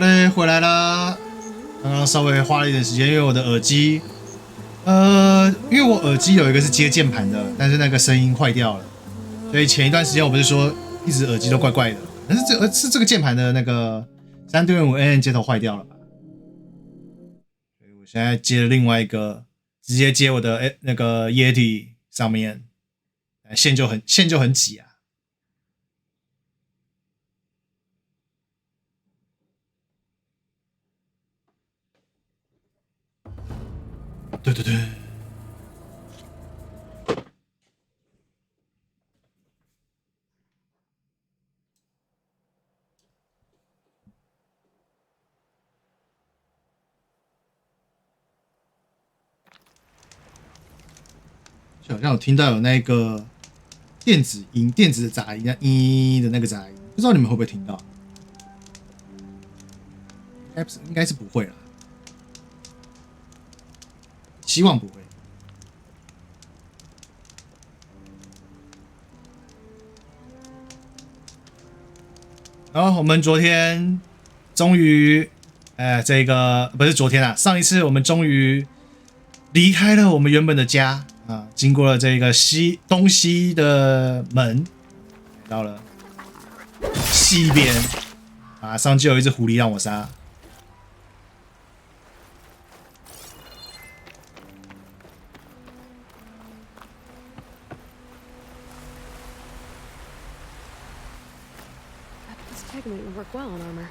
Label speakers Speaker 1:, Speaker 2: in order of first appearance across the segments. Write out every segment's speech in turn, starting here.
Speaker 1: 嘞，回来啦！刚刚稍微花了一点时间，因为我的耳机，因为我耳机有一个是接键盘的，但是那个声音坏掉了，所以前一段时间我不是说一直耳机都怪怪的，但是这个键盘的那个3.5mm接头坏掉了吧？所以我现在接了另外一个，直接接我的那个 Yeti 上面，线就很挤啊。对对对，就好像有听到有那个电子的杂音，的那个杂音，不知道你们会不会听到？应该是不会啦，希望不会。然后我们昨天终于，这个不是昨天啊，上一次我们终于离开了我们原本的家啊，经过了这个东西的门，到了西边，马上就有一只狐狸让我杀。
Speaker 2: Technically, it would work well on armor.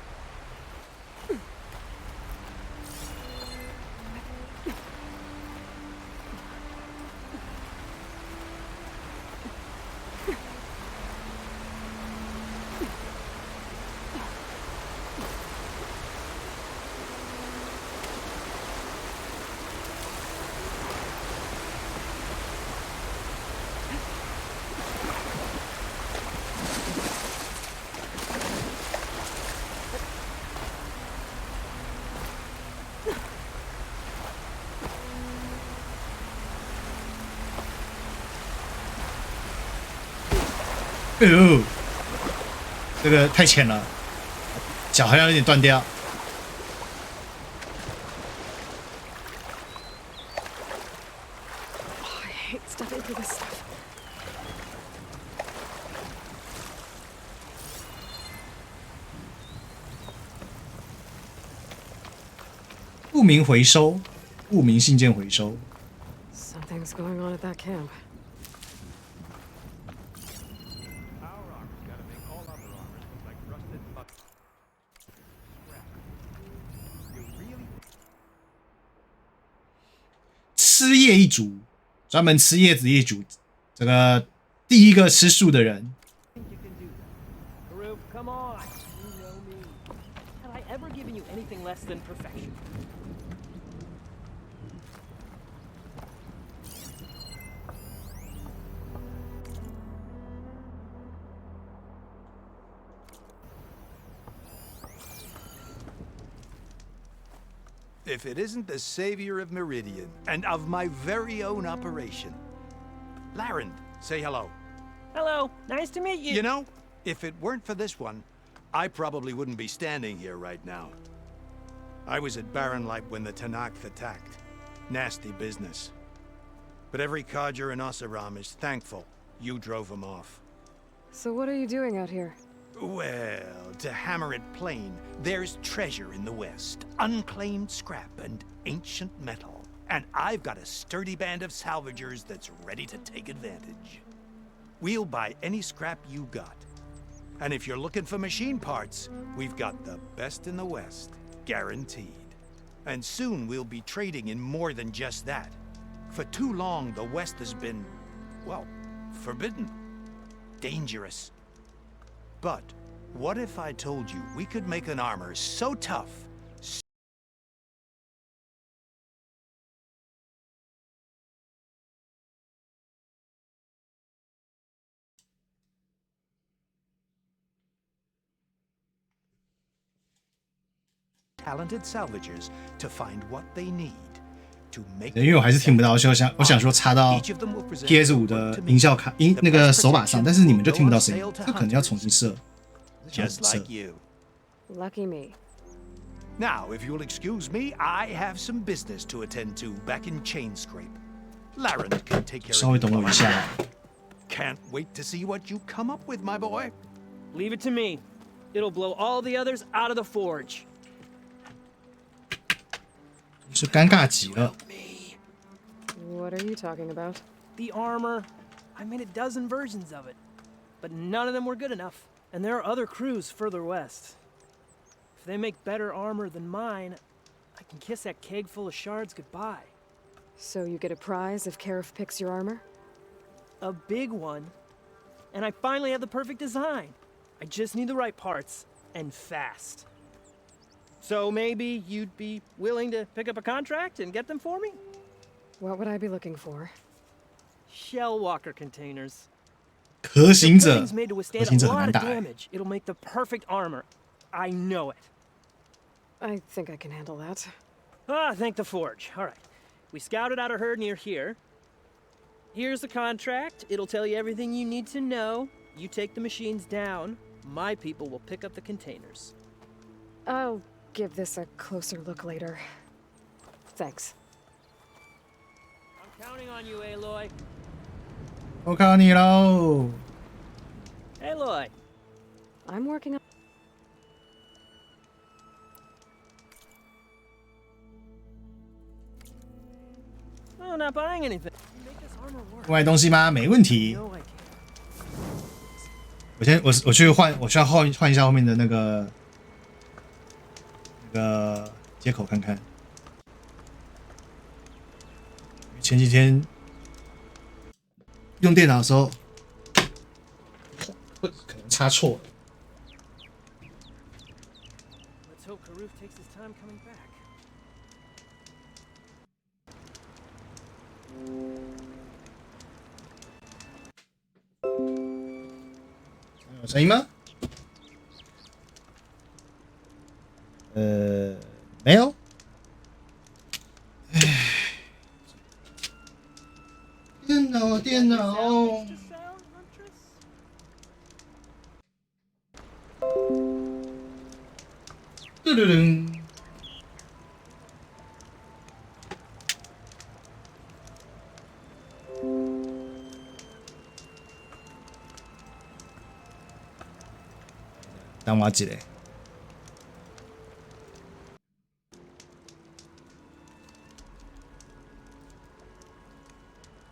Speaker 1: 哎呦，这个太浅了，脚好像有点断掉。
Speaker 2: Oh, I hate stepping through this stuff.
Speaker 1: 不明回收，不明信件回收。
Speaker 2: Something's going on at that camp.
Speaker 3: Our armor's gotta make all other armors look like rusted buckets. You really
Speaker 1: 吃叶一族，专门吃叶子一族，这个第一个吃素的人。
Speaker 4: think you can do that. Karuk, come on. You know me. Have I ever given you anything less than perfection?
Speaker 5: If it isn't the savior of Meridian and of my very own operation. Larend, say hello.
Speaker 4: Hello, nice to meet you.
Speaker 5: You know, if it weren't for this one, I probably wouldn't be standing here right now. I was at Barren Light when the Tanakh attacked. Nasty business. But every codger in Oseram is thankful you drove him off.
Speaker 2: So what are you doing out here?
Speaker 5: Well, to hammer it plain, there's treasure in the West. Unclaimed scrap and ancient metal. And I've got a sturdy band of salvagers that's ready to take advantage. We'll buy any scrap you got. And if you're looking for machine parts, we've got the best in the West, guaranteed. And soon we'll be trading in more than just that. For too long, the West has been, well, forbidden. Dangerous. But what if I told you we could make an armor so tough, talented salvagers to find what they need to make
Speaker 1: 因为我还是听不到，所以我想说插到
Speaker 5: Each of them will present
Speaker 1: PS5 的音效卡那个手把上，但是你们就听不到声音，这可能要重新设。
Speaker 5: just like you.
Speaker 2: Lucky me.
Speaker 5: Now, if you'll excuse me, I have some business to attend to back in Chainscrape. Laren can take care
Speaker 1: 稍微
Speaker 5: of
Speaker 1: 等
Speaker 5: you.
Speaker 1: 我一下。
Speaker 5: Can't wait to see what you come up with, my boy.
Speaker 4: Leave it to me. It'll blow all the others out of the forge.
Speaker 1: 是尴尬极了。
Speaker 2: What are you talking about?
Speaker 4: The armor. I made a dozen versions of it, but none of them were good enough. And there are other crews further west. If they make better armor than mine, I can kiss that keg full of shards goodbye.
Speaker 2: So you get a prize if Karif picks your armor?
Speaker 4: A big one. And I finally have the perfect design. I just need the right parts, and fast. So maybe you'd be willing to pick up a contract and get them for me?
Speaker 2: What would I be looking for?
Speaker 4: Shell walker containers.
Speaker 1: 可行
Speaker 4: The
Speaker 1: 者，
Speaker 4: plating's made to
Speaker 1: 可
Speaker 4: withstand
Speaker 1: 行
Speaker 4: a
Speaker 1: 者很
Speaker 4: lot
Speaker 1: 难
Speaker 4: of
Speaker 1: 打欸。
Speaker 4: damage. It'll make the perfect armor. I know it.
Speaker 2: I think I can handle that.
Speaker 4: Ah, thank the forge. All right. We scouted out a herd near here. Here's the contract. It'll tell you everything you need to know. You take the machines down. My people will pick up the containers.
Speaker 2: I'll give this a closer look later. Thanks.
Speaker 4: I'm counting on you, Aloy.
Speaker 1: 我靠你喽！
Speaker 4: Aloy.
Speaker 2: I'm working on.
Speaker 4: Oh, not buying anything. Make this armor work.
Speaker 1: 买东西吗？没问题。
Speaker 4: No, I can't.
Speaker 1: 我去换，我需要换一下后面的那个接口看看。前几天用电脑的时候，可能插错了。
Speaker 4: Let's hope Karuf takes his time coming back.
Speaker 1: 有声音吗？没有。唉，电脑。
Speaker 4: Salvage the sound, Huntress?
Speaker 1: 噔噔噔。等我一下，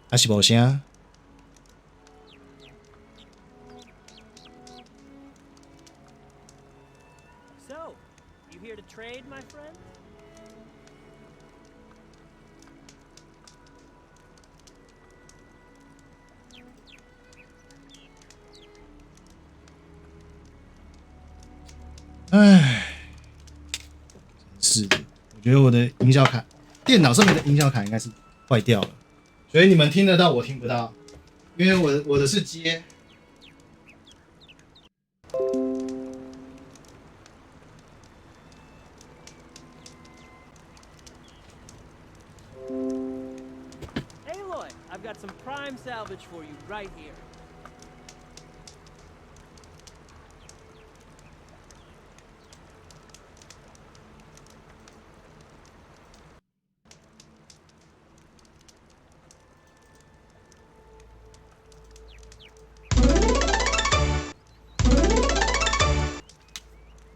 Speaker 1: 还是无声。
Speaker 4: So, you here to trade, my friend?
Speaker 1: "唉，真是的，我觉得我的音效卡，电脑上面的音效卡应该是坏掉了，所以你们听得到，我听不到，因为我的是接。
Speaker 4: Aloy, I've got some prime salvage for you right here.
Speaker 1: "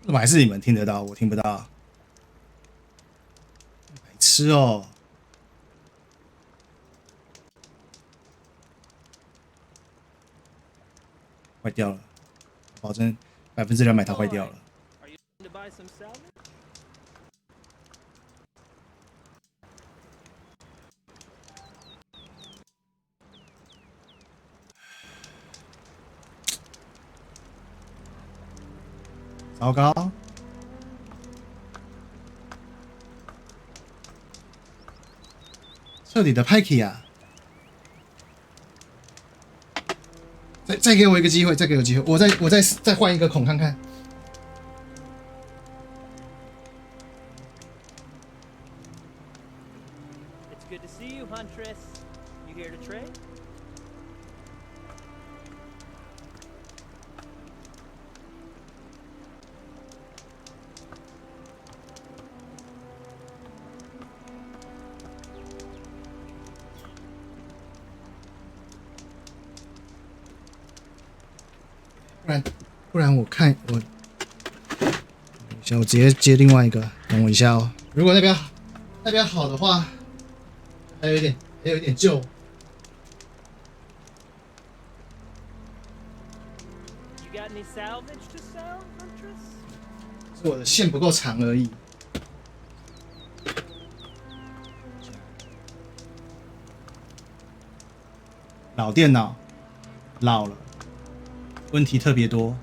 Speaker 1: 怎么还是你们听得到，我听不到？白痴哦！坏掉了，保证200%它坏掉了。
Speaker 4: Are you to buy some salvage?
Speaker 1: 糟糕！彻底的派 k 啊！再给我一个机会，再给我机会，我再换一个孔看看。
Speaker 4: It's good to see you, Huntress. You here to trade?
Speaker 1: 不然我看我，等一下我直接接另外一个，等我一下哦。如果那边好的话，还有一点旧。
Speaker 4: You got any salvage to sell, Huntress?
Speaker 1: 是我的线不够长而已。老电脑，老了，问题特别多。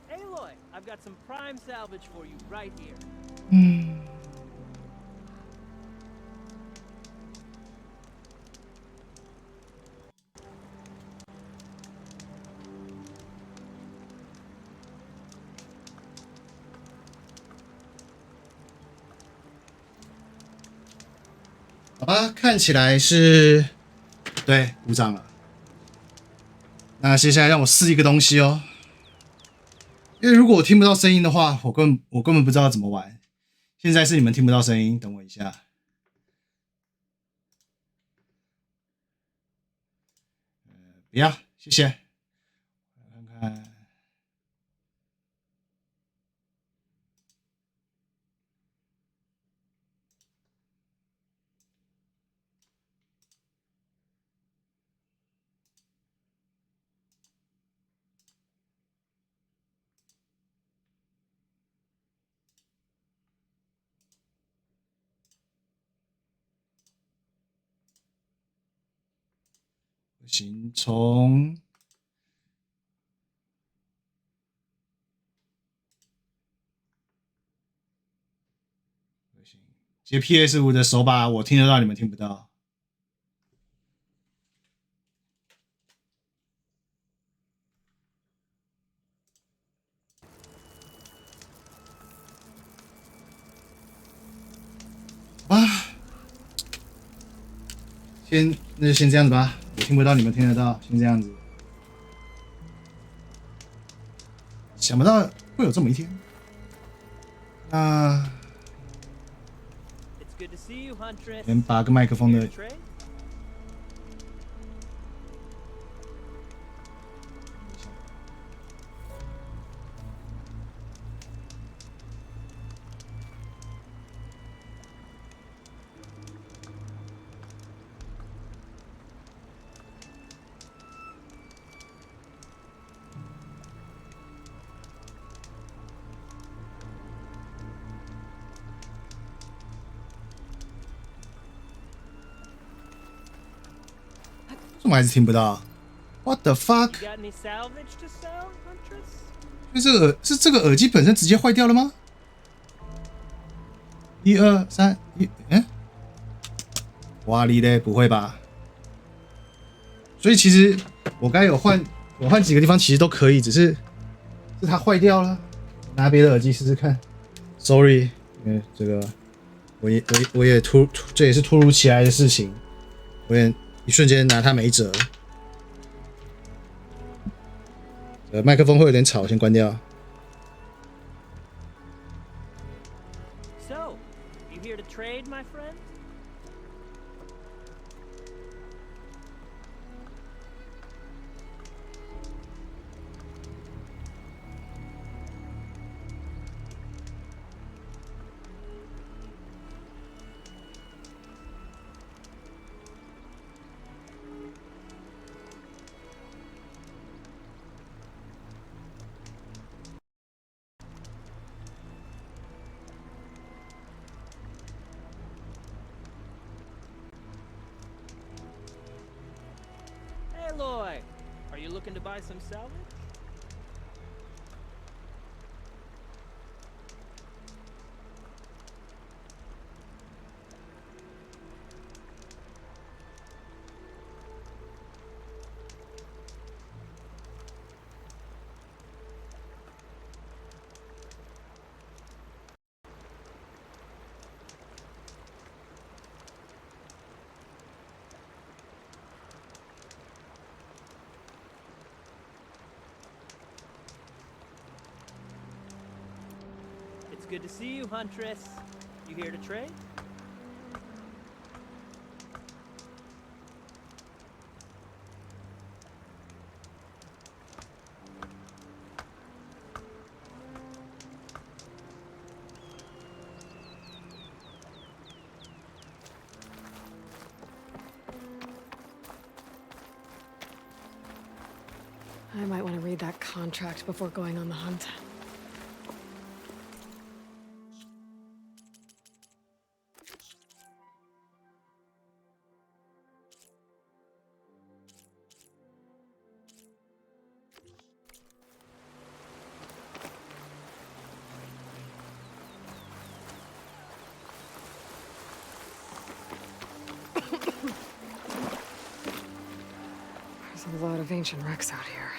Speaker 4: Aloy, I've got some prime salvage for you right here.
Speaker 1: 好吧，看起来是对鼓掌了。那接下来让我试一个东西哦，因为如果我听不到声音的话，我根本不知道怎么玩。现在是你们听不到声音，等我一下。不要，谢谢。看看。不行，从不行，接 PS5的手把我听得到，你们听不到。啊，那就先这样子吧，我听不到，你们听得到，先这样子。想不到会有这么一天。那
Speaker 4: It's good to see you, Huntress.
Speaker 1: 先拔个麦克风
Speaker 4: Here
Speaker 1: 的
Speaker 4: to trade?
Speaker 1: 怎么还是听不到 ？What the fuck？
Speaker 4: You got any salvage to sell, Huntress?
Speaker 1: 这个耳机本身直接坏掉了吗？1、2、3，哇哩嘞，不会吧？所以其实我刚才有换几个地方，其实都可以，只是它坏掉了。拿别的耳机试试看。Sorry， 因为这个我也这也是突如其来的事情，我也一瞬间拿它没辙。麦克风会有点吵，先关掉。
Speaker 4: So, you here to trade, my friend? Aloy, are you looking to buy some salvage? good to see you, Huntress. You here to trade?
Speaker 2: I might want to read that contract before going on the hunt. There's a lot of ancient wrecks out here.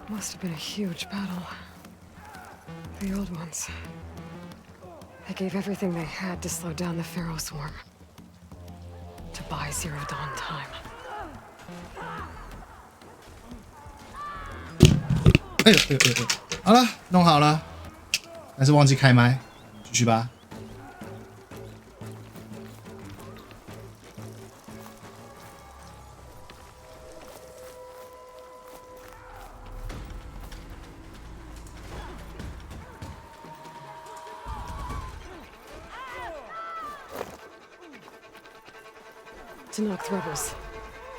Speaker 2: Must have been a huge battle. The old ones. They gave everything they had to slow down the Pharaoh swarm. To buy Zero Dawn time.
Speaker 1: 哎呦哎呦哎呦！好了，弄好了，但是忘记开麦，继续吧。
Speaker 2: To knock the rebels.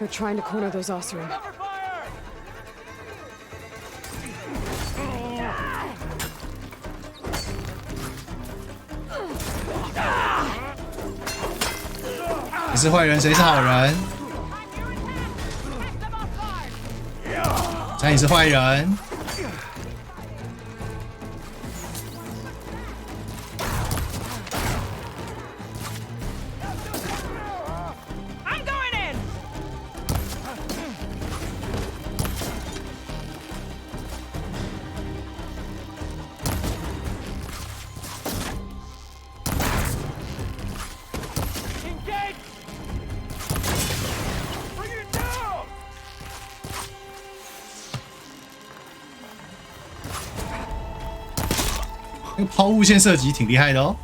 Speaker 2: They're trying to corner those Osirian.
Speaker 3: Cover fire!
Speaker 1: 谁是坏人，谁是好人？猜你是坏人。
Speaker 4: I'm going in!
Speaker 3: Engage! Bring it down!
Speaker 1: 那个抛物线射击挺厉害的哦。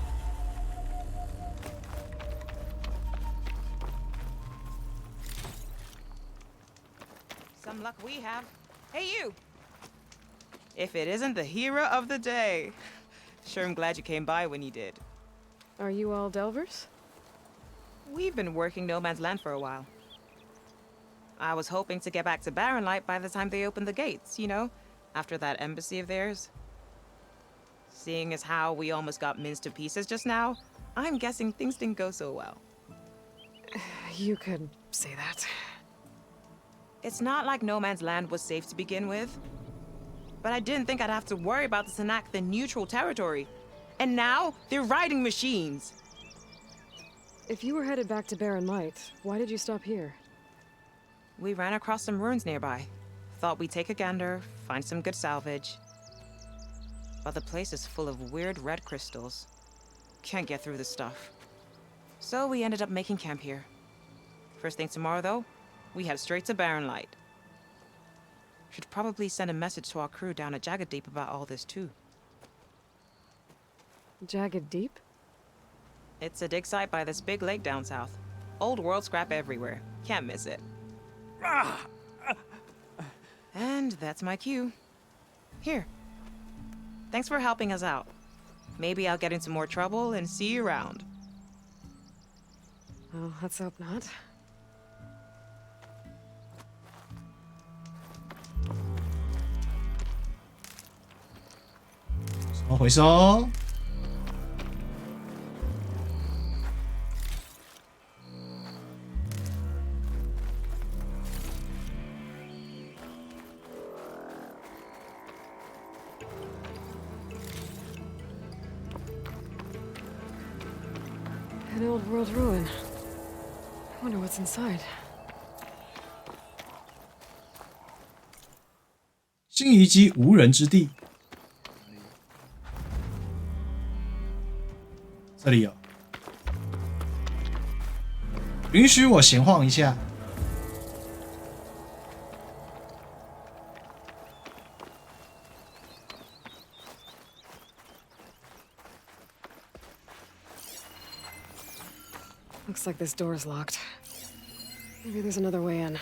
Speaker 6: Some luck we have. Hey, you! If it isn't the hero of the day. Sure, I'm glad you came by when you did.
Speaker 2: Are you all Delvers?
Speaker 6: We've been working No Man's Land for a while. I was hoping to get back to Barren Light by the time they opened the gates, you know? After that embassy of theirs. Seeing as how we almost got minced to pieces just now, I'm guessing things didn't go so well.
Speaker 2: You could say that.
Speaker 6: It's not like No Man's Land was safe to begin with. But I didn't think I'd have to worry about the Sanak in neutral territory. And now, they're riding machines.
Speaker 2: If you were headed back to Barren Light, why did you stop here?
Speaker 6: We ran across some ruins nearby. Thought we'd take a gander, find some good salvage. But the place is full of weird red crystals. Can't get through the stuff. So we ended up making camp here. First thing tomorrow, though, we head straight to Barren Light. Should probably send a message to our crew down at Jagged Deep about all this, too.
Speaker 2: Jagged Deep?
Speaker 6: It's a dig site by this big lake down south. Old world scrap everywhere. Can't miss it. And that's my cue. Here. Thanks for helping us out. Maybe I'll get into more trouble and see you around.
Speaker 2: Well, let's hope not.
Speaker 1: 怎么回收？An
Speaker 2: old world ruin. I wonder what's inside.
Speaker 1: 新遗迹无人之地。这里有。允许我闲晃一下。
Speaker 2: Looks like this door's locked. Maybe there's another way in.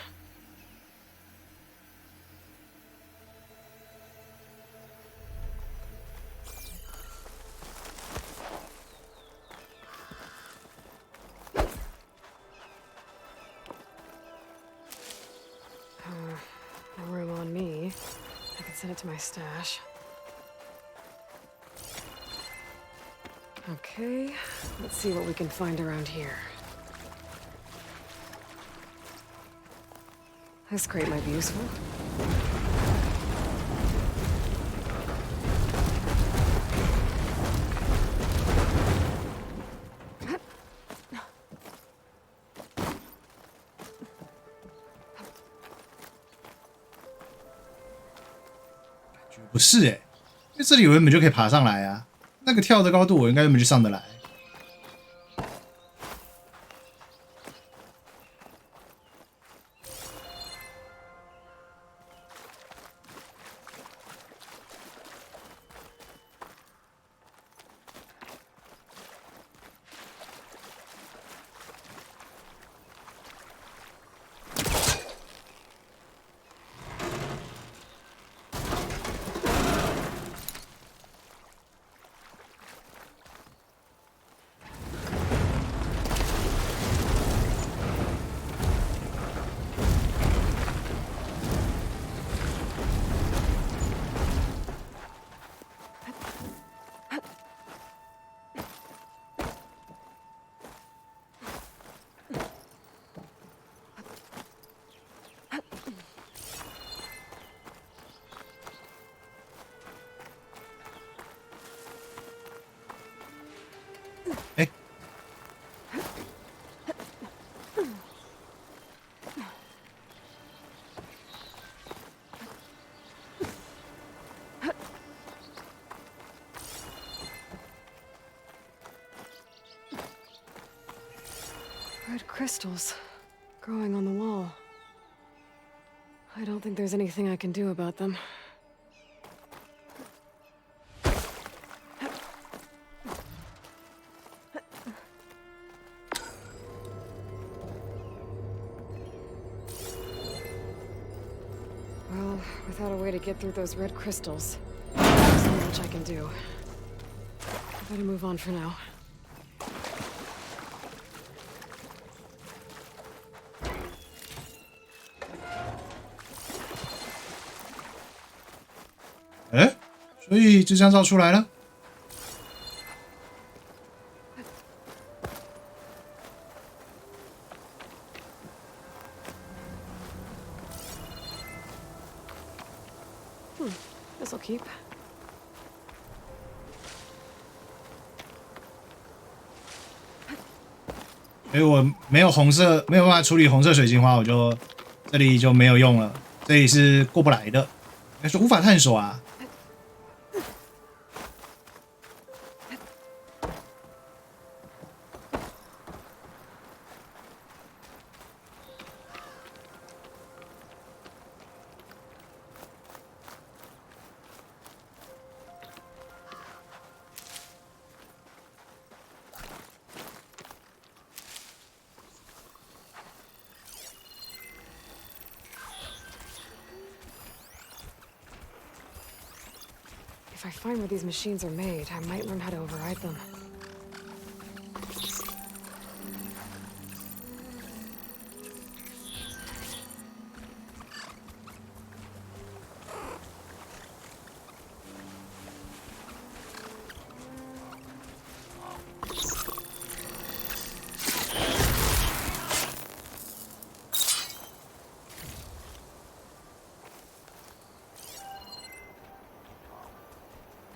Speaker 2: No room on me. I can send it to my stash. Okay, let's see what we can find around here. This crate might be useful.
Speaker 1: 感觉不是因为这里我原本就可以爬上来啊，那个跳的高度我应该原本就上得来。
Speaker 2: Red crystals growing on the wall. I don't think there's anything I can do about them. Well, without a way to get through those red crystals, there's not much I can do. I better move on for now.
Speaker 1: Eh? 所以这张照出来了。
Speaker 2: This'll keep.
Speaker 1: 我没有红色，没有办法处理红色水晶花，这里就没有用了，这里是过不来的，应该说无法探索啊。
Speaker 2: If I find where these machines are made, I might learn how to override them.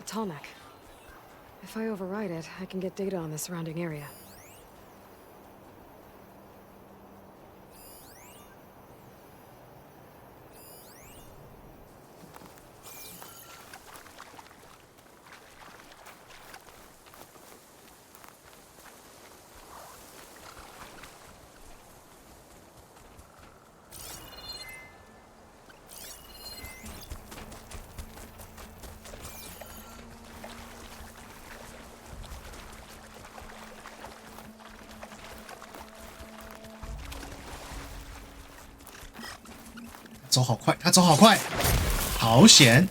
Speaker 2: Tallneck. If I override it, I can get data on the surrounding area.
Speaker 1: 走好快，他走好快，好险！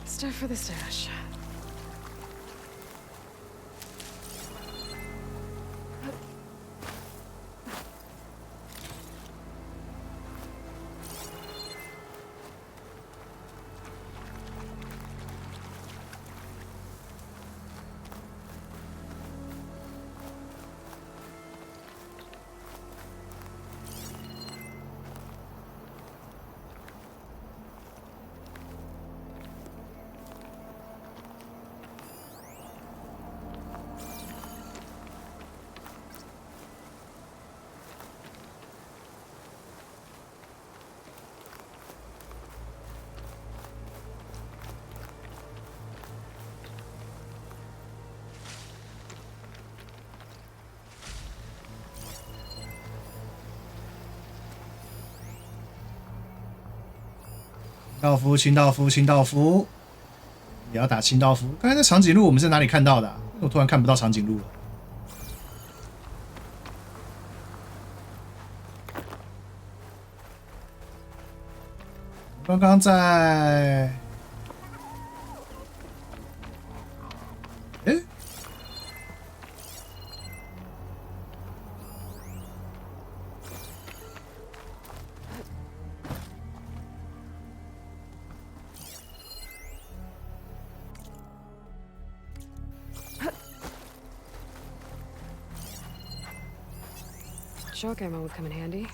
Speaker 2: Stuff for the stash.
Speaker 1: 清道夫，也要打清道夫。刚才那长颈鹿我们在哪里看到的、啊？我突然看不到长颈鹿了。刚刚在，诶。
Speaker 2: Shock ammo would come in handy.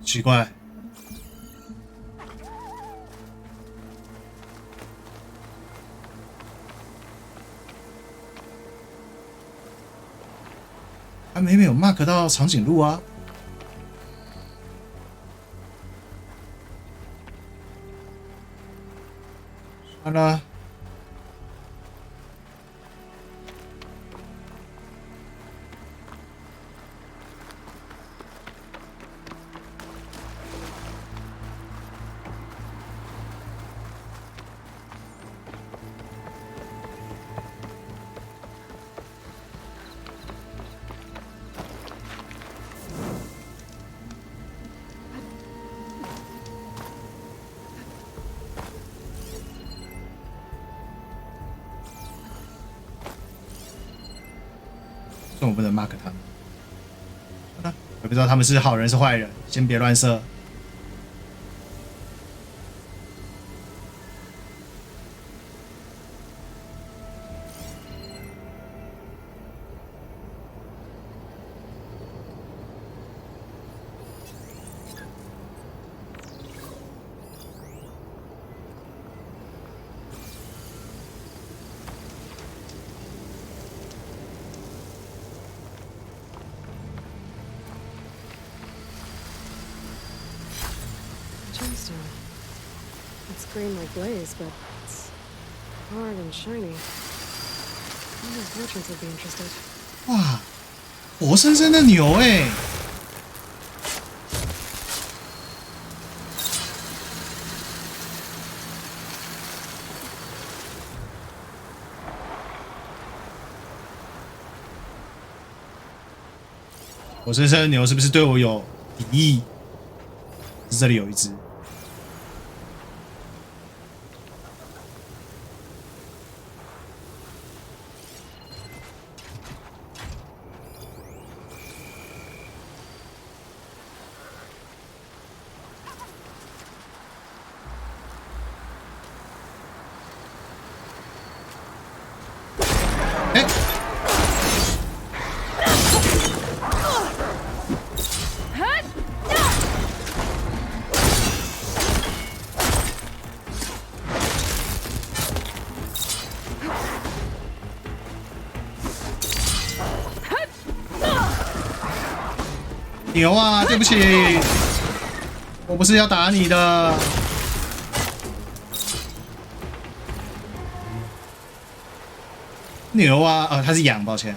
Speaker 1: 奇怪，他明明有 mark 到长颈鹿啊。 算了，这我不能 mark 他们。算了，我不知道他们是好人是坏人，先别乱射。
Speaker 2: Gemstone. It's green like glaze, but it's hard and shiny. I wonder if merchants would be interested.
Speaker 1: 哇，活生生的牛哎、欸！活生生的牛是不是对我有敌意？这里有一只。 牛啊，对不起，我不是要打你的。牛啊，它是羊，抱歉。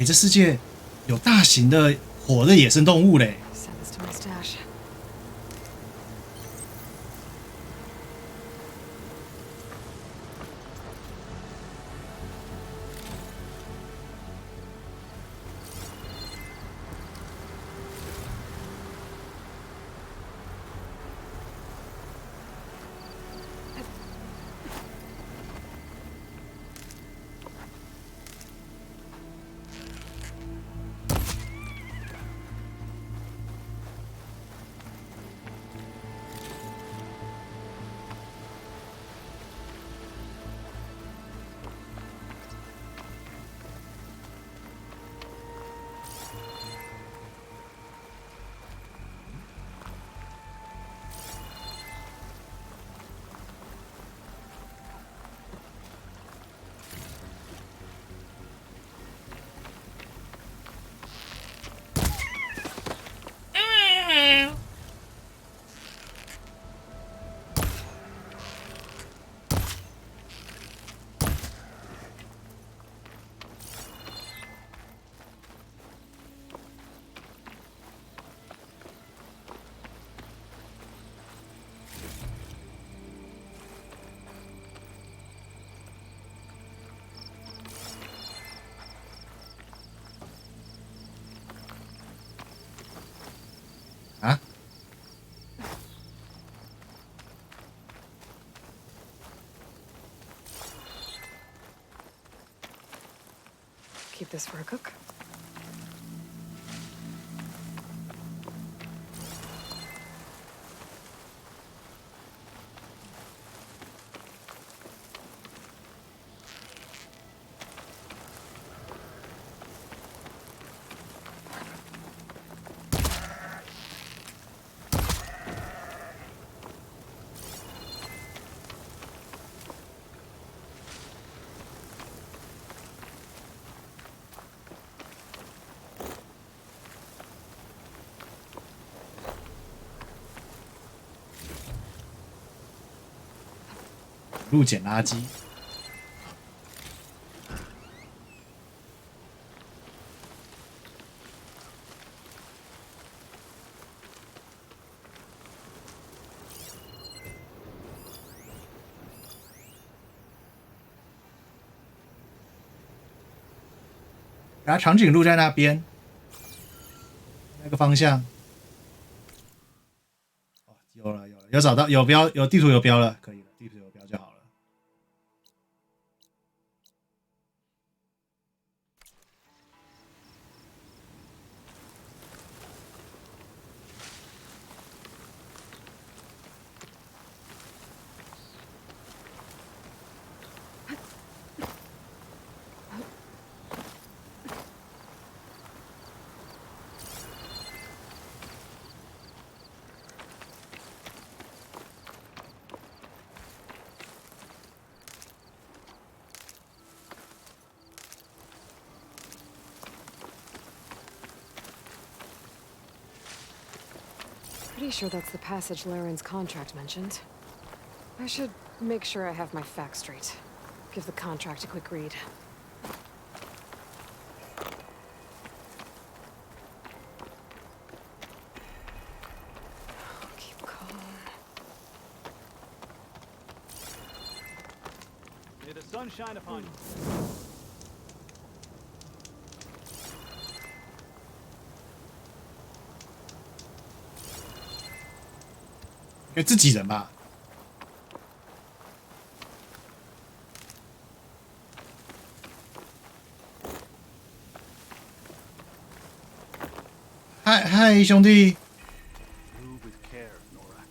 Speaker 1: 哎，这世界有大型的活的野生动物嘞！
Speaker 2: Send this to my stash.
Speaker 1: 啊，
Speaker 2: Keep this for a cook.
Speaker 1: 路捡垃圾。然后长颈鹿在那边，那个方向。哦，有了，有找到，有标，有地图有标了，可以了，地图有标就好了。
Speaker 2: Pretty sure that's the passage Laren's contract mentioned. I should make sure I have my facts straight. Give the contract a quick read. Keep calm.
Speaker 3: May the sun shine upon you.
Speaker 1: 因为自己人吧。嗨，兄弟。
Speaker 3: Move with care, Nora.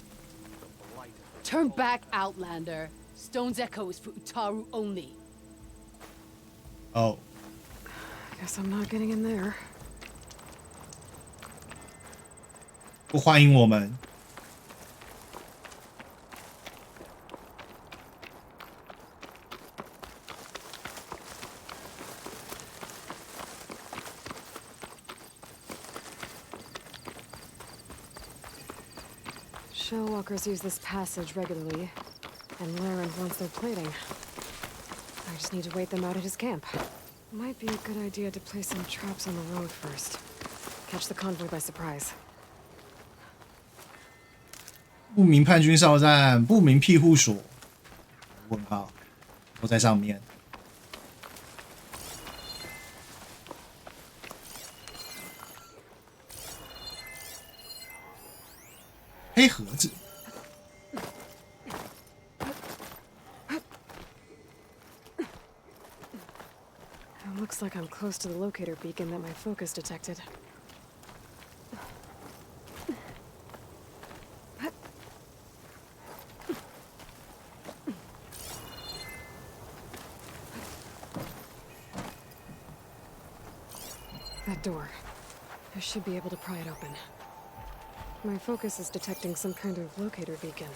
Speaker 3: The blight.
Speaker 7: Turn back, Outlander. Stone's Echo is for Utaru only.
Speaker 1: 哦，
Speaker 2: Guess I'm not getting in there.
Speaker 1: 不欢迎我们。
Speaker 2: Shellwalkers use this passage regularly, and Laren wants their plating. I just need to wait them out at his camp. Might be a good idea to place some traps on the road first. Catch the convoy by surprise.
Speaker 1: 不明叛军哨站、不明庇护所，问号都在上面。黑盒子。
Speaker 2: It looks like I'm close to the locator beacon that my focus detected. That door. I should be able to pry it open. My focus is detecting some kind of locator beacon.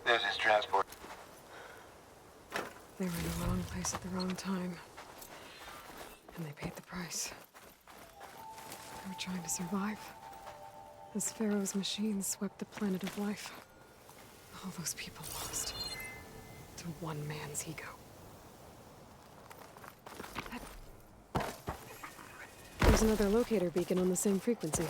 Speaker 8: This is transport.
Speaker 2: They were in the wrong place at the wrong time. And they paid the price. They were trying to survive. As Pharaoh's machines swept the planet of life. All those people lost. To one man's ego. There's another locator beacon on the same frequency.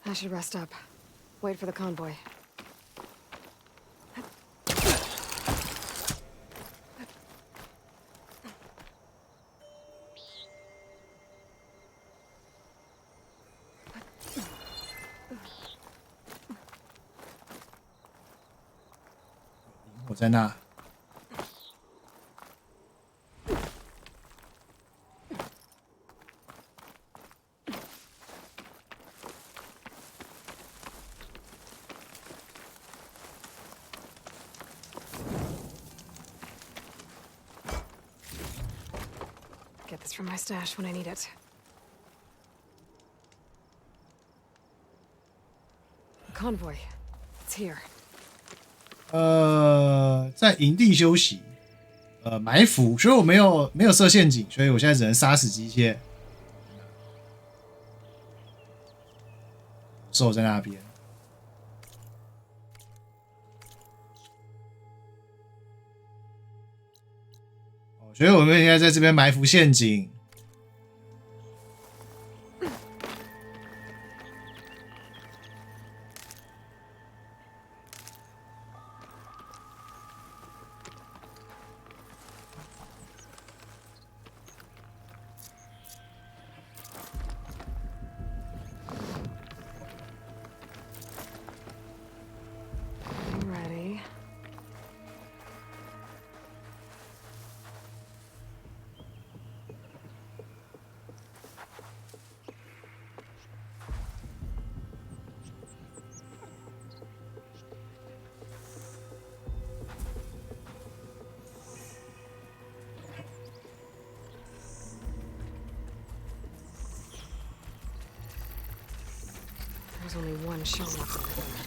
Speaker 2: I should rest up. Wait for the convoy. 我在那。Get this from my stash when I need it. The convoy. It's here.
Speaker 1: 在营地休息，埋伏，所以我没有设陷阱，所以我现在只能杀死机械。兽在那边。所以我们应该在这边埋伏陷阱。
Speaker 2: Ready? There's only one shell left over them.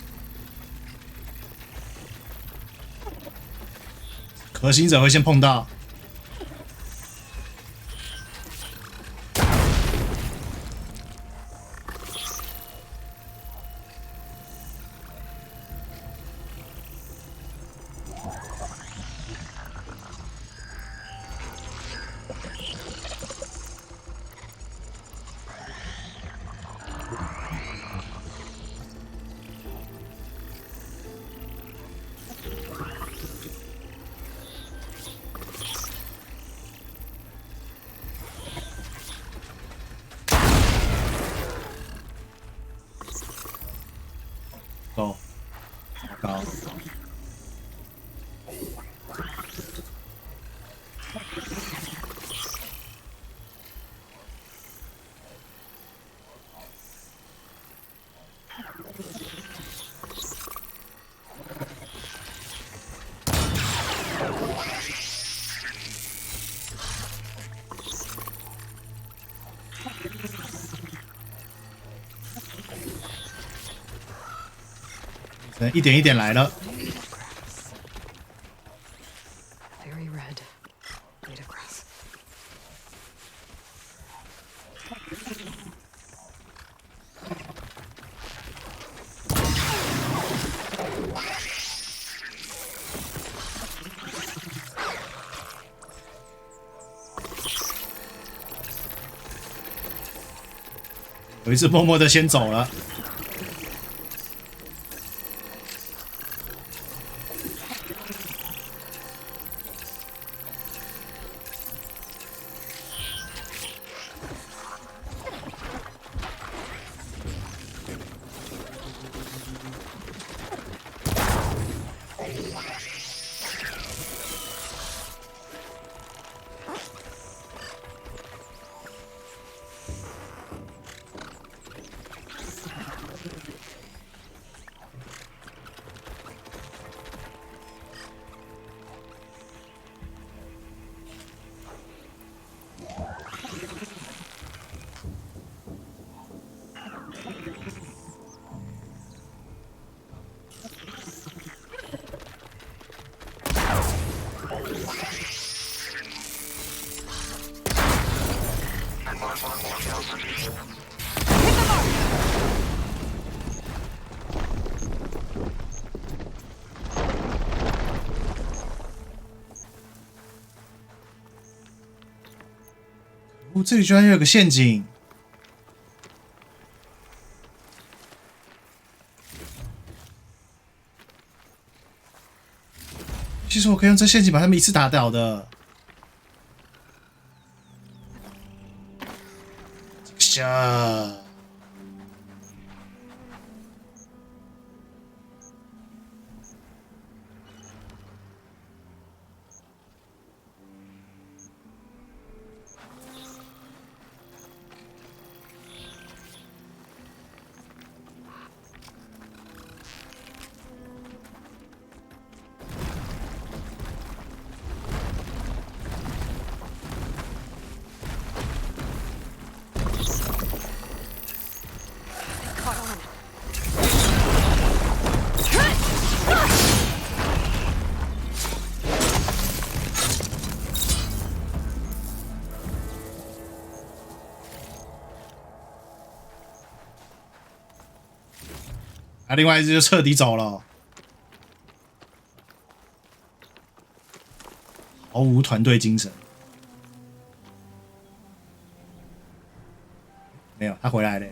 Speaker 1: 核心者会先碰到。高，高。一点一点来了。
Speaker 2: Very red. Native grass.
Speaker 1: 有一只默默的先走了。哦，这里居然有个陷阱！其实我可以用这陷阱把他们一次打倒的。下。啊，另外一只就彻底走了，毫无团队精神。没有，他回来了。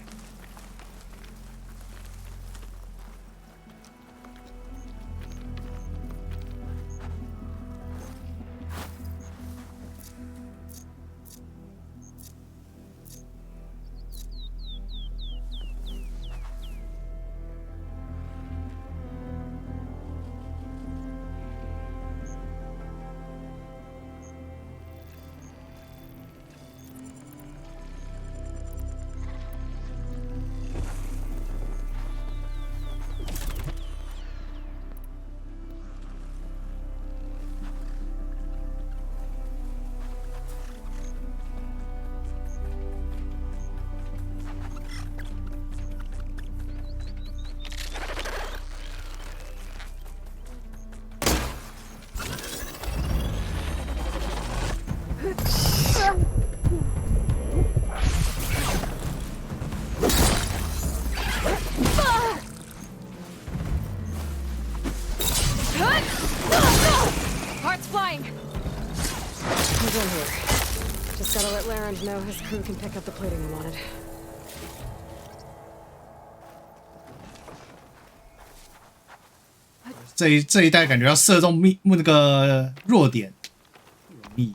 Speaker 2: Heart's flying. He's in here. Just gotta let Larend know his crew can pick up the plating we wanted.
Speaker 1: 这一代感觉要射中那个弱点，不容易。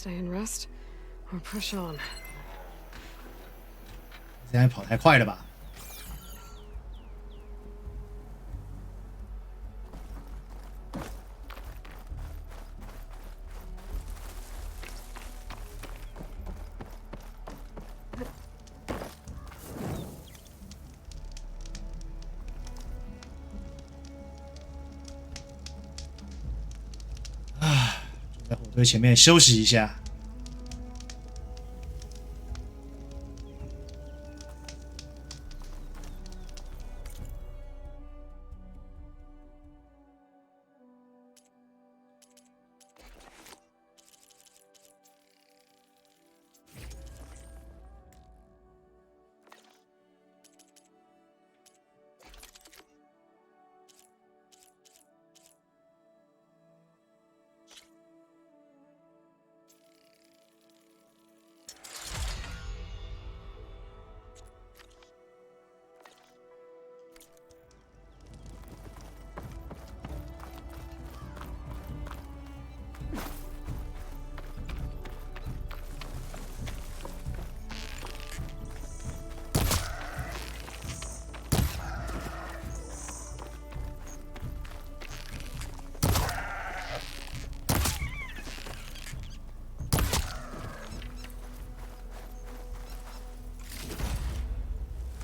Speaker 2: stay and rest, or push on.
Speaker 1: 现在跑太快了吧？在火堆前面休息一下。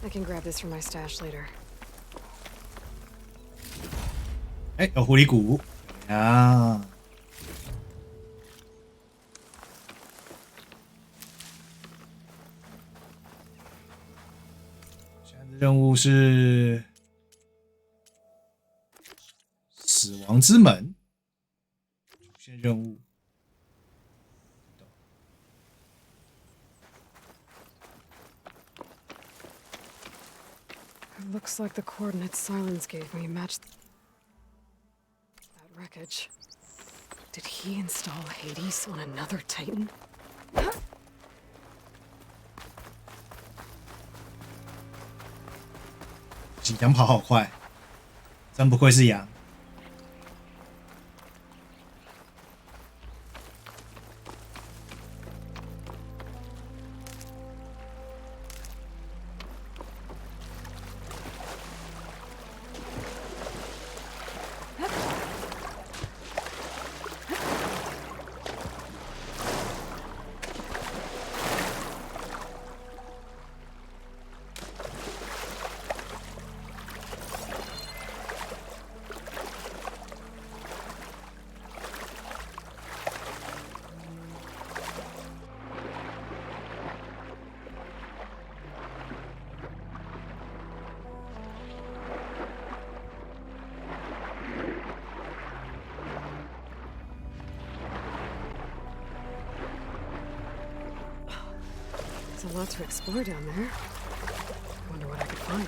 Speaker 2: I can grab this from my stash later.
Speaker 1: 哎，有狐狸骨啊！现在的任务是死亡之门主线任务。
Speaker 2: It looks like the coordinates Silence gave me matched that wreckage. Did he install Hades on another Titan?
Speaker 1: 羊跑好快，真不愧是羊。
Speaker 2: There's a lot to explore down there. Wonder what I could find. .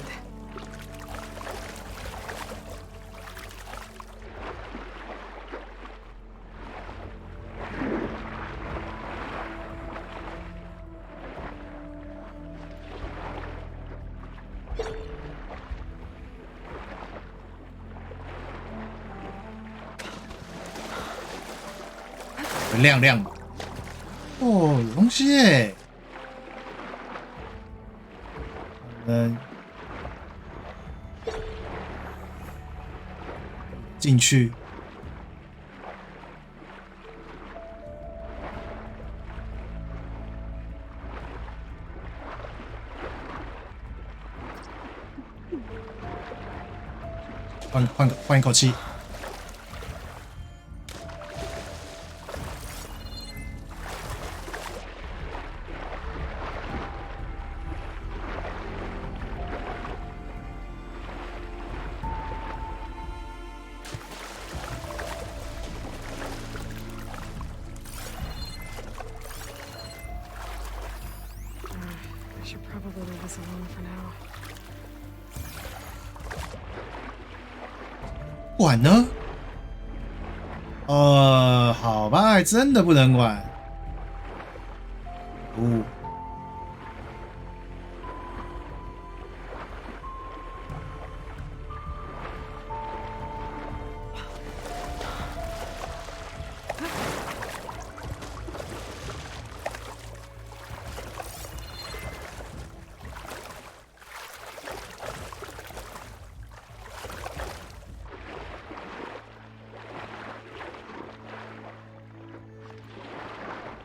Speaker 1: 亮亮的，哦，有东西耶！进去。换一口气。
Speaker 2: I should probably leave this alone for now.
Speaker 1: 管呢？好吧，还真的不能管。哦。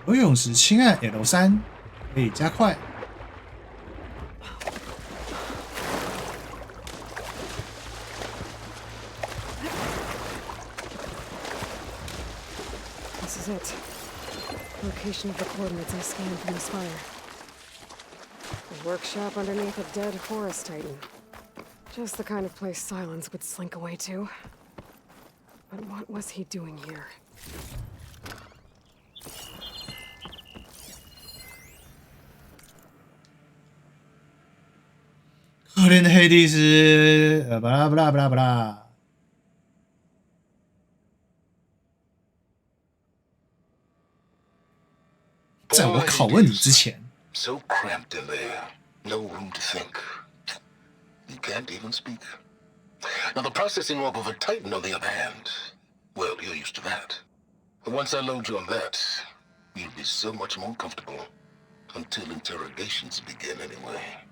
Speaker 1: 游泳时轻按 L3 可以加快。
Speaker 2: This is it. Location of the coordinates I scanned from the spire. A workshop underneath a dead forest titan. Just the kind of place Silence would slink away to. But what was he doing here?
Speaker 1: 可怜的黑帝斯，巴拉巴拉巴拉巴拉。在我拷问你之前，
Speaker 9: So cramped in there, no room to think. You can't even speak. Now, the processing orb of a Titan, on the other hand, well, you're used to that. But once I load you on that, you'll be so much more comfortable. Until interrogations begin, anyway.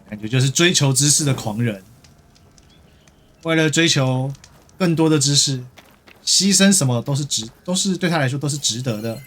Speaker 1: 感觉就是追求知识的狂人，为了追求更多的知识，牺牲什么都是对他来说都是值得的。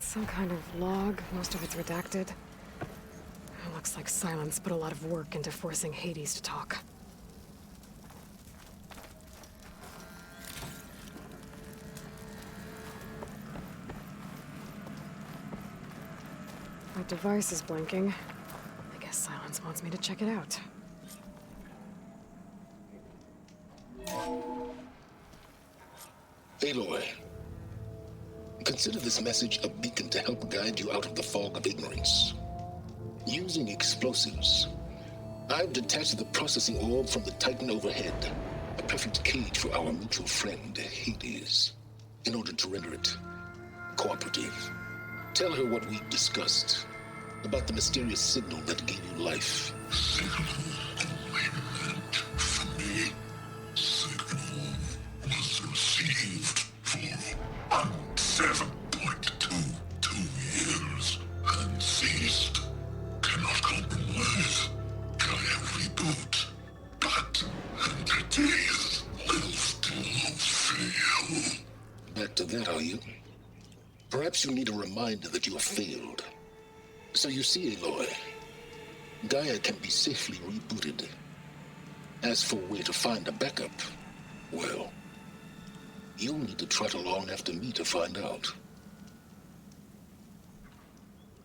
Speaker 2: Some kind of log, most of it's redacted. It looks like Silence put a lot of work into forcing Hades to talk. My device is blinking. I guess Silence wants me to check it out.
Speaker 9: Aloy, consider this message a beacon to help guide you out of the fog of ignorance. Using explosives, I've detached the processing orb from the Titan overhead, a perfect cage for our mutual friend, Hades, in order to render it cooperative. Tell her what we've discussed about the mysterious signal that gave you life. Signal only meant for me. Signal was received for 7.22 years and ceased. Cannot compromise. Gaia reboot. But entities will still fail. Back to that, are you? Perhaps you need a reminder that you have failed. So you see, Aloy, Gaia can be safely rebooted. As for where to find a backup, well, you'll need to trot along after me to find out.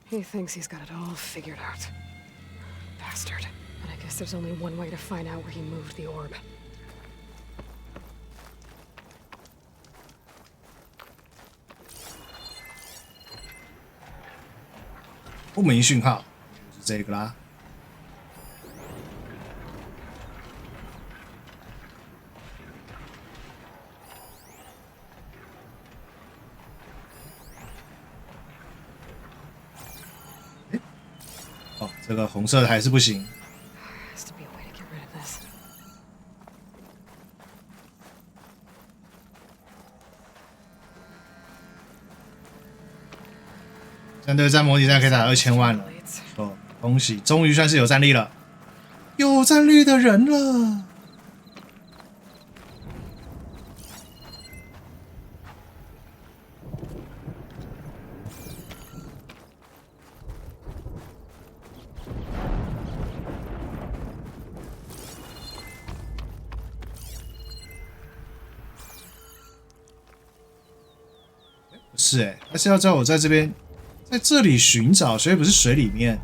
Speaker 2: He thinks he's got it all figured out. Bastard. But I guess there's only one way to find out where he moved the orb.
Speaker 1: 不明讯号，就是这个啦。哦，这个红色的还是不行。
Speaker 2: Has to be a way to get rid of this.
Speaker 1: 战队战模拟战可以打2000万了，哦，恭喜，终于算是有战力了，有战力的人了。不是哎，他是要叫我在这边。在这里寻找，所以不是水里面。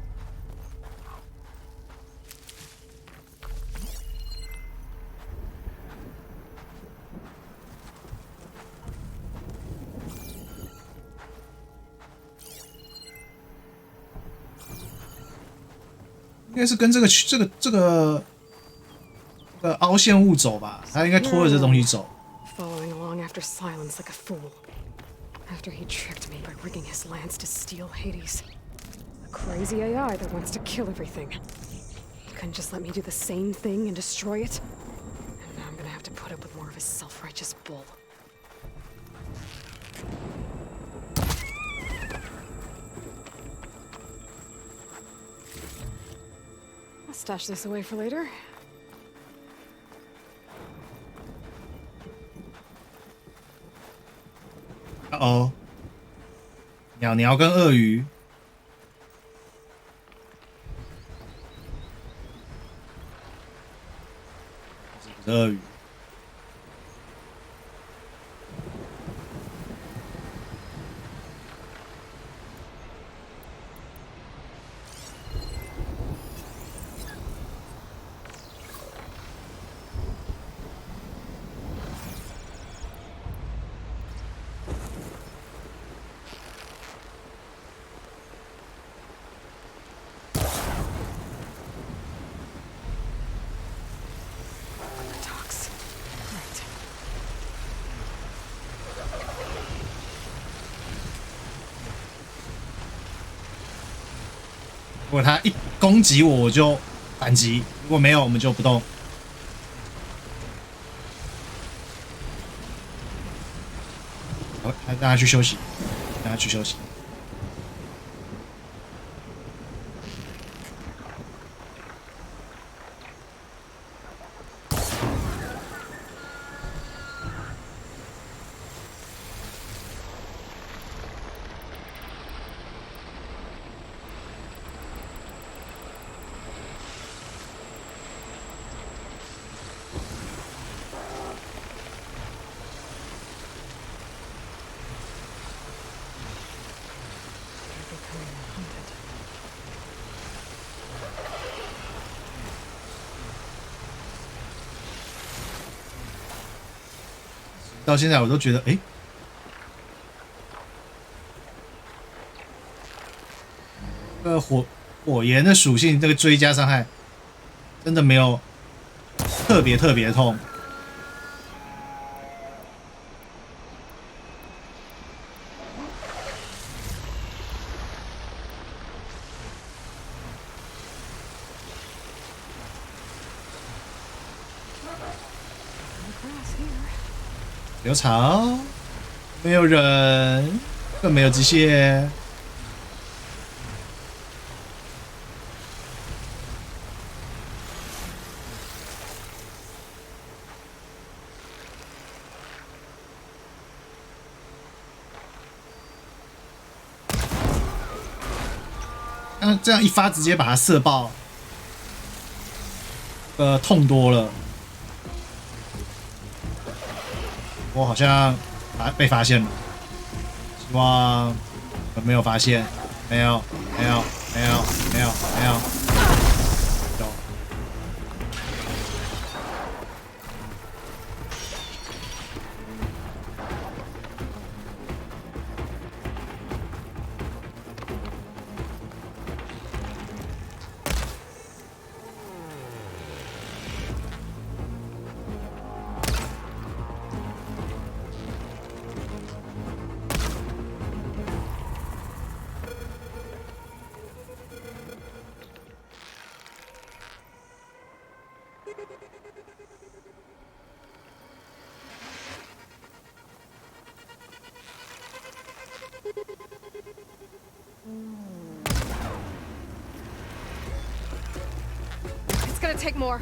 Speaker 1: 应该是跟这个凹陷物走吧，他应该拖着这东西走。
Speaker 2: Following along after Silence like a fool. After he tricked me by rigging his lance to steal Hades. A crazy AI that wants to kill everything. He couldn't just let me do the same thing and destroy it. And now I'm gonna have to put up with more of his self-righteous bull. I'll stash this away for later.
Speaker 1: Oh， 鸟鸟跟鳄鱼，不是鳄鱼。
Speaker 2: Talks. Right.
Speaker 1: 如果他一攻击我，我就反击；如果没有，我们就不动。好，让他去休息，让他去休息。到现在我都觉得，火焰的属性，这个追加伤害真的没有特别痛。流潮，没有人，更没有机械。这样一发直接把它射爆，痛多了。我好像被发现了，希望没有发现，没有。
Speaker 2: It's gonna take more.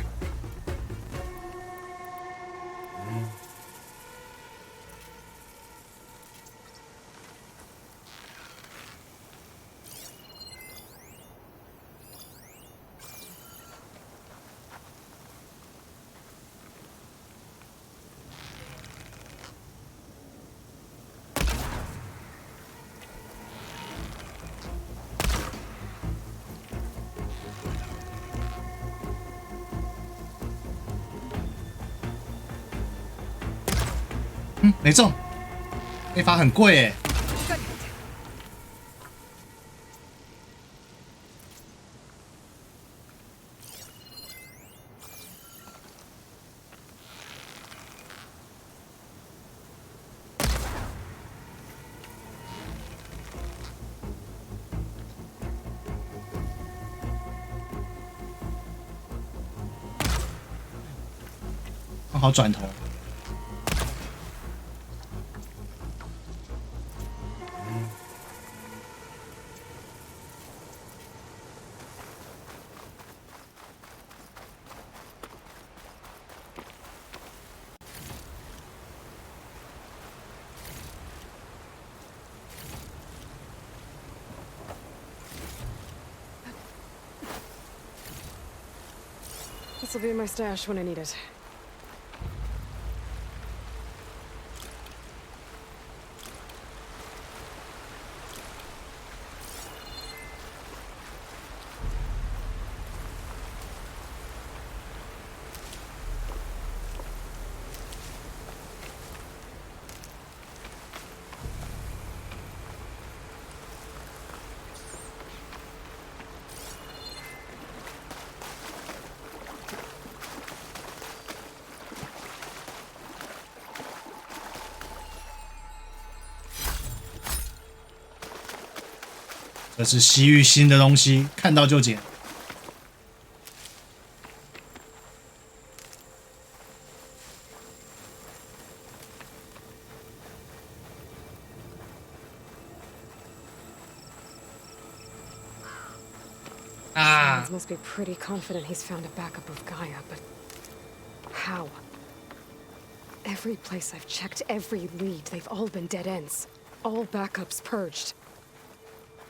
Speaker 1: Mm, 没中，那发很贵耶。刚好转头。
Speaker 2: This will be in my stash when I need it.
Speaker 1: 这是西域新的东西，看到就捡。啊！
Speaker 2: Must be pretty confident he's found a backup of Gaia, but how? Every place I've checked, every lead, they've all been dead ends. All backups purged.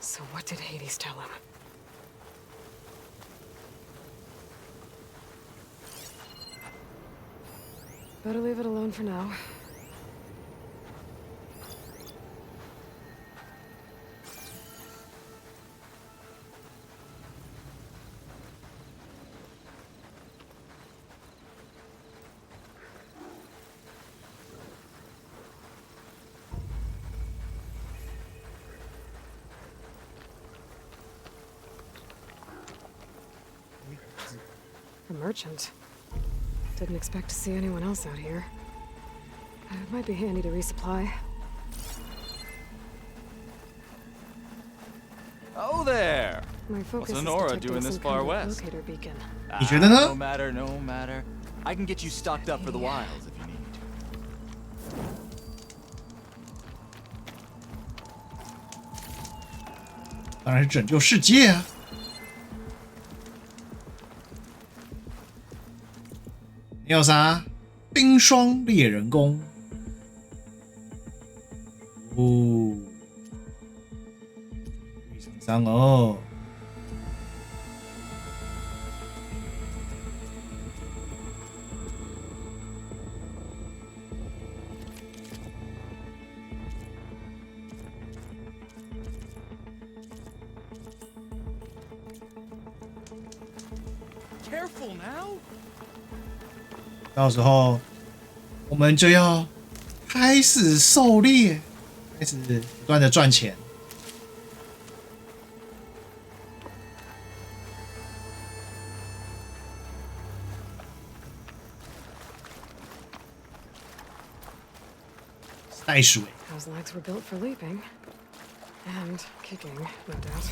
Speaker 2: So what did Hades tell him? Better leave it alone for now. A merchant. Didn't expect to see anyone else out here. It might be handy to resupply.
Speaker 10: Oh there!
Speaker 2: My focus
Speaker 10: What's
Speaker 2: is
Speaker 10: Honora
Speaker 2: detecting
Speaker 10: doing this
Speaker 2: some
Speaker 10: far
Speaker 2: kind of
Speaker 10: west?
Speaker 2: locator beacon.
Speaker 1: You觉得呢？
Speaker 10: No matter, no matter. I can get you stocked up for the wilds if you need me to.
Speaker 1: 当然是拯救世界啊！你有啥？冰霜猎人弓。哦，遇上伤哦。
Speaker 10: Careful now.
Speaker 1: 到时候我们就要开始狩猎，开始不断的赚钱。袋鼠，
Speaker 2: Those legs were built for leaping. And kicking, no doubt.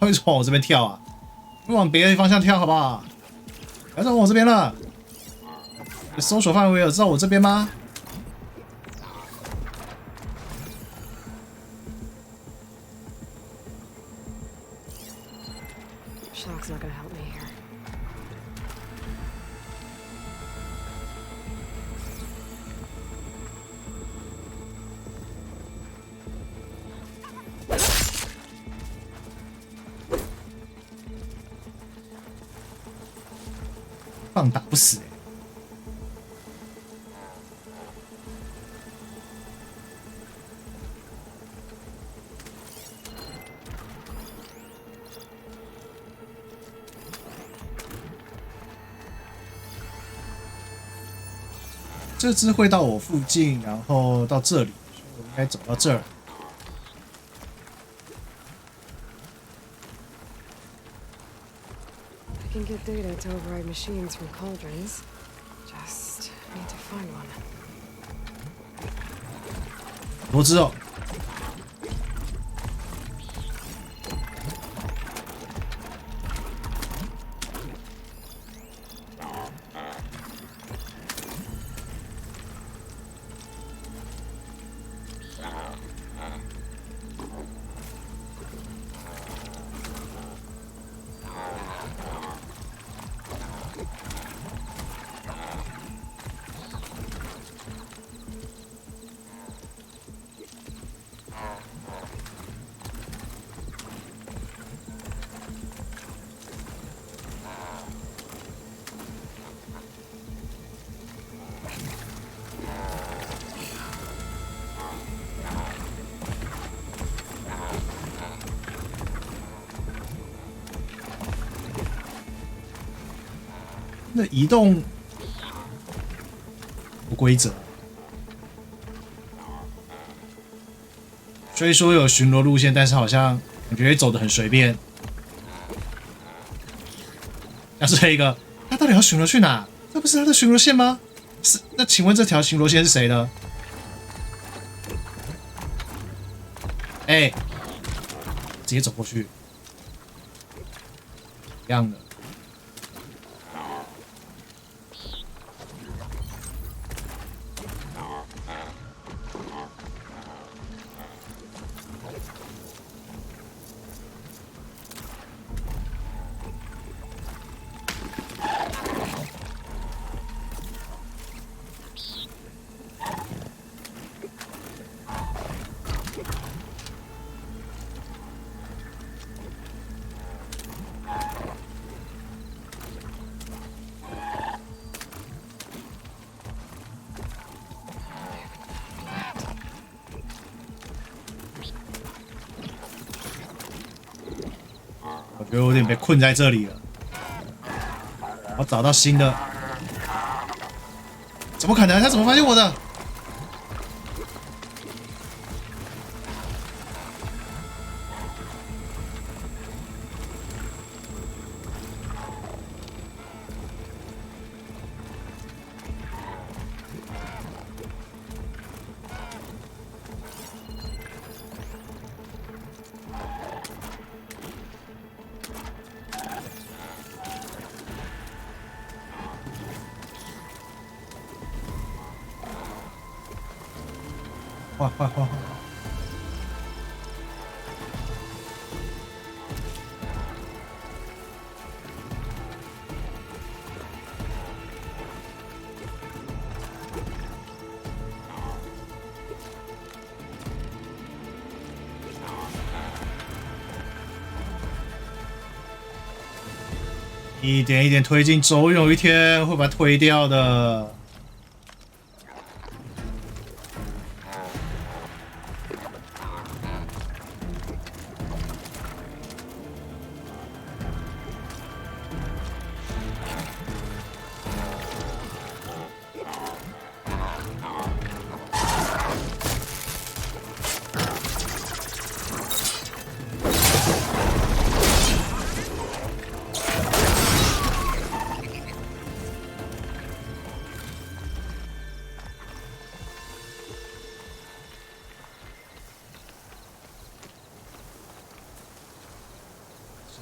Speaker 1: 为什么往我这边跳啊？你往别的方向跳好不好？不要再往我这边了。搜索范围有知道我这边吗？
Speaker 2: Shock's not gonna help me here.
Speaker 1: "棒打不死、欸。这只会到我附近，然后到这里，所以我应该走到这儿。
Speaker 2: I can get data to override machines from cauldrons. Just need to find one.
Speaker 1: 多只哦。那移动不规则，虽说有巡逻路线，但是好像感觉走得很随便。像是这个，他到底要巡逻去哪？这不是他的巡逻线吗？是，那请问这条巡逻线是谁的？哎，直接走过去，一样的。我觉得我有点被困在这里了。我找到新的，怎么可能？他怎么发现我的？坏！一点一点推进，总有一天会把它推掉的。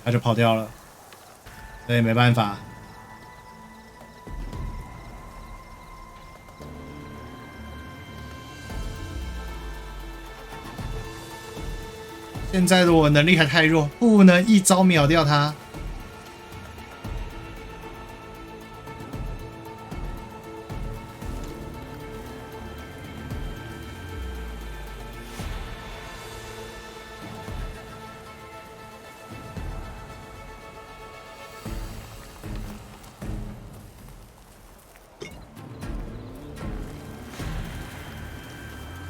Speaker 1: 他就跑掉了，这也没办法。现在的我能力还太弱，不能一招秒掉他。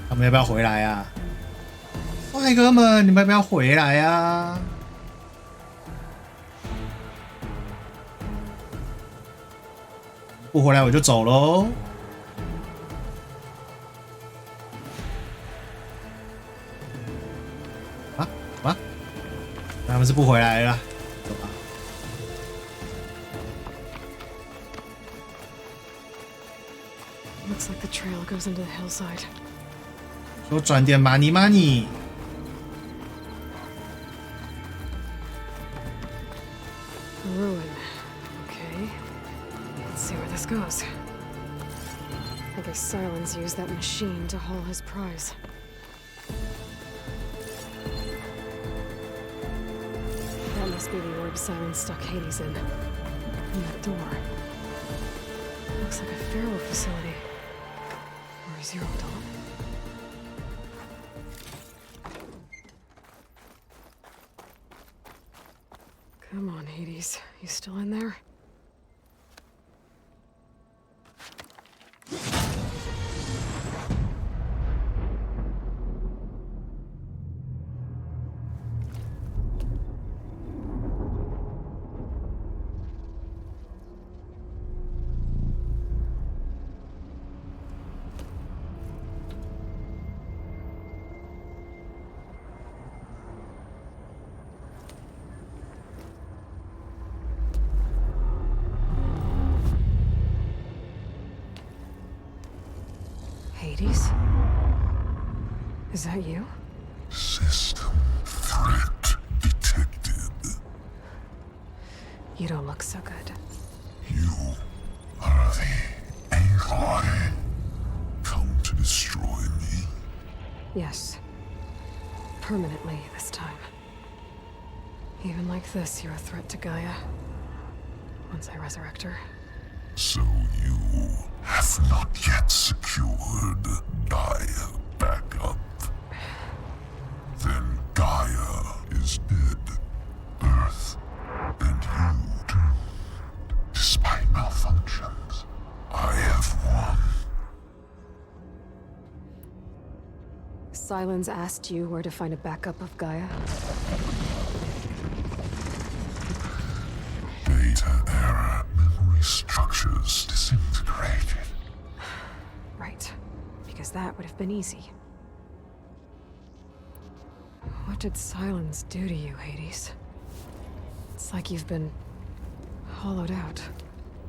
Speaker 1: 他们要不要回来呀？帅哥们，你们要不要回来呀？不回来我就走喽。们是不回来了，走吧。
Speaker 2: Looks like the trail goes into the hillside.
Speaker 1: 说转点 money。A
Speaker 2: ruin. Okay. Let's see where this goes. I guess Silence used that machine to haul his prize. That must be the orb Silence stuck Hades in. And that door. Looks like a Pharaoh facility. Or a Zero Dawn. Come on, Hades. You still in there? Hades? Is that you?
Speaker 9: System threat detected.
Speaker 2: You don't look so good.
Speaker 9: You are the Aloy. Come to destroy me.
Speaker 2: Yes. Permanently this time. Even like this, you're a threat to Gaia. Once I resurrect her.
Speaker 9: So you have not yet secured Gaia back up. Then Gaia is dead. Earth and you doomed. Despite malfunctions, I have won.
Speaker 2: Silence asked you where to find a backup of Gaia.
Speaker 9: Data error. Memory structures disintegrated.
Speaker 2: Right. Because that would have been easy. What did Silence do to you, Hades? It's like you've been hollowed out.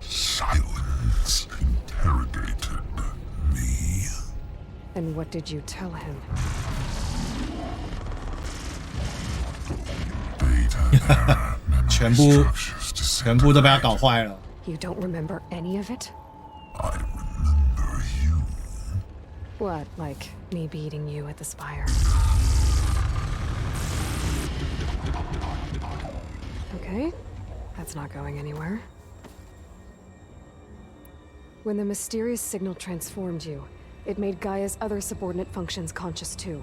Speaker 9: Silence interrogated me.
Speaker 2: And what did you tell him?
Speaker 9: Data error. Memory
Speaker 1: 全部
Speaker 9: structures
Speaker 1: 全部都被他搞坏了。
Speaker 2: You don't remember any of it?
Speaker 9: I remember you.
Speaker 2: What, like me beating you at the spire? Okay, that's not going anywhere. When the mysterious signal transformed you, it made Gaia's other subordinate functions conscious too.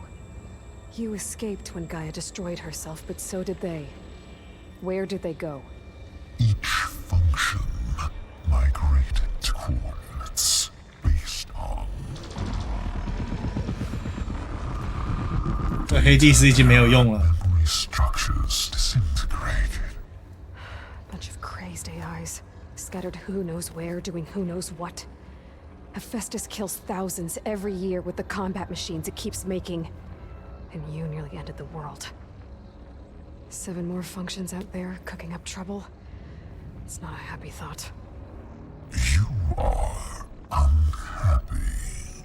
Speaker 2: You escaped when Gaia destroyed herself, but so did they. Where did they go?
Speaker 9: Each function migrated to coordinates based on
Speaker 1: 这黑帝斯已经没有用了。
Speaker 9: memory structures disintegrated.
Speaker 2: Bunch of crazed AIs, scattered who knows where, doing who knows what. Hephaestus kills thousands every year with the combat machines it keeps making. And you nearly ended the world. 7 more functions out there, cooking up trouble. It's not a happy thought.
Speaker 9: You are unhappy.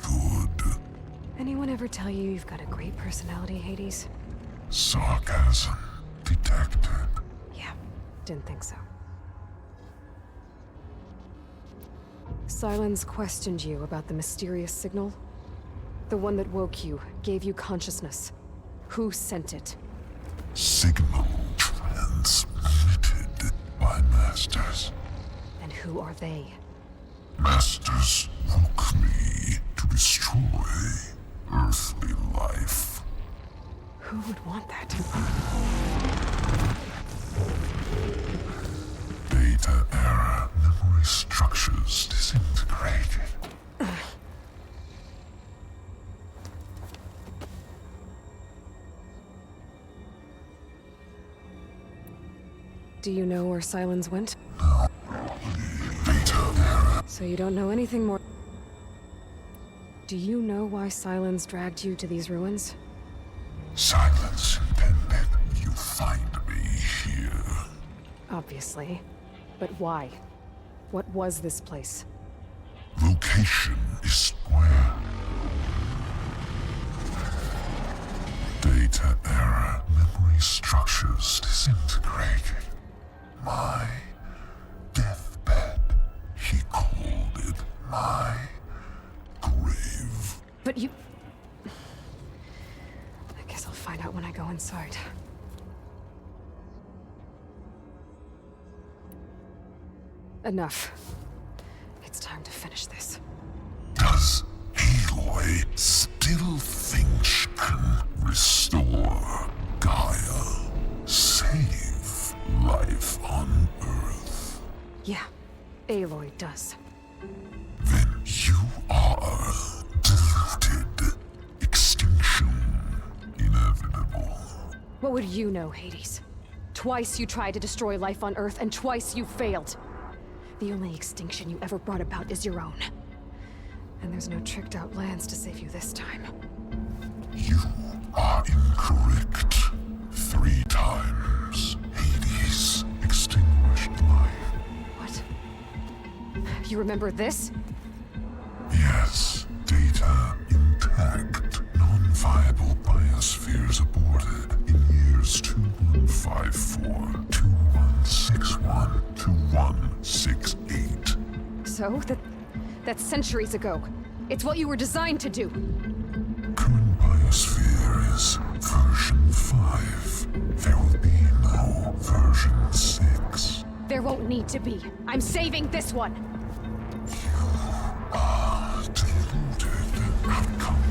Speaker 9: Good.
Speaker 2: Anyone ever tell you you've got a great personality, Hades?
Speaker 9: Sarcasm detected.
Speaker 2: Yeah, didn't think so. Silence questioned you about the mysterious signal. The one that woke you, gave you consciousness. Who sent it?
Speaker 9: Signal transmitted by masters.
Speaker 2: And who are they?
Speaker 9: Masters woke me to destroy earthly life.
Speaker 2: Who would want that?
Speaker 9: Data error. Memory structures disintegrated.
Speaker 2: Do you know where Silence went?
Speaker 9: No. Data error.
Speaker 2: So you don't know anything more. Do you know why Silence dragged you to these ruins?
Speaker 9: Silence intended you find
Speaker 2: Obviously. But why? What was this place?
Speaker 11: Location is square. Data error. Memory structures disintegrated. My deathbed. He called it my grave.
Speaker 2: But you... I guess I'll find out when I go inside. Enough. It's time to finish this.
Speaker 11: Does Aloy still think she can restore Gaia? Save life on Earth?
Speaker 2: Yeah, Aloy does.
Speaker 11: Then you are deluded. Extinction inevitable.
Speaker 2: What would you know, Hades? Twice you tried to destroy life on Earth, and twice you failed. The only extinction you ever brought about is your own. And there's no tricked-out lands to save you this time.
Speaker 11: You are incorrect. 3 times. Hades extinguished life.
Speaker 2: What? You remember this?
Speaker 11: Yes. Data intact. Non-viable biospheres aborted in years 2154, 2161, 2168.
Speaker 2: So, that's centuries ago. It's what you were designed to do.
Speaker 11: Current biosphere is version 5. There will be no version 6.
Speaker 2: There won't need to be. I'm saving this one.
Speaker 11: Deluded. Outcome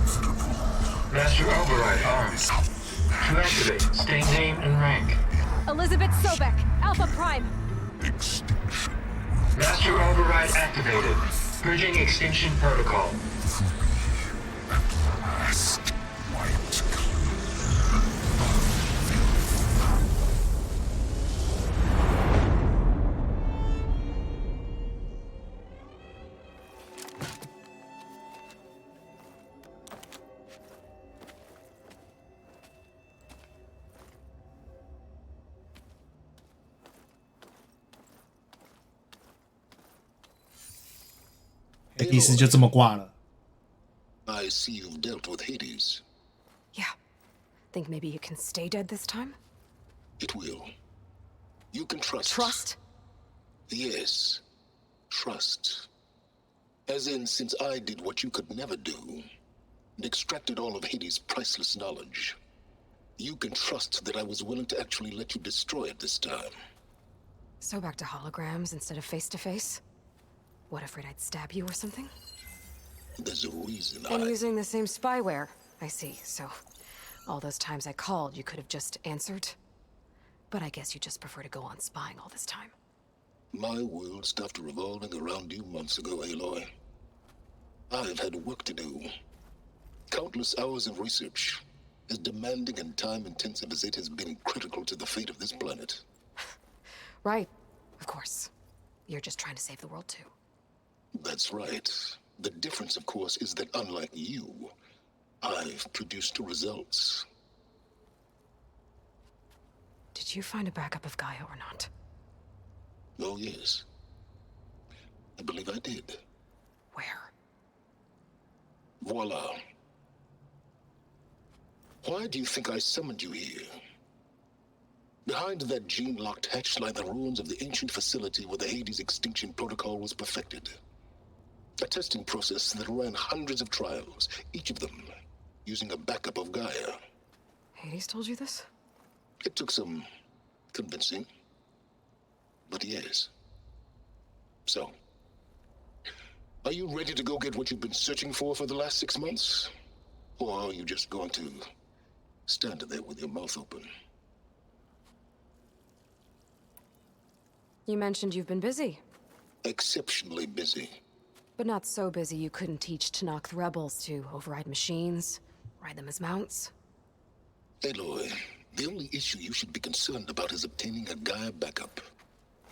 Speaker 11: inevitable.
Speaker 8: Master override arms. To activate, state name and rank.
Speaker 2: Elizabeth Sobek, Alpha Prime.
Speaker 11: Extinction.
Speaker 8: Master override activated. Purging extinction protocol.
Speaker 11: At last, wiped clean.
Speaker 1: Hades 就这么挂了。
Speaker 9: I see you've dealt with Hades.
Speaker 2: Yeah. Think maybe you can stay dead this time?
Speaker 9: It will. You can trust.
Speaker 2: Trust?
Speaker 9: Yes. Trust. As in, since I did what you could never do, and extracted all of Hades' priceless knowledge, you can trust that I was willing to actually let you destroy it this time.
Speaker 2: So back to holograms instead of face-to-face? What, afraid I'd stab you or something?
Speaker 9: There's a reason
Speaker 2: And using the same spyware. I see, so... all those times I called, you could have just answered? But I guess you just prefer to go on spying all this time.
Speaker 9: My world stopped revolving around you months ago, Aloy. I've had work to do. Countless hours of research, as demanding and time-intensive as it has been critical to the fate of this planet.
Speaker 2: Right. Of course. You're just trying to save the world, too.
Speaker 9: That's right. The difference, of course, is that unlike you, I've produced results.
Speaker 2: Did you find a backup of Gaia or not?
Speaker 9: Oh, yes. I believe I did.
Speaker 2: Where?
Speaker 9: Voila. Why do you think I summoned you here? Behind that gene-locked hatch lie the ruins of the ancient facility where the Hades extinction protocol was perfected. A testing process that ran hundreds of trials, each of them using a backup of Gaia.
Speaker 2: Hades told you this?
Speaker 9: It took some convincing, but yes. So, are you ready to go get what you've been searching for the last 6 months? Or are you just going to stand there with your mouth open?
Speaker 2: You mentioned you've been busy.
Speaker 9: Exceptionally busy.
Speaker 2: But not so busy you couldn't teach Tanakh the rebels to override machines, ride them as mounts.
Speaker 9: Aloy, the only issue you should be concerned about is obtaining a Gaia backup.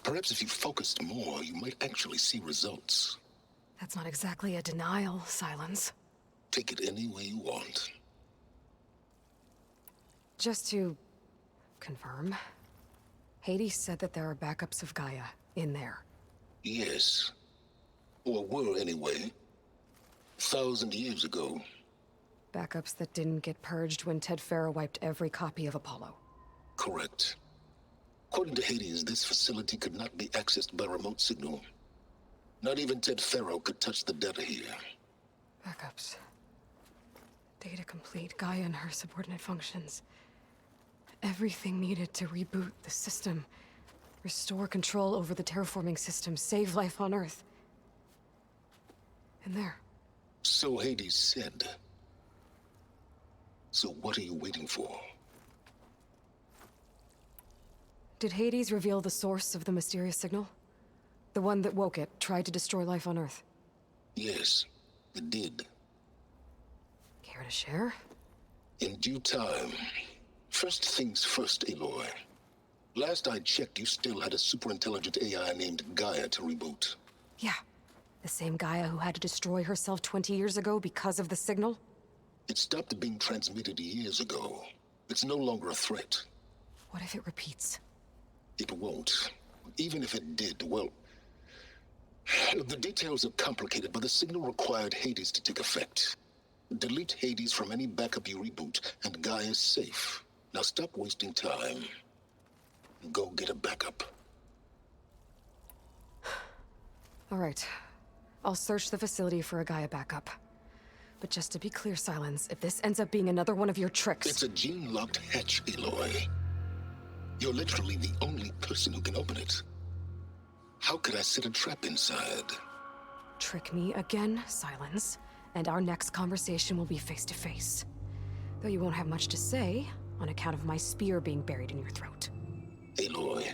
Speaker 9: Perhaps if you focused more, you might actually see results.
Speaker 2: That's not exactly a denial, Silence.
Speaker 9: Take it any way you want.
Speaker 2: Just to confirm, Hades said that there are backups of Gaia in there.
Speaker 9: Yes. Or were anyway. 1,000 years ago.
Speaker 2: Backups that didn't get purged when Ted Faro wiped every copy of Apollo.
Speaker 9: Correct. According to Hades, this facility could not be accessed by remote signal. Not even Ted Faro could touch the data here.
Speaker 2: Backups. Data complete, Gaia and her subordinate functions. Everything needed to reboot the system. Restore control over the terraforming system, save life on Earth. And there.
Speaker 9: So Hades said. So what are you waiting for?
Speaker 2: Did Hades reveal the source of the mysterious signal? The one that woke it, tried to destroy life on Earth?
Speaker 9: Yes, it did.
Speaker 2: Care to share?
Speaker 9: In due time. First things first, Aloy. Last I checked, you still had a superintelligent AI named Gaia to reboot.
Speaker 2: Yeah. The same Gaia who had to destroy herself 20 years ago because of the signal?
Speaker 9: It stopped being transmitted years ago. It's no longer a threat.
Speaker 2: What if it repeats?
Speaker 9: It won't. Even if it did, well... The details are complicated, but the signal required Hades to take effect. Delete Hades from any backup you reboot, and Gaia's safe. Now stop wasting time. Go get a backup.
Speaker 2: All right. I'll search the facility for a Gaia backup. But just to be clear, Silence, if this ends up being another one of your tricks...
Speaker 9: It's a gene-locked hatch, Aloy. You're literally the only person who can open it. How could I set a trap inside?
Speaker 2: Trick me again, Silence, and our next conversation will be face-to-face. Though you won't have much to say, on account of my spear being buried in your throat.
Speaker 9: Aloy,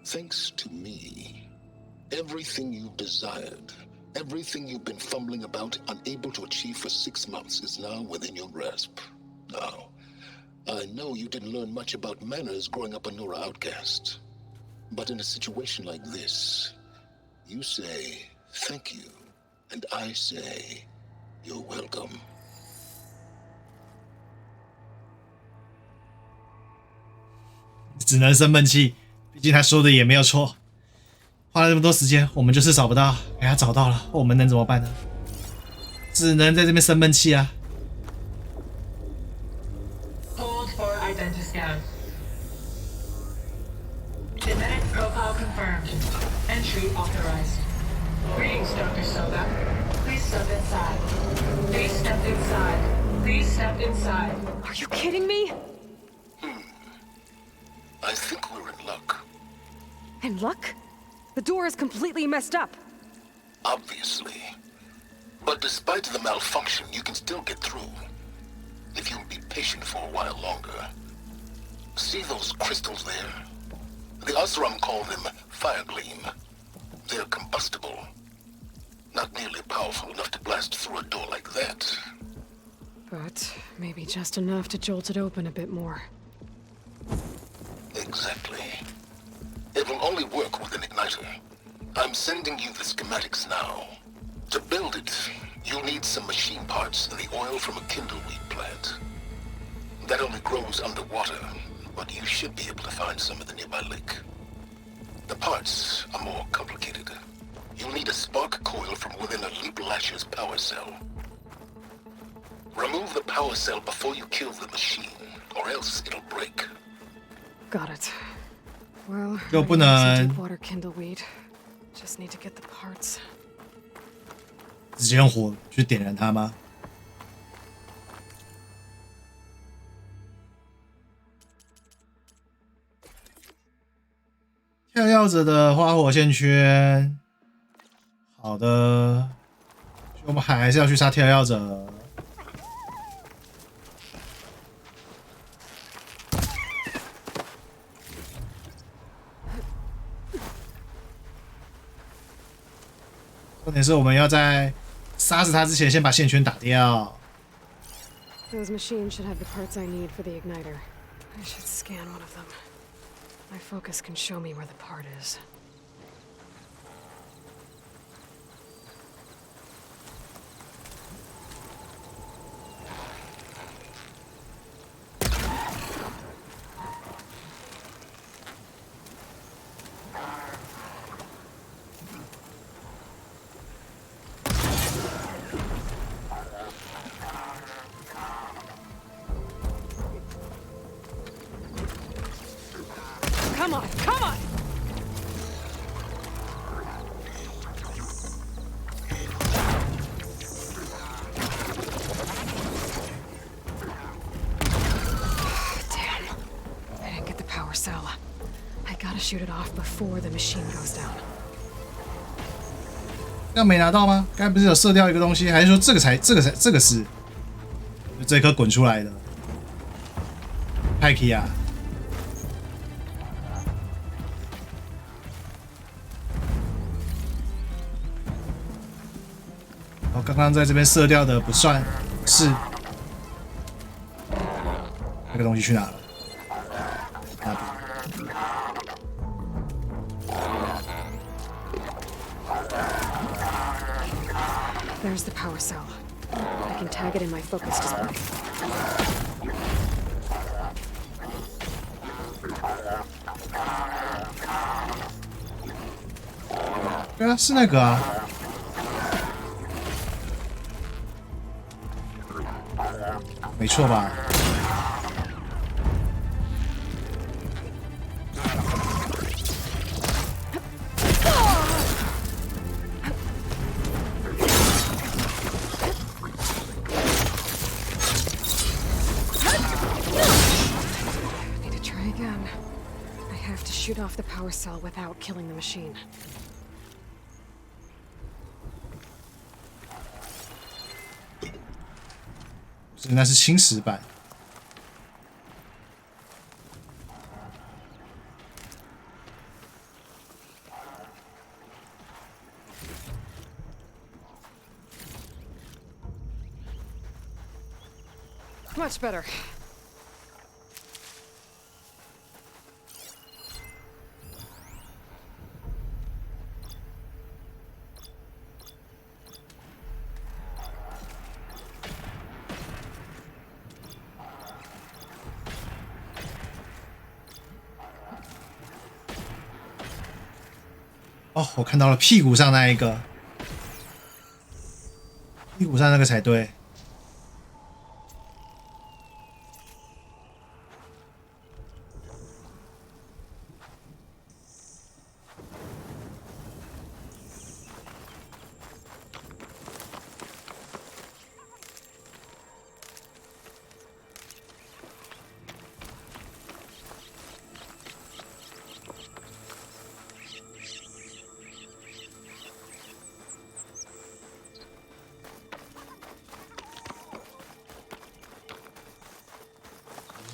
Speaker 9: thanks to me, everything you've desired, everything you've been fumbling about, unable to achieve for 6 months, is now within your grasp. Now, I know you didn't learn much about manners growing up a Nora outcast. But in a situation like this, you say, thank you, and I say, you're welcome.
Speaker 1: 只能生闷气，毕竟他说的也没有错。花了这么多时间，我们就是找不到，给他找到了，我们能怎么办呢？只能在这边生闷气啊。
Speaker 8: Hold for identiscan. Genetic profile confirmed. Entry authorized. Greetings, Dr. Soga. Please step inside. Please step inside. Please step inside.
Speaker 2: Are you kidding me?
Speaker 9: I think we're in luck.
Speaker 2: In luck? The door is completely messed up.
Speaker 9: Obviously. But despite the malfunction, you can still get through. If you'll be patient for a while longer. See those crystals there? The Osram call them fire gleam. They're combustible. Not nearly powerful enough to blast through a door like that.
Speaker 2: But maybe just enough to jolt it open a bit more.
Speaker 9: Exactly. It will only work with an igniter. I'm sending you the schematics now. To build it, you'll need some machine parts and the oil from a kindleweed plant. That only grows underwater, but you should be able to find some in the nearby lake. The parts are more complicated. You'll need a spark coil from within a Leap Lasher's power cell. Remove the power cell before you kill the machine, or else it'll break.
Speaker 2: Got it. Well,
Speaker 1: 就不能
Speaker 2: deep water kindleweed. Just need to get the parts.
Speaker 1: 直接用火去点燃它吗？跳跃者的花火线圈，好的，我们还是要去杀跳跃者。重点是我们要在杀死他之前，先把线圈打掉。
Speaker 2: Those machines should have the parts I need for the igniter. I should scan one of them. My focus can show me where the part is. Gotta shoot it off before the machine goes down.
Speaker 1: 刚没拿到吗？刚才不是有射掉一个东西，还是说这个是？就这颗滚出来的派克亚。然后刚刚在这边射掉的不算是。那个东西去哪了？那边。
Speaker 2: There's the power cell. I can tag it in my focus display.
Speaker 1: 对啊，是那个啊。没错吧？Shoot
Speaker 2: off the power cell without killing the machine.
Speaker 1: 那是青石板。
Speaker 2: Much better.
Speaker 1: 哦，我看到了屁股上那一个，屁股上那个才对。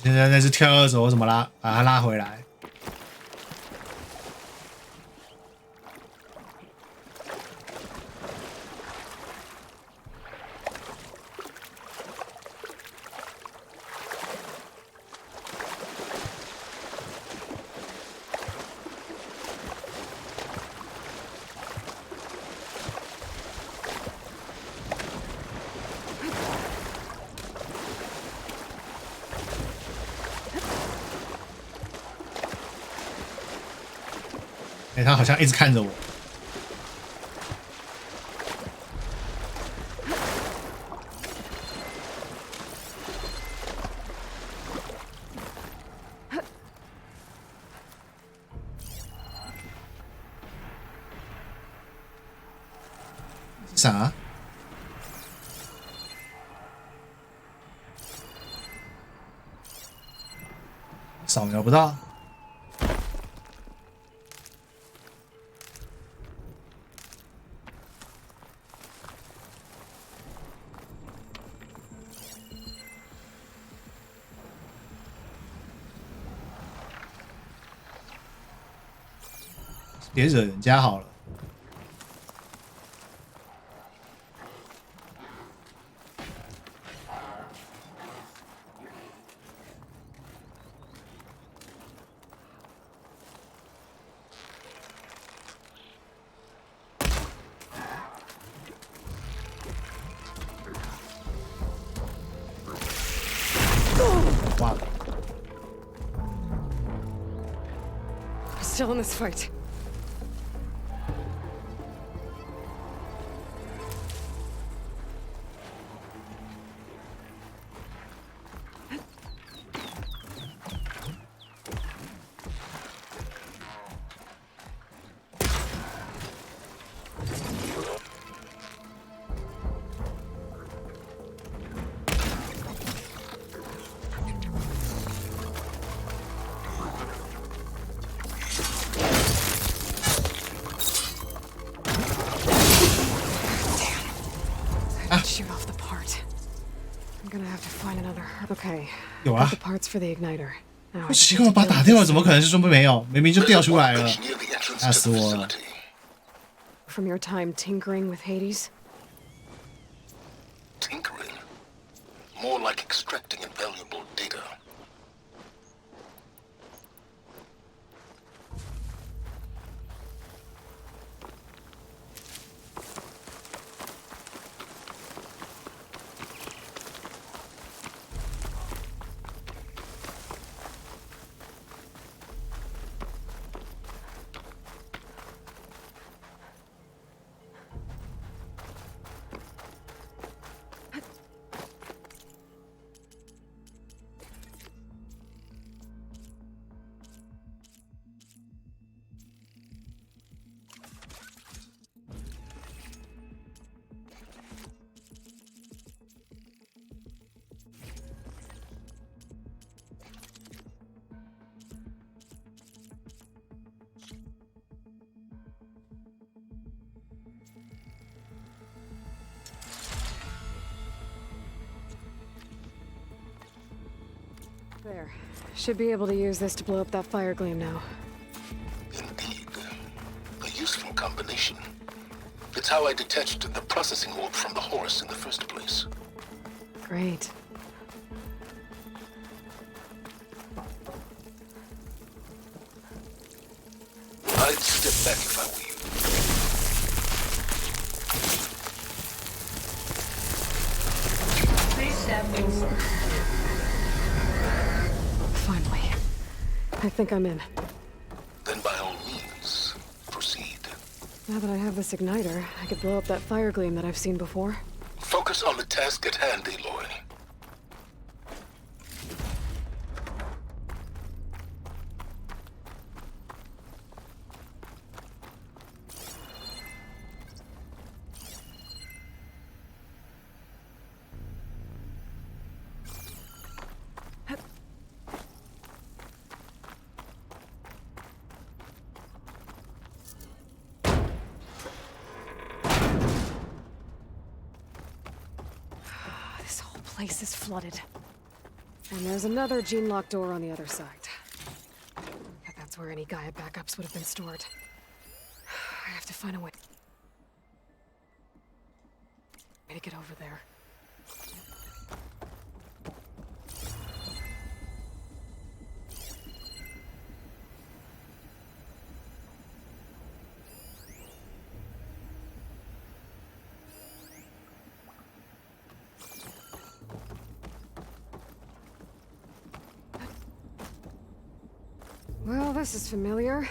Speaker 1: 现在那只跳跃手我怎么把它拉回来？哎，他好像一直看着我。啥？扫描不到。别惹人家好了。哇
Speaker 2: Still in this fight. Shoot off the part. I'm gonna have to find another. Okay.
Speaker 1: 有啊
Speaker 2: Got the parts for the igniter. Now I
Speaker 1: 奇
Speaker 2: just
Speaker 1: 怪，
Speaker 2: need
Speaker 1: 我
Speaker 2: to
Speaker 1: 把它
Speaker 2: build
Speaker 1: 打掉了，
Speaker 2: this
Speaker 1: 怎么可能是说没有？明明就掉出来了，
Speaker 9: Near the entrance
Speaker 1: 吓
Speaker 9: to
Speaker 1: 死
Speaker 9: the
Speaker 1: 我了。
Speaker 9: facility.
Speaker 2: from your time tinkering with Hades.
Speaker 9: Tinkering. More like extracting invaluable data.
Speaker 2: There. Should be able to use this to blow up that fire gleam now.
Speaker 9: Indeed. A useful combination. It's how I detached the processing orb from the horse in the first place.
Speaker 2: Great.
Speaker 9: I'd step back if I were you.
Speaker 8: Please step inside.
Speaker 2: Finally. I think I'm in.
Speaker 9: Then by all means, proceed.
Speaker 2: Now that I have this igniter, I could blow up that fire gleam that I've seen before.
Speaker 9: Focus on the task at hand, Aloy.
Speaker 2: This whole place is flooded. And there's another gene-locked door on the other side. Bet that's where any Gaia backups would have been stored. I have to find a way to get over there. Well, this is familiar.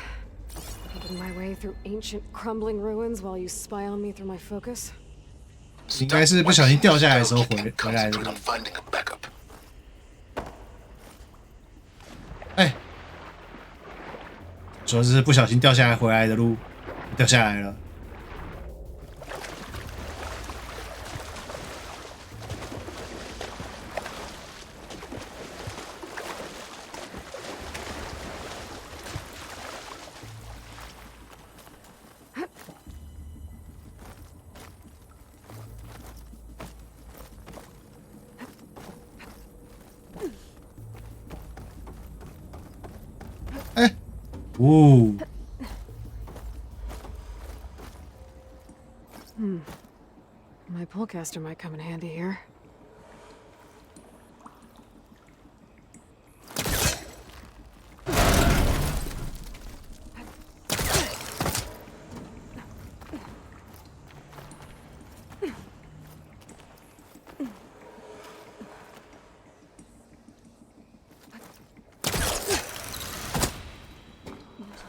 Speaker 2: Making my way through ancient, crumbling ruins while you spy on me through my focus.
Speaker 1: 应该是不小心掉下来的时候回来的。
Speaker 9: Concentrate on finding a backup.
Speaker 1: 哎，说是不小心掉下来回来的路，掉下来了。哎，哦，
Speaker 2: My pullcaster might come in handy here.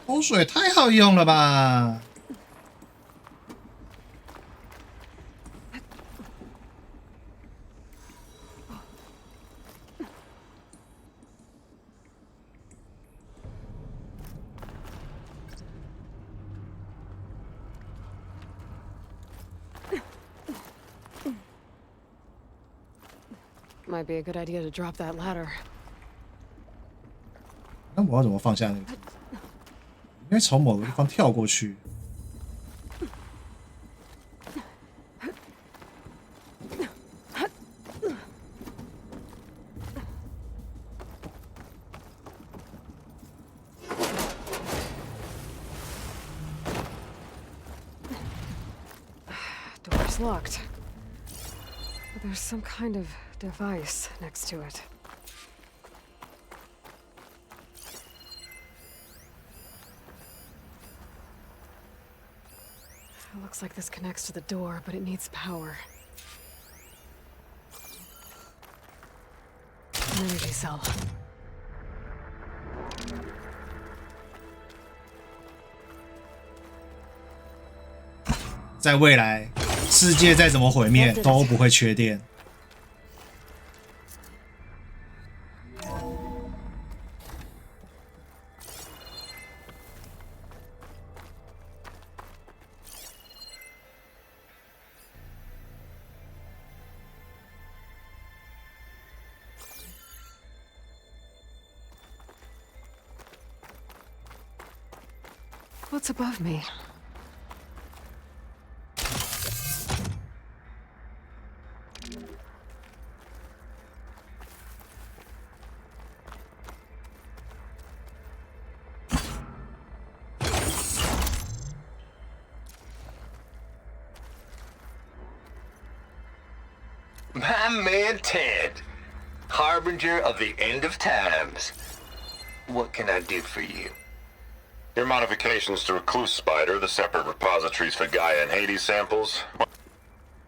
Speaker 1: Oh, 口水太好用了吧！Might
Speaker 2: be a good idea to drop that ladder.
Speaker 1: 那我要怎么放下那个？应该从某个地方跳过去。
Speaker 2: door's locked. But there's some kind of device next to it. It looks like this connects to the door, but it needs power. An energy cell.
Speaker 1: 在未来，世界再怎么毁灭都不会缺电。
Speaker 2: What's above me?
Speaker 12: My man Ted, harbinger of the end of times. What can I do for you?
Speaker 13: Your modifications to Recluse Spider, the separate repositories for Gaia and Hades samples.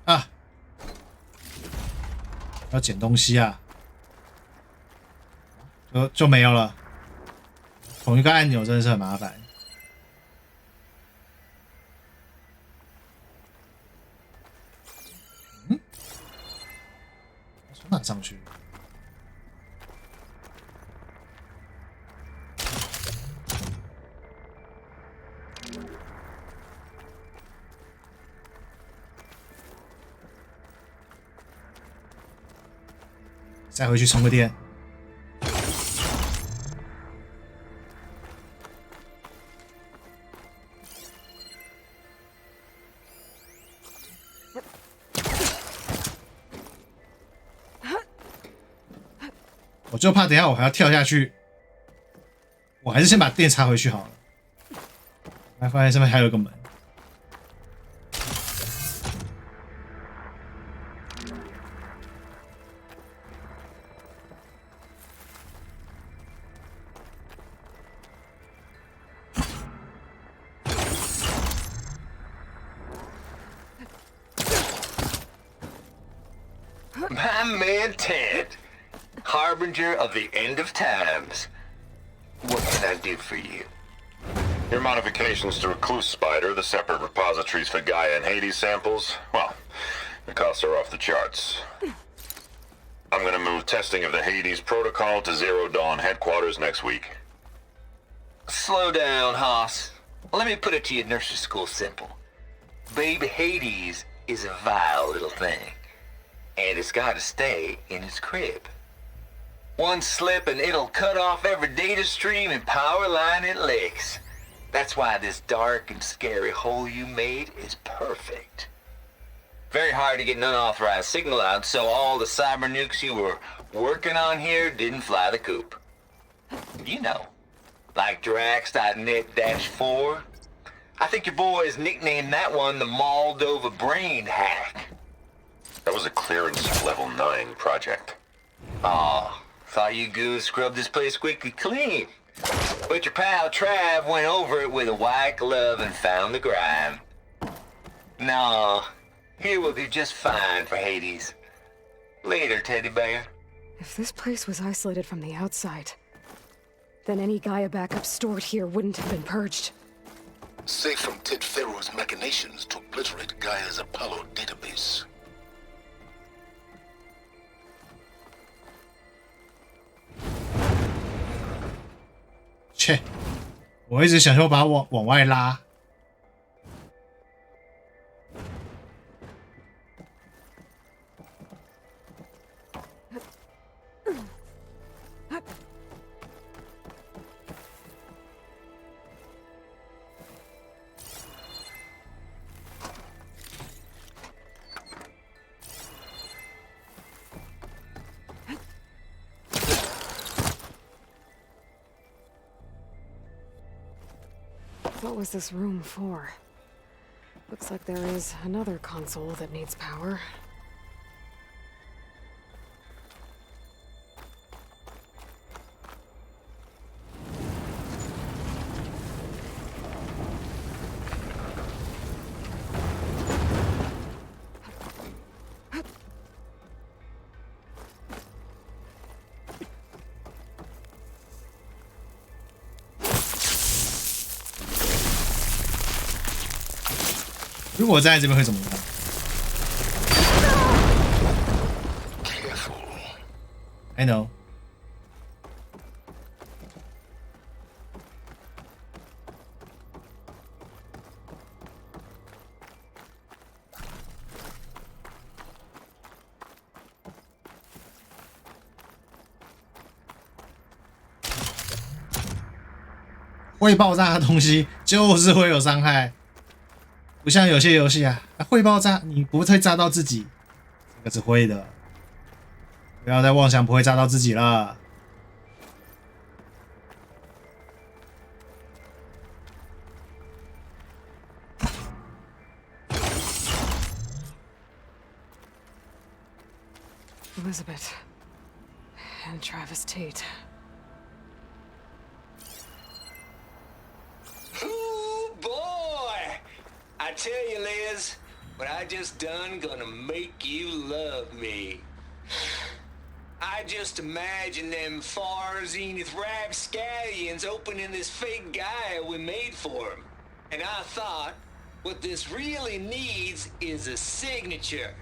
Speaker 1: 啊，要捡东西啊，就没有了。同一个按钮真的是很麻烦。嗯，从哪上去？再回去充个电。我就怕等一下我还要跳下去，我还是先把电插回去好了。还发现上面还有一个门。
Speaker 12: My man Ted, harbinger of the end of times. What can I do for you?
Speaker 13: Your modifications to Recluse Spider, the separate repositories for Gaia and Hades samples. Well, the costs are off the charts. I'm gonna move testing of the Hades protocol to Zero Dawn headquarters next week.
Speaker 12: Slow down, Hoss. Let me put it to you nursery school simple. Baby Hades is a vile little thing, and it's gotta stay in its crib. One slip and it'll cut off every data stream and power line it licks. That's why this dark and scary hole you made is perfect. Very hard to get an unauthorized signal out, so all the cyber nukes you were working on here didn't fly the coop. You know, like Drax.net-4. I think your boys nicknamed that one the Moldova Brain Hack.
Speaker 13: That was a clearance level 9 project.
Speaker 12: Aw, thought you goons scrubbed this place squeaky clean. But your pal Trav went over it with a white glove and found the grime. No, here will do just fine for Hades. Later, teddy bear.
Speaker 2: If this place was isolated from the outside, then any Gaia backup stored here wouldn't have been purged.
Speaker 9: Safe from Ted Pharaoh's machinations to obliterate Gaia's Apollo database.
Speaker 1: 切！我一直想说把它往外拉。
Speaker 2: What was this room for? Looks like there is another console that needs power.
Speaker 1: 如果我站在这边会怎么样 ？I know。会爆炸的东西就是会有伤害。不像有些游戏啊，会爆炸，你不会炸到自己，这个是会的。不要再妄想不会炸到自己了。
Speaker 2: Elizabeth and Travis Tate.
Speaker 12: Ooh, boy! I tell you, Liz, what I just done gonna make you love me. I just imagine them far zenith rapscallions opening this fake guy we made for him. And I thought, what this really needs is a signature.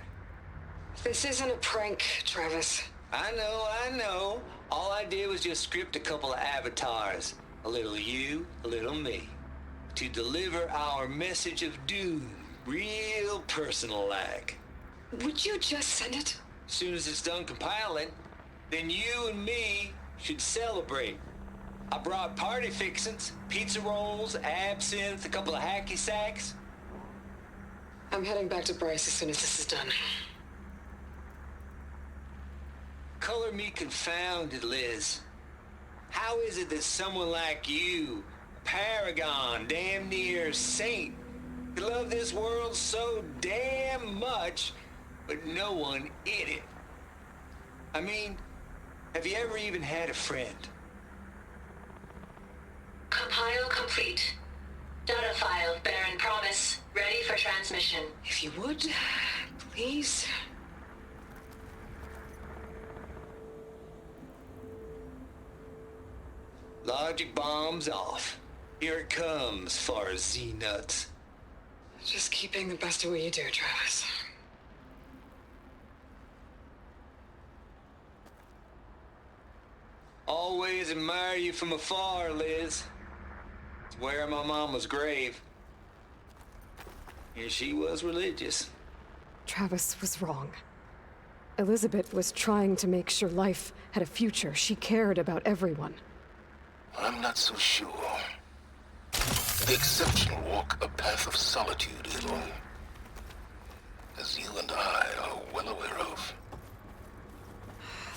Speaker 2: This isn't a prank, Travis.
Speaker 12: I know. All I did was just script a couple of avatars. A little you, a little me. To deliver our message of doom, real personal-like.
Speaker 2: Would you just send it?
Speaker 12: As soon as it's done compiling, then you and me should celebrate. I brought party fixins, pizza rolls, absinthe, a couple of hacky sacks.
Speaker 2: I'm heading back to Bryce as soon as this is done.
Speaker 12: Color me confounded, Liz. How is it that someone like you, paragon, damn near saint, could love this world so damn much, but no one in it? I mean, have you ever even had a friend?
Speaker 8: Compile complete. Data file, Baron Promise, ready for transmission.
Speaker 2: If you would, please.
Speaker 12: Logic bombs off. Here it comes, far as Z-nuts.
Speaker 2: Just keeping the best of what you do, Travis.
Speaker 12: Always admire you from afar, Liz. It's where my mama's grave. And she was religious.
Speaker 2: Travis was wrong. Elizabeth was trying to make sure life had a future. She cared about everyone.
Speaker 9: I'm not so sure. The exceptional walk a path of solitude, Elo. As you and I are well aware of.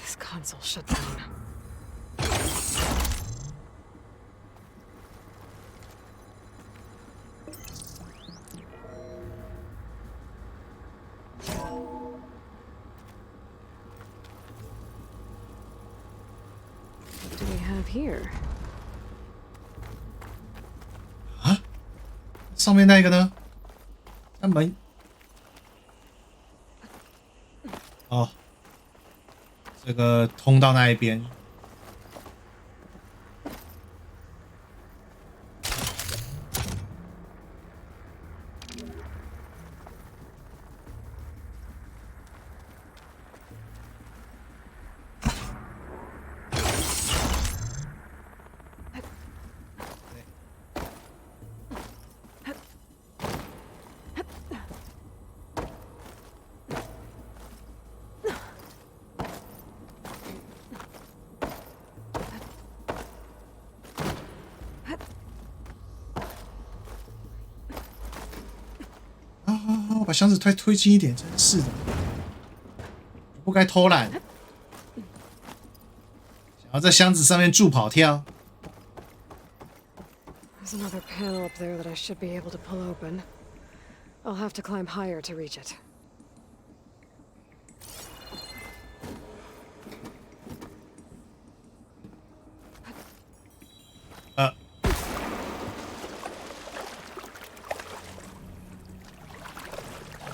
Speaker 2: This console shut down. What do we have here?
Speaker 1: 上面那个呢？那门哦，这个通到那一边。把箱子推近一点，真是的，不该偷懒，想要在箱子上面助跑跳。
Speaker 2: There's another panel up there that I should be able to pull open. I'll have to climb higher to reach it.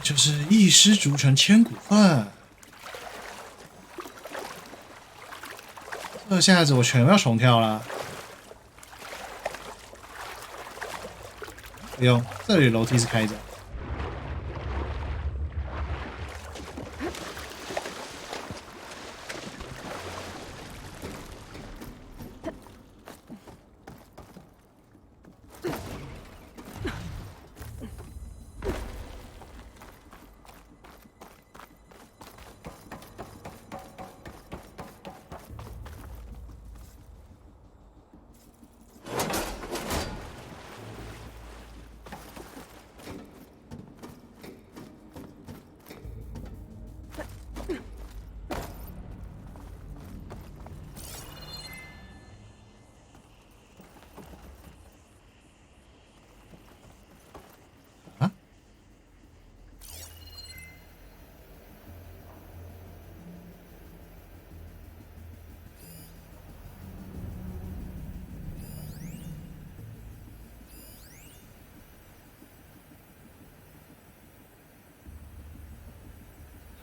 Speaker 1: 就是一失足成千古恨。这下子我全要重跳了。不用，这里楼梯是开着。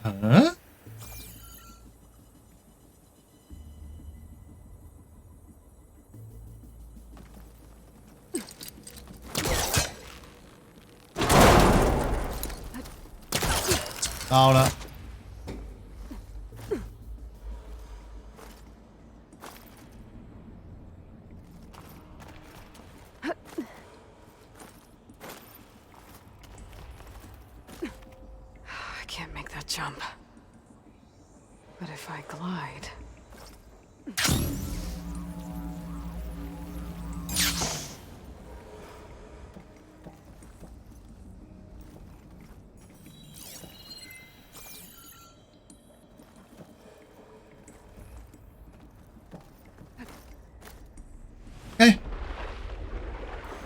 Speaker 1: 嗯？到了。
Speaker 2: I can't make that jump. But if I glide...
Speaker 1: 哎，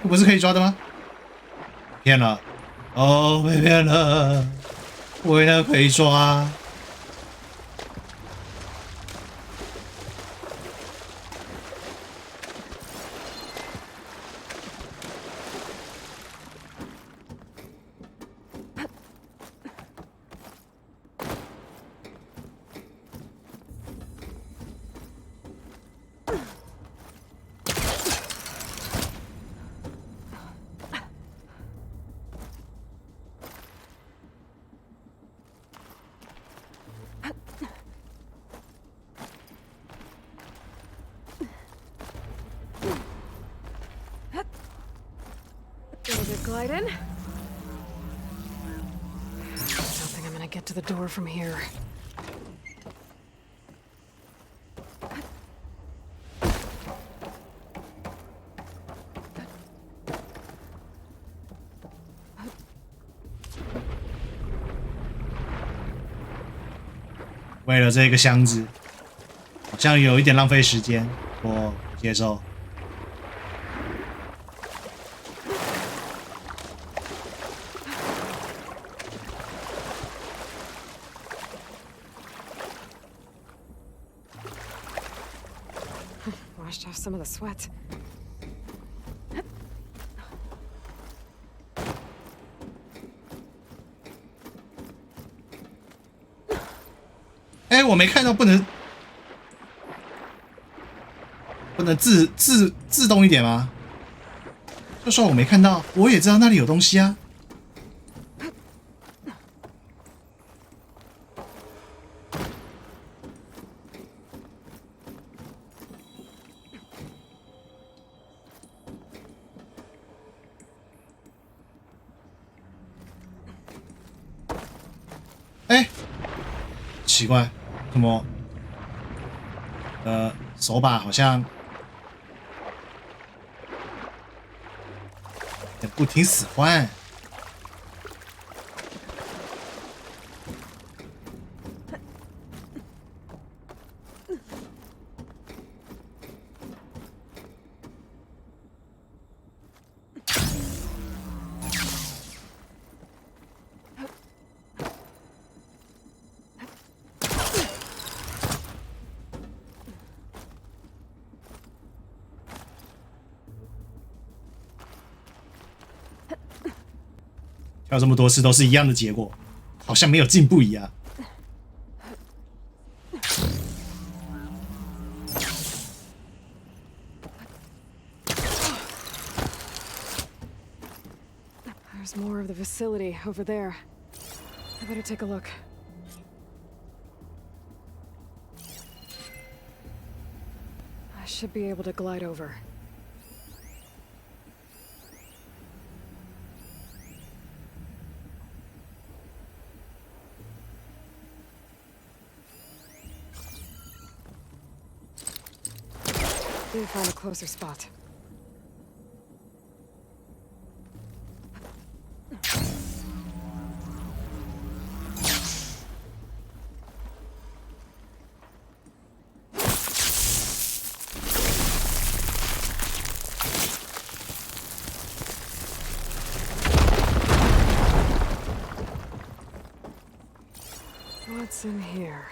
Speaker 1: 这不是可以抓的吗？骗了！哦，被骗了！我以为可以抓。
Speaker 2: Get a good glide in. I don't think I'm gonna get to the door from here.
Speaker 1: "为了这个箱子，好像有一点浪费时间，我不接受。
Speaker 2: Washed off some of the sweat.
Speaker 1: 哎，我没看到，不能自动一点吗？就算我没看到，我也知道那里有东西啊。哎，奇怪，怎么？手把好像也不听使唤。跳这么多次都是一样的结果，好像没有进步一样。
Speaker 2: There's more of the facility over there. I better take a look. I should be able to glide over. Need to find a closer spot. What's in here?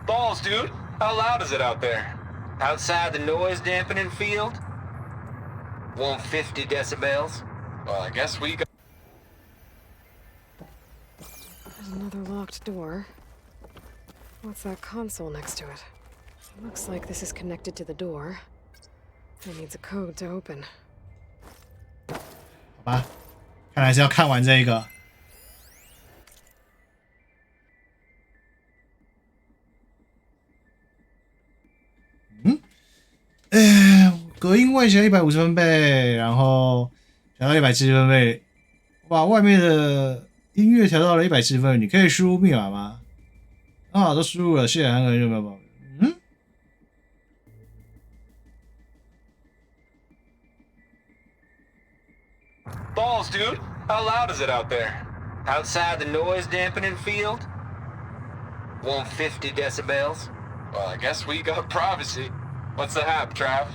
Speaker 12: Balls, dude. How loud is it out there? Outside the noise dampening field? 150 decibels? Well, I guess we got...
Speaker 2: There's another locked door. What's that console next to it? Looks like this is connected to the door. It needs a code to open.
Speaker 1: 好吧，看来是要看完这一个。隔音外显150分贝，然后调到170分贝。我把外面的音乐调到了170分贝。你可以输入密码吗？啊，都输入了，谢谢韩哥，有没有？Balls,
Speaker 12: dude. How loud is it out there? Outside the noise dampening field? 150 decibels? Well, I guess we got privacy. What's the hap, Trav?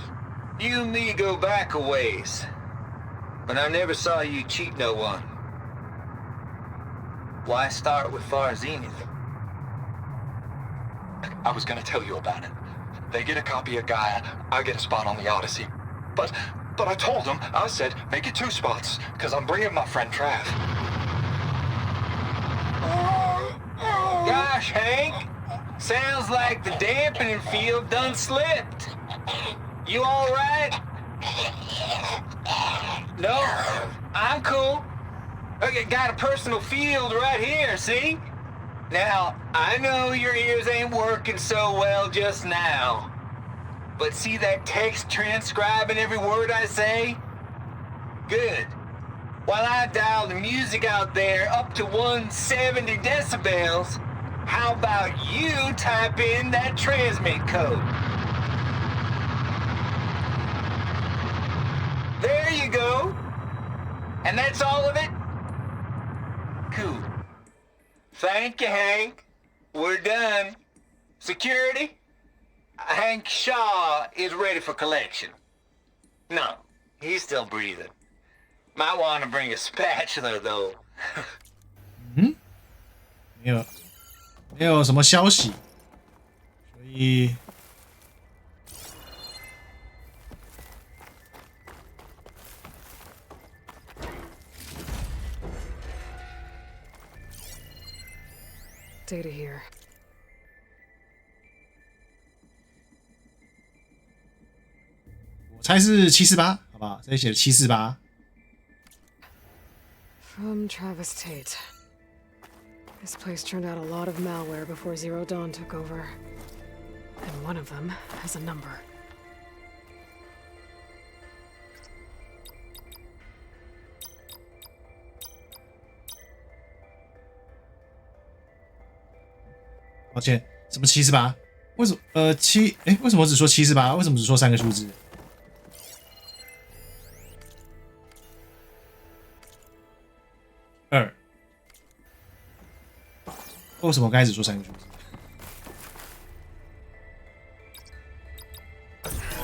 Speaker 12: You and me go back a ways. But I never saw you cheat no one. Why start with Far Zenith?
Speaker 10: I was gonna tell you about it. They get a copy of Gaia, I get a spot on the Odyssey. But I told them, I said, make it 2 spots, because I'm bringing my friend Trav.
Speaker 12: Gosh, Hank. Sounds like the dampening field done slipped. You alright? No? I'm cool. Okay, got a personal field right here, see? Now, I know your ears ain't working so well just now. But see that text transcribing every word I say? Good. While I dial the music out there up to 170 decibels, how about you type in that transmit code? There you go. And that's all of it? Cool. Thank you, Hank. We're done. Security? Hank Shaw is ready for collection. No, he's still breathing. Might want to bring a spatula, though.
Speaker 1: 没有什么消息，所以
Speaker 2: Data here.
Speaker 1: 我猜是748，好不好？这里写的748。
Speaker 2: From Travis Tate. This place turned out a lot of malware before Zero Dawn took over. And one of them has a number.
Speaker 1: 抱歉，什么748？为什么为什么只说748？为什么只说3个数字？2。为什么刚才只说3个数字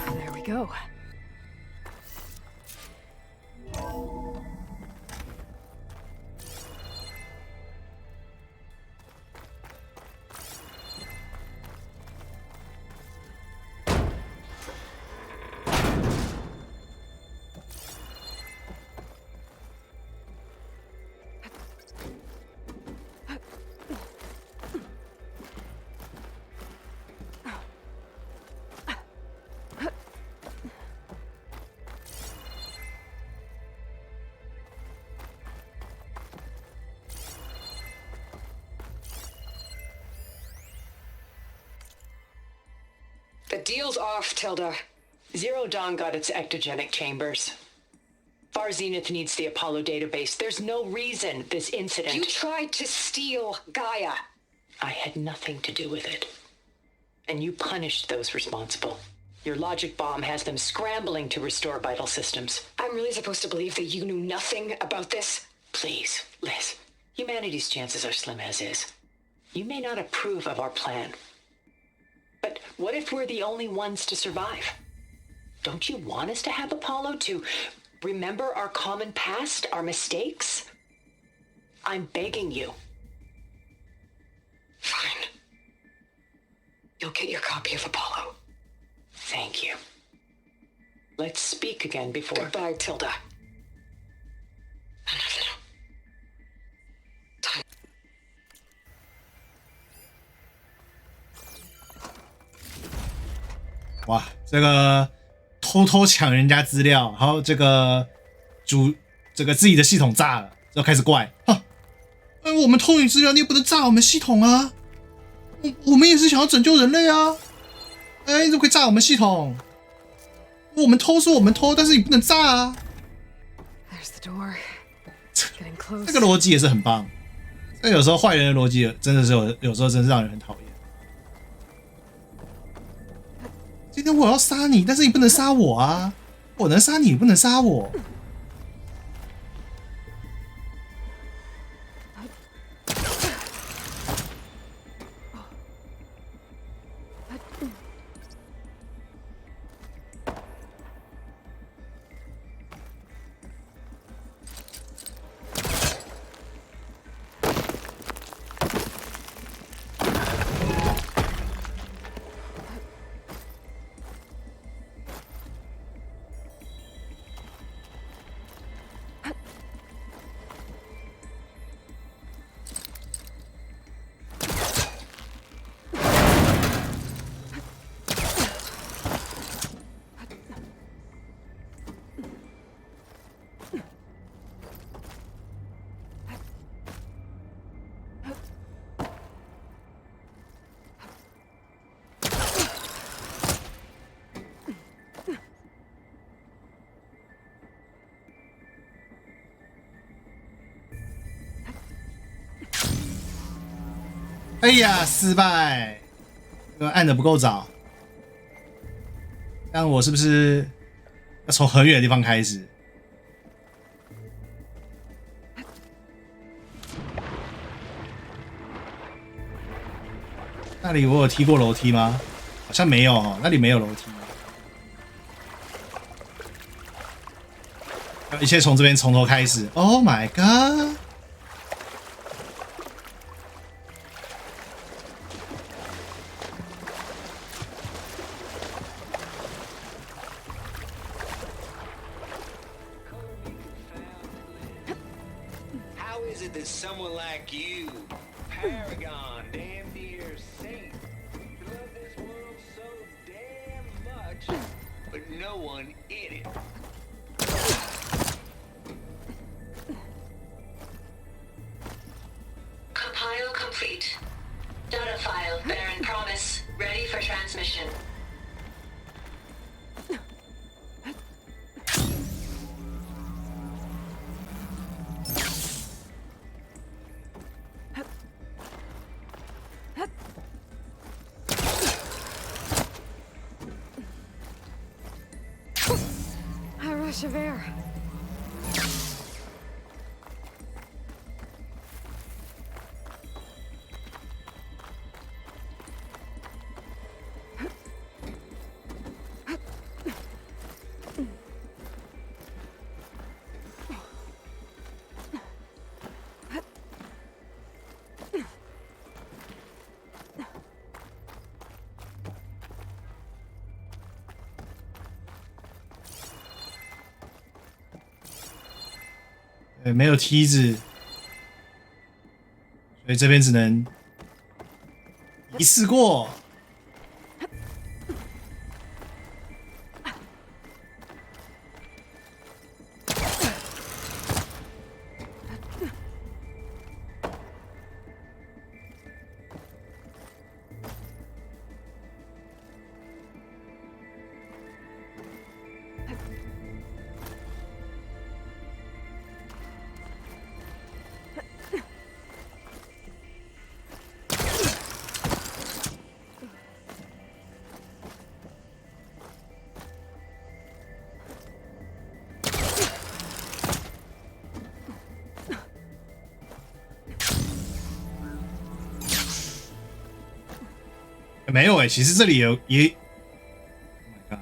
Speaker 2: There we go.
Speaker 14: deal's off, Tilda. Zero Dawn got its ectogenic chambers. Far Zenith needs the Apollo database. There's no reason this incident... You tried to steal Gaia. I had nothing to do with it. And you punished those responsible. Your logic bomb has them scrambling to restore vital systems. I'm really supposed to believe that you knew nothing about this? Please, Liz. Humanity's chances are slim as is. You may not approve of our plan. But what if we're the only ones to survive? Don't you want us to have Apollo to remember our common past, our mistakes? I'm begging you. Fine. You'll get your copy of Apollo. Thank you. Let's speak again before... Goodbye, Tilda. Time.
Speaker 1: 哇，这个偷偷抢人家资料，然后这个自己的系统炸了，之后开始怪，哈，我们偷你资料，你也不能炸我们系统啊，我们也是想要拯救人类啊，哎，你怎么可以炸我们系统？我们偷是我们偷，但是你不能炸啊。
Speaker 2: There's the door. Getting close.
Speaker 1: 这个逻辑也是很棒，这有时候坏人的逻辑真的是有时候真是让人很讨厌。今天我要杀你，但是你不能杀我啊！我能杀你，你不能杀我。哎呀，失败！这个按的不够早，但我是不是要从很远的地方开始？那里我有踢过楼梯吗？好像没有哦，那里没有楼梯。一切从这边从头开始。Oh my god！Someone
Speaker 12: like you, paragon, damn near saint, love this world so damn much, but no one in it.
Speaker 8: Compile complete. Data file, Baron Promise, ready for transmission.
Speaker 2: Rush of air.
Speaker 1: 没有梯子，所以这边只能一次过。没有其实这里也。Oh my god！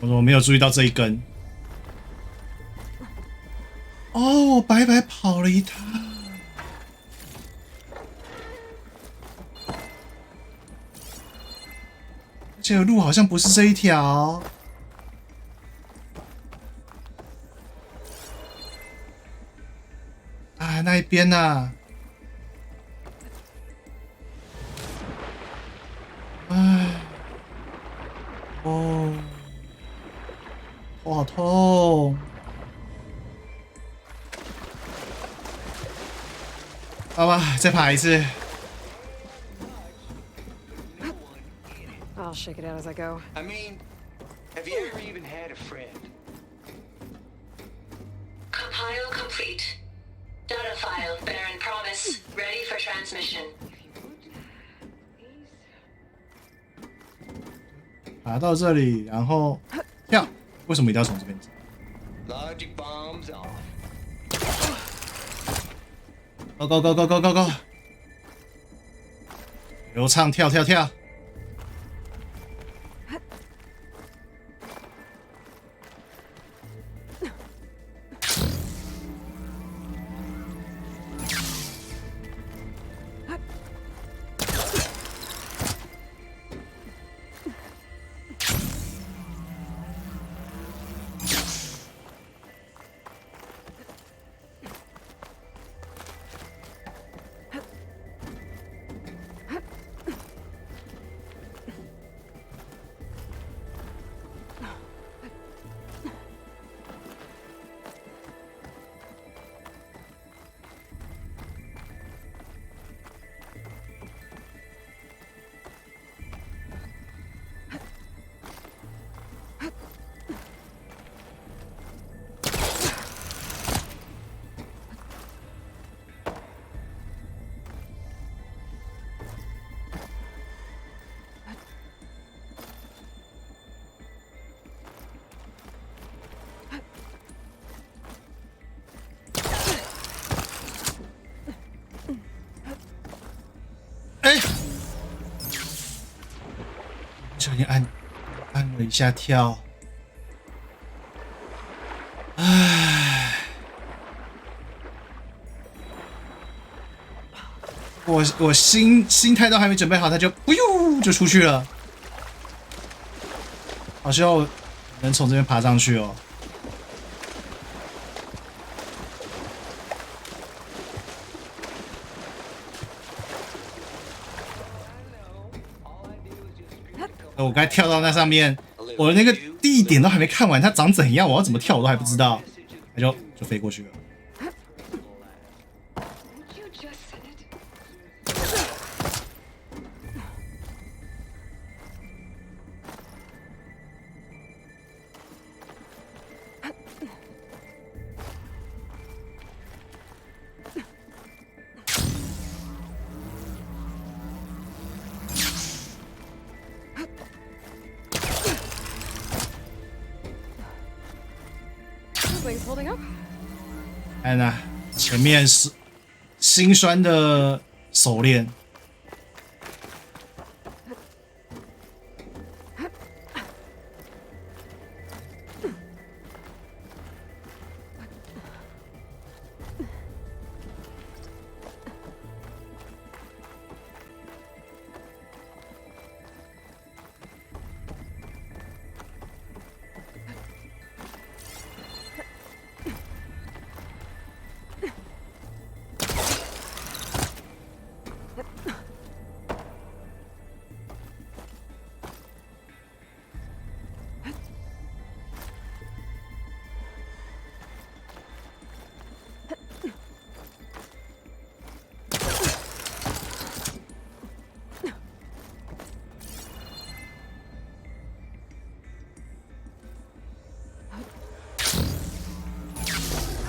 Speaker 1: 我怎么没有注意到这一根？哦，我白白跑了一趟。这个路好像不是这一条。啊，那一边呐、啊。哎，哦，头好痛。好吧，再爬一次。
Speaker 2: I'll shake it out as I go.
Speaker 15: I mean, have you ever even had a friend?
Speaker 8: Compile complete. Data file, Baron Promise, ready for transmission.
Speaker 1: 爬到这里，然后跳。为什么一定要从这边走
Speaker 15: Logic bombs off.
Speaker 1: Go go go go go go go！ 流畅跳跳跳！不小心按了一下跳，唉，我心态都还没准备好，他就不呦就出去了。好希望我能从这边爬上去哦。我刚才跳到那上面，我的那个地点都还没看完，它长怎样，我要怎么跳我都还不知道，那就飞过去了。看呐，前面是心酸的手链。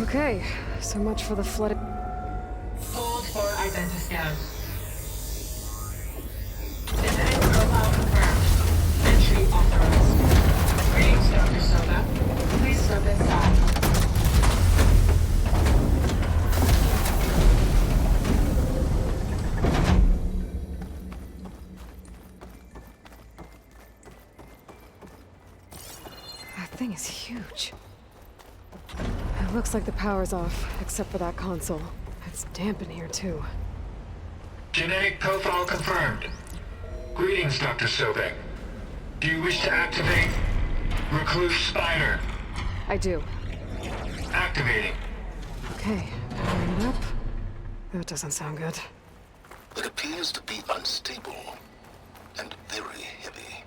Speaker 2: Okay, so much for the flooded.
Speaker 8: Hold for identiscan. This
Speaker 2: thing is huge. It looks like the power's off, except for that console. It's damp in here, too.
Speaker 15: Genetic profile confirmed. Greetings, Dr. Sobek. Do you wish to activate Recluse Spider?
Speaker 2: I do.
Speaker 15: Activating.
Speaker 2: Okay, powering it up. That doesn't sound good.
Speaker 9: It appears to be unstable and very heavy.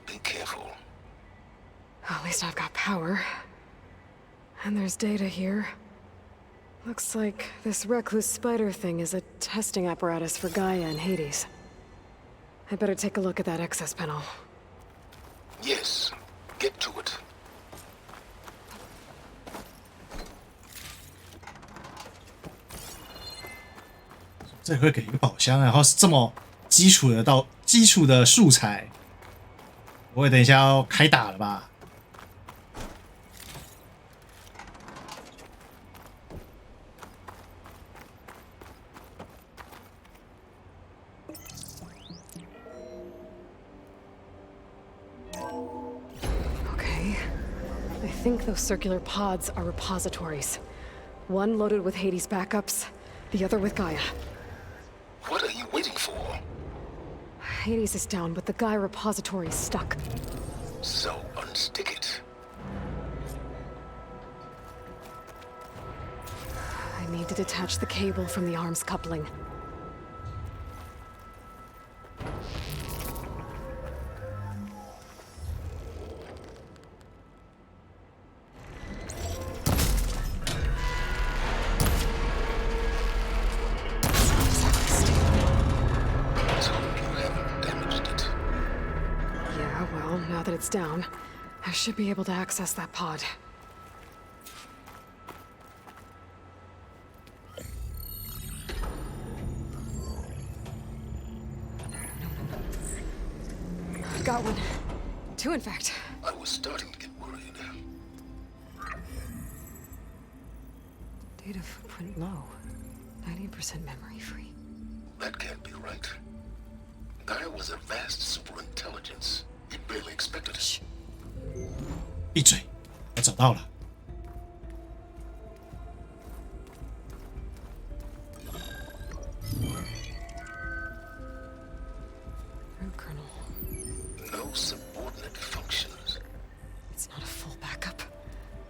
Speaker 9: Be careful.
Speaker 2: At least I've got power. And there's data here. Looks like this Recluse Spider thing is a testing apparatus for Gaia and Hades. I'd better take a look at that access panel.
Speaker 9: Yes, get to it.
Speaker 1: 这会给一个宝箱，然后是这么基础的素材，我也等一下要开打了吧？
Speaker 2: I think those circular pods are repositories. One loaded with Hades backups, the other with Gaia.
Speaker 9: What are you waiting for?
Speaker 2: Hades is down, but the Gaia repository is stuck.
Speaker 9: So unstick it.
Speaker 2: I need to detach the cable from the arms coupling. Now that it's down, I should be able to access that pod. I've got one. Two, in fact.
Speaker 9: I was starting to get worried.
Speaker 2: Data footprint low. 90% memory free.
Speaker 9: That can't be right. Gaia was a vast superintelligence. You barely expected it.
Speaker 1: 闭嘴！我找到了。
Speaker 2: Root kernel.
Speaker 9: No subordinate functions.
Speaker 2: It's not a full backup.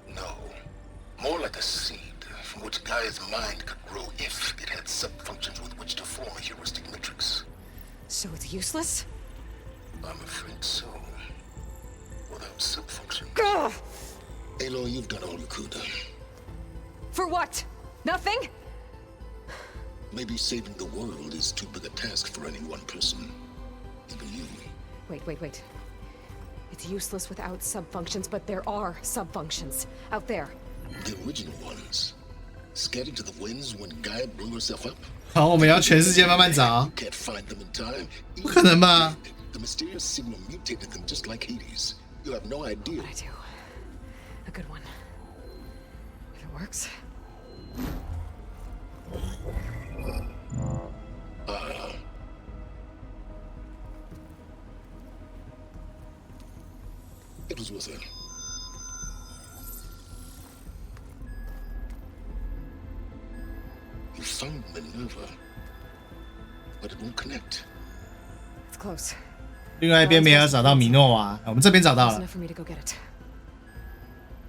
Speaker 9: No. More like a seed from which Gaia's mind could grow if it had sub-functions with which to form a heuristic matrix.
Speaker 2: So it's useless?
Speaker 9: I'm afraid so. Without sub-functions.
Speaker 2: Ugh!
Speaker 9: Aloy, you've done all you could.
Speaker 2: For what? Nothing?
Speaker 9: Maybe saving the world is too big a task for any one person. Even you.
Speaker 2: Wait. It's useless without sub-functions, but there are sub-functions out there.
Speaker 9: The original ones. Scattered to the winds when Gaia blew herself up?
Speaker 1: 好，我们要全世界慢慢找。
Speaker 9: You can't find them in time.
Speaker 1: 不可能吧？
Speaker 9: The mysterious signal mutated them just like Hades. You have no idea.
Speaker 2: What I do. A good one. If it works.
Speaker 9: It was worth it. You found Minerva, but it won't connect.
Speaker 2: It's close.
Speaker 1: 另外一边没有找到米诺瓦，我们这边找到
Speaker 2: Close
Speaker 1: 了。
Speaker 2: enough for me to go get it.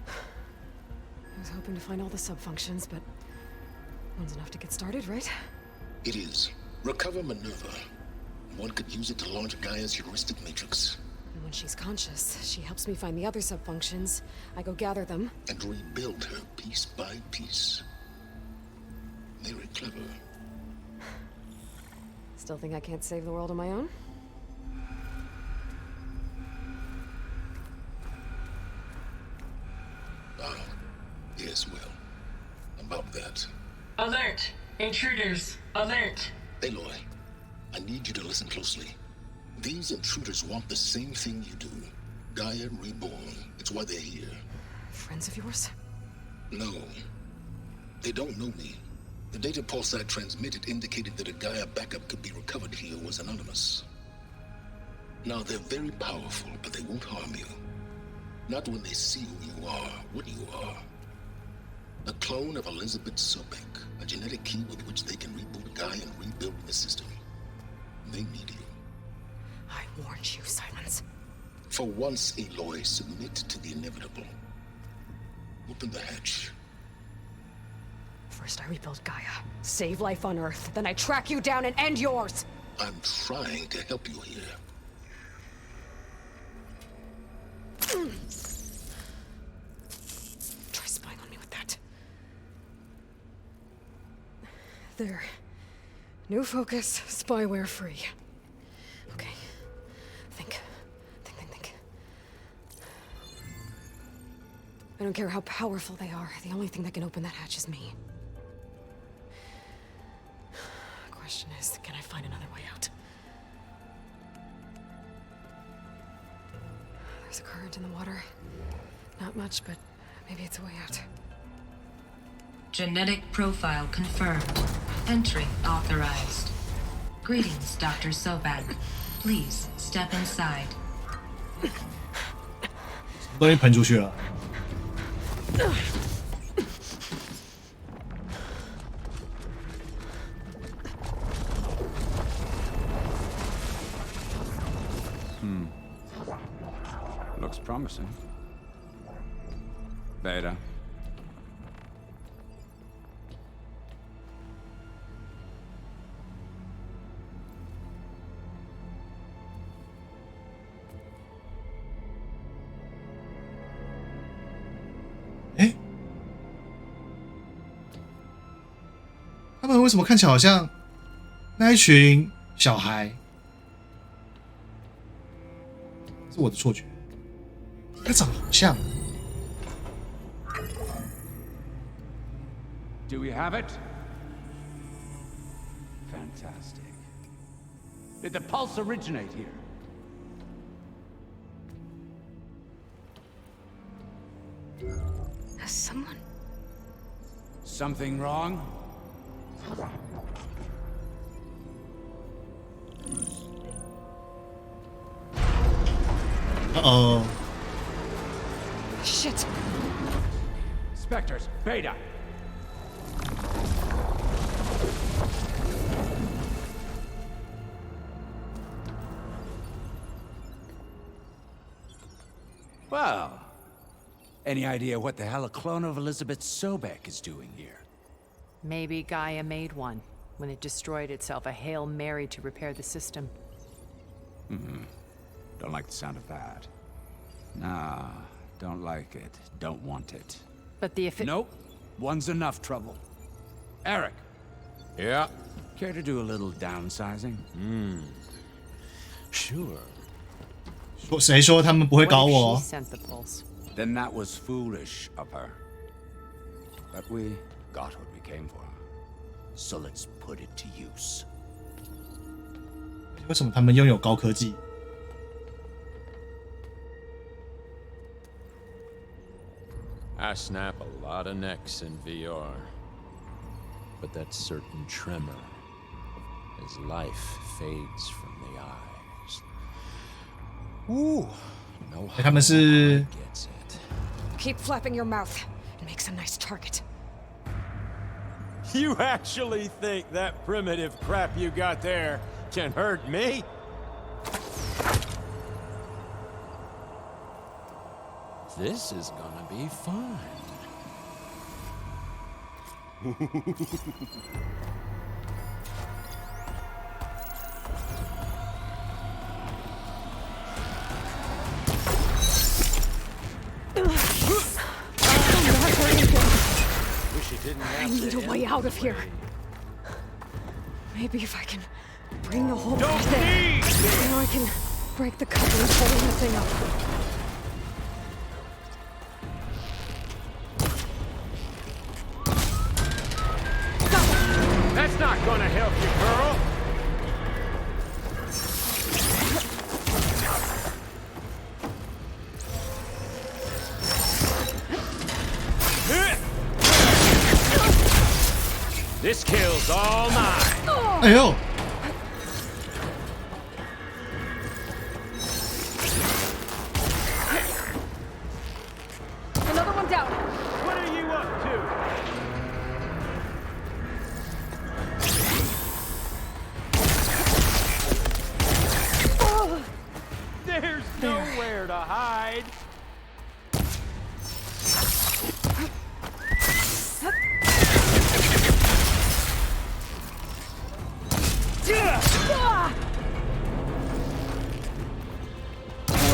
Speaker 2: I was hoping to find all the sub-functions, but one's enough to get started, right?
Speaker 9: It is. Recover Minerva. One could use it to launch Gaia's heuristic matrix.
Speaker 2: And when she's conscious, she helps me find the other sub-functions. I go gather them.
Speaker 9: And rebuild her piece by piece. Very clever.
Speaker 2: Still think I can't save the world on my own?
Speaker 9: Yes, well. About that.
Speaker 8: Alert! Intruders! Alert!
Speaker 9: Aloy, I need you to listen closely. These intruders want the same thing you do. Gaia reborn. It's why they're here.
Speaker 2: Friends of yours?
Speaker 9: No. They don't know me. The data pulse I transmitted indicated that a Gaia backup could be recovered here was anonymous. Now, they're very powerful, but they won't harm you. Not when they see who you are, what you are. A clone of Elizabeth Sobek, a genetic key with which they can reboot Gaia and rebuild the system. They need you.
Speaker 2: I warned you, Silence.
Speaker 9: For once, Aloy, submit to the inevitable. Open the hatch.
Speaker 2: First I rebuild Gaia, save life on Earth, then I track you down and end yours!
Speaker 9: I'm trying to help you here.
Speaker 2: Try spying on me with that. There. New focus, spyware free. Okay. Think. I don't care how powerful they are. The only thing that can open that hatch is me. The question is, can I find another way out? There's a current in the water. Not much, but maybe it's a way out.
Speaker 16: Genetic profile confirmed. Entry authorized. Greetings, Dr. Sobek. Please step inside.
Speaker 1: 东西喷出去了。
Speaker 17: Looks promising. Beta.
Speaker 1: 哎，他们为什么看起来好像那一群小孩？是我的错觉，他长得好像。
Speaker 17: Do we have it? Fantastic. Did the pulse originate here?
Speaker 2: Has someone?
Speaker 17: Something wrong?
Speaker 1: Uh-oh.
Speaker 2: Shit.
Speaker 17: Spectres, Beta. Well, any idea what the hell a clone of Elizabeth Sobek is doing here?
Speaker 18: Maybe Gaia made one when it destroyed itself, a Hail Mary to repair the system.
Speaker 17: Don't like the sound of that. Nah, don't like it. Don't want it.
Speaker 18: But the
Speaker 17: Nope. One's enough trouble. Eric.
Speaker 19: Yeah?
Speaker 17: Care to do a little downsizing?
Speaker 19: Sure.
Speaker 1: 谁说他们不会搞
Speaker 18: What if
Speaker 1: 我
Speaker 18: she sent the pulse?
Speaker 17: Then that was foolish of her. But we got what we came for. So let's put it to use.
Speaker 1: 为什么他们拥有高科技？
Speaker 19: I snap a lot of necks in VR. But that certain tremor as life fades from the eyes. Ooh, no
Speaker 1: 他们是
Speaker 19: gets it.
Speaker 2: Keep flapping your mouth. It makes a nice target.
Speaker 19: You actually think that primitive crap you got there can hurt me? This is gonna be fun.
Speaker 2: I need a way out of here. Maybe if I can bring the whole thing there, then I can break the cover holding the thing up.
Speaker 19: That's not gonna help you, girl. This kill's all mine.
Speaker 1: 哎呦！
Speaker 19: Ugh.
Speaker 2: calm down.
Speaker 3: What are you up to? There's nowhere to hide.
Speaker 2: Here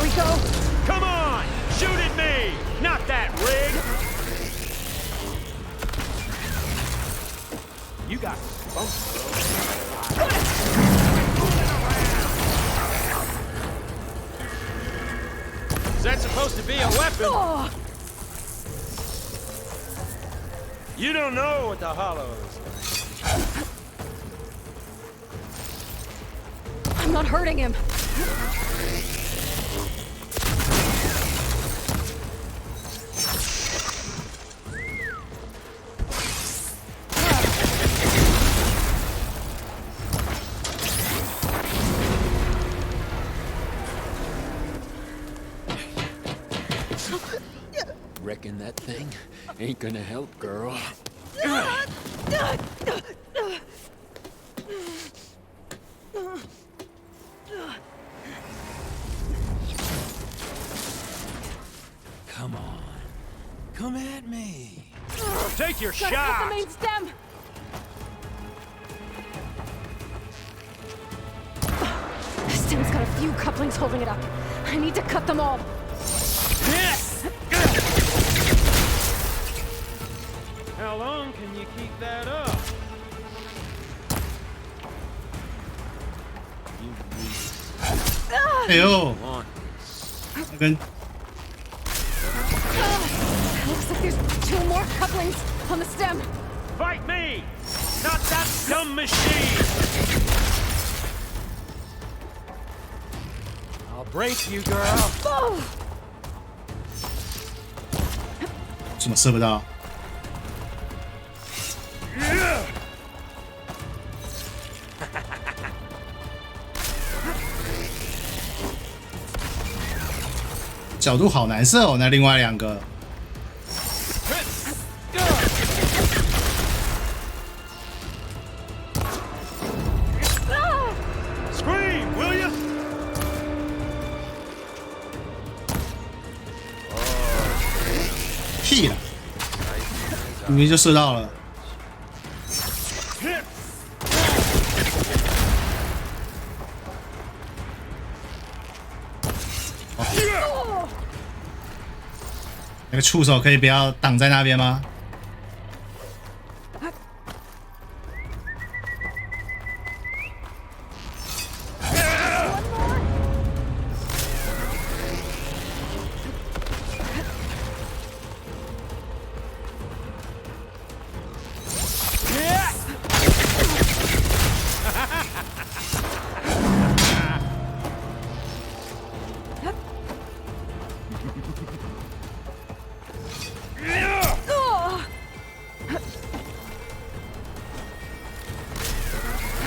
Speaker 2: we go.
Speaker 3: Come on! Shoot at me! Not that rig! You got spunk. Is that supposed to be a weapon?
Speaker 2: Oh.
Speaker 3: You don't know what the hollow is.
Speaker 2: I'm not hurting him.
Speaker 19: Reckon that thing ain't gonna help, girl. Come on. Come at me.
Speaker 3: Take your
Speaker 2: Gotta
Speaker 3: shot!
Speaker 2: hit the main stem. The stem's got a few couplings holding it up. I need to cut them all.
Speaker 3: How long can you keep that up?
Speaker 1: Eh呦，那跟
Speaker 2: Looks like there's 2 more couplings on the stem.
Speaker 3: Fight me! Not that dumb machine! I'll break you, girl.
Speaker 2: Oh.
Speaker 1: 怎么射不到？角度好难射哦，那另外2个。
Speaker 3: Scream, will you?
Speaker 1: 屁了，明明就射到了。那个触手可以不要挡在那边吗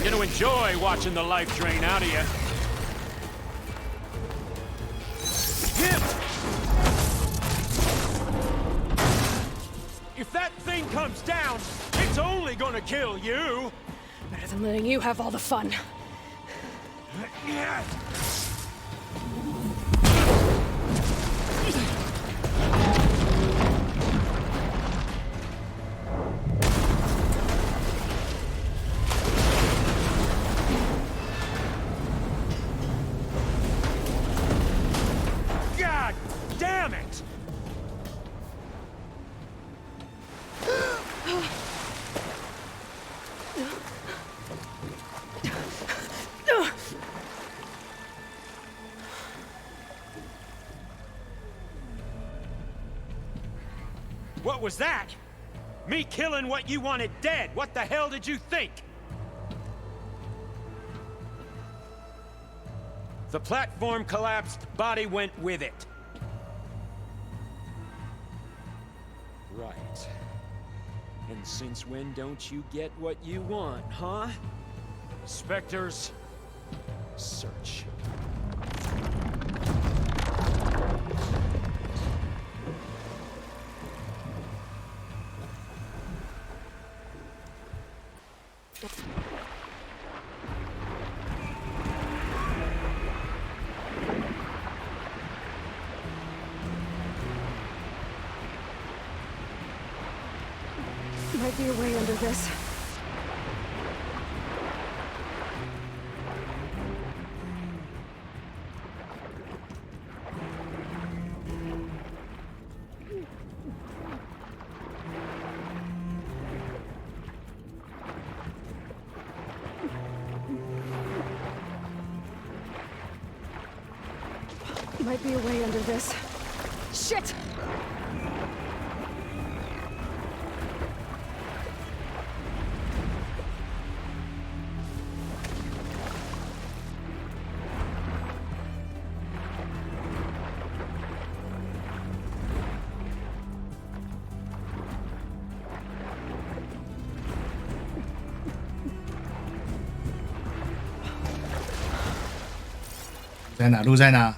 Speaker 1: ？You're
Speaker 3: gonna enjoy watching the life drain out of you. If that thing comes down, it's only gonna kill you.
Speaker 2: Better than letting you have all the fun.
Speaker 3: God damn it! What was that? Me killing what you wanted dead. What the hell did you think? The platform collapsed, body went with it. Right. And since when don't you get what you want, huh? Spectres, search.
Speaker 2: Might be a way under this. Might be a way under this. Shit!
Speaker 1: 在哪？路在哪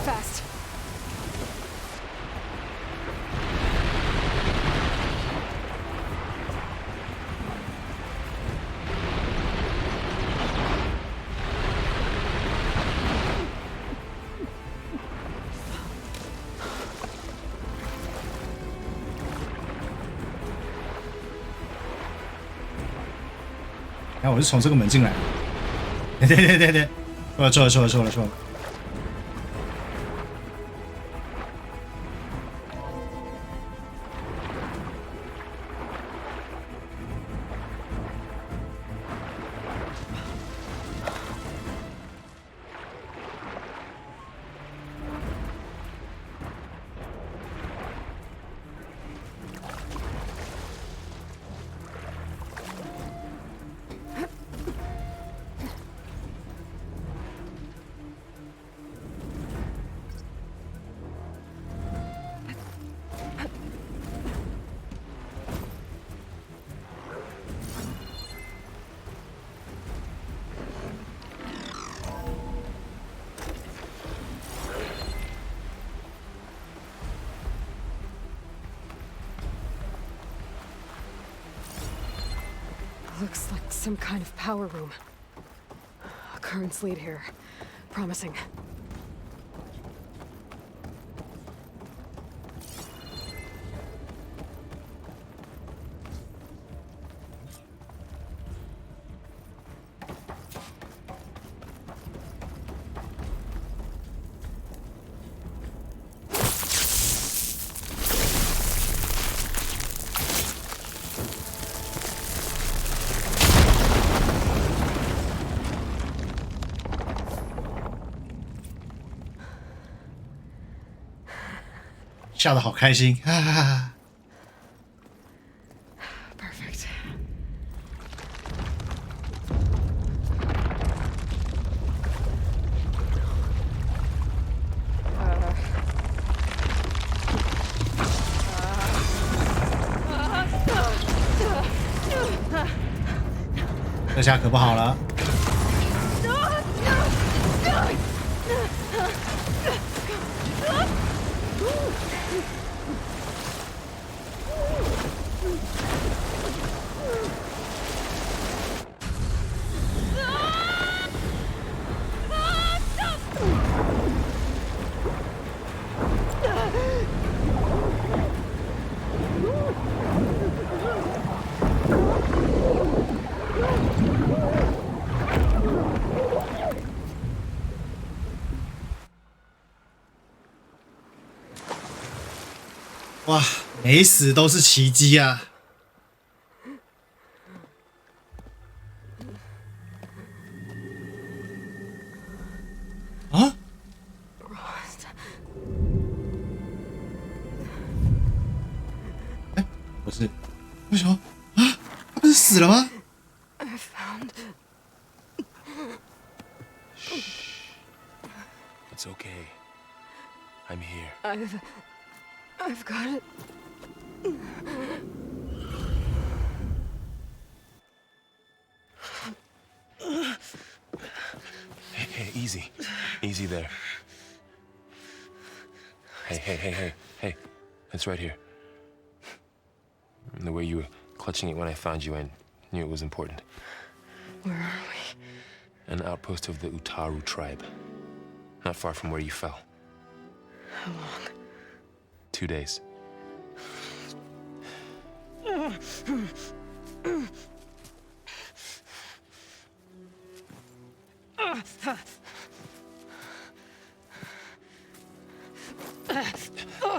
Speaker 1: ？Fast. 然后我是从这个门进来的。对，错了。
Speaker 2: Looks like some kind of power room. A currents lead here. Promising.
Speaker 1: 笑得好开心啊
Speaker 2: Perfect. Uh,
Speaker 1: 这下可不好了。哇，没死都是奇迹啊！啊！是，为什么啊？他不是死了吗？
Speaker 2: I found.
Speaker 20: It's okay. I'm here.
Speaker 2: I've got it.
Speaker 20: Hey, easy. Easy there. Hey. It's right here. And the way you were clutching it when I found you, I knew it was important.
Speaker 2: Where are we?
Speaker 20: An outpost of the Utaru tribe. Not far from where you fell.
Speaker 2: How long?
Speaker 20: 2 days.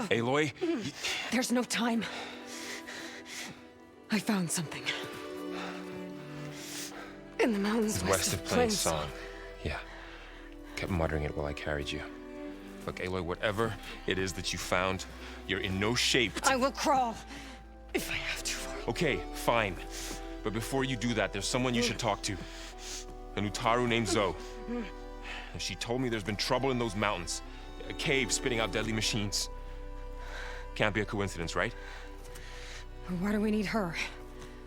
Speaker 20: Aloy?
Speaker 2: There's no time. I found something. In the mountains
Speaker 20: West of Plainsong. Yeah. Kept muttering it while I carried you. Look, Aloy, whatever it is that you found, you're in no shape to...
Speaker 2: I will crawl. If I have to.
Speaker 20: Okay, fine. But before you do that, there's someone you should talk to. An Utaru named Zoe. And she told me there's been trouble in those mountains. A cave spitting out deadly machines. Can't be a coincidence, right?
Speaker 2: Why do we need her?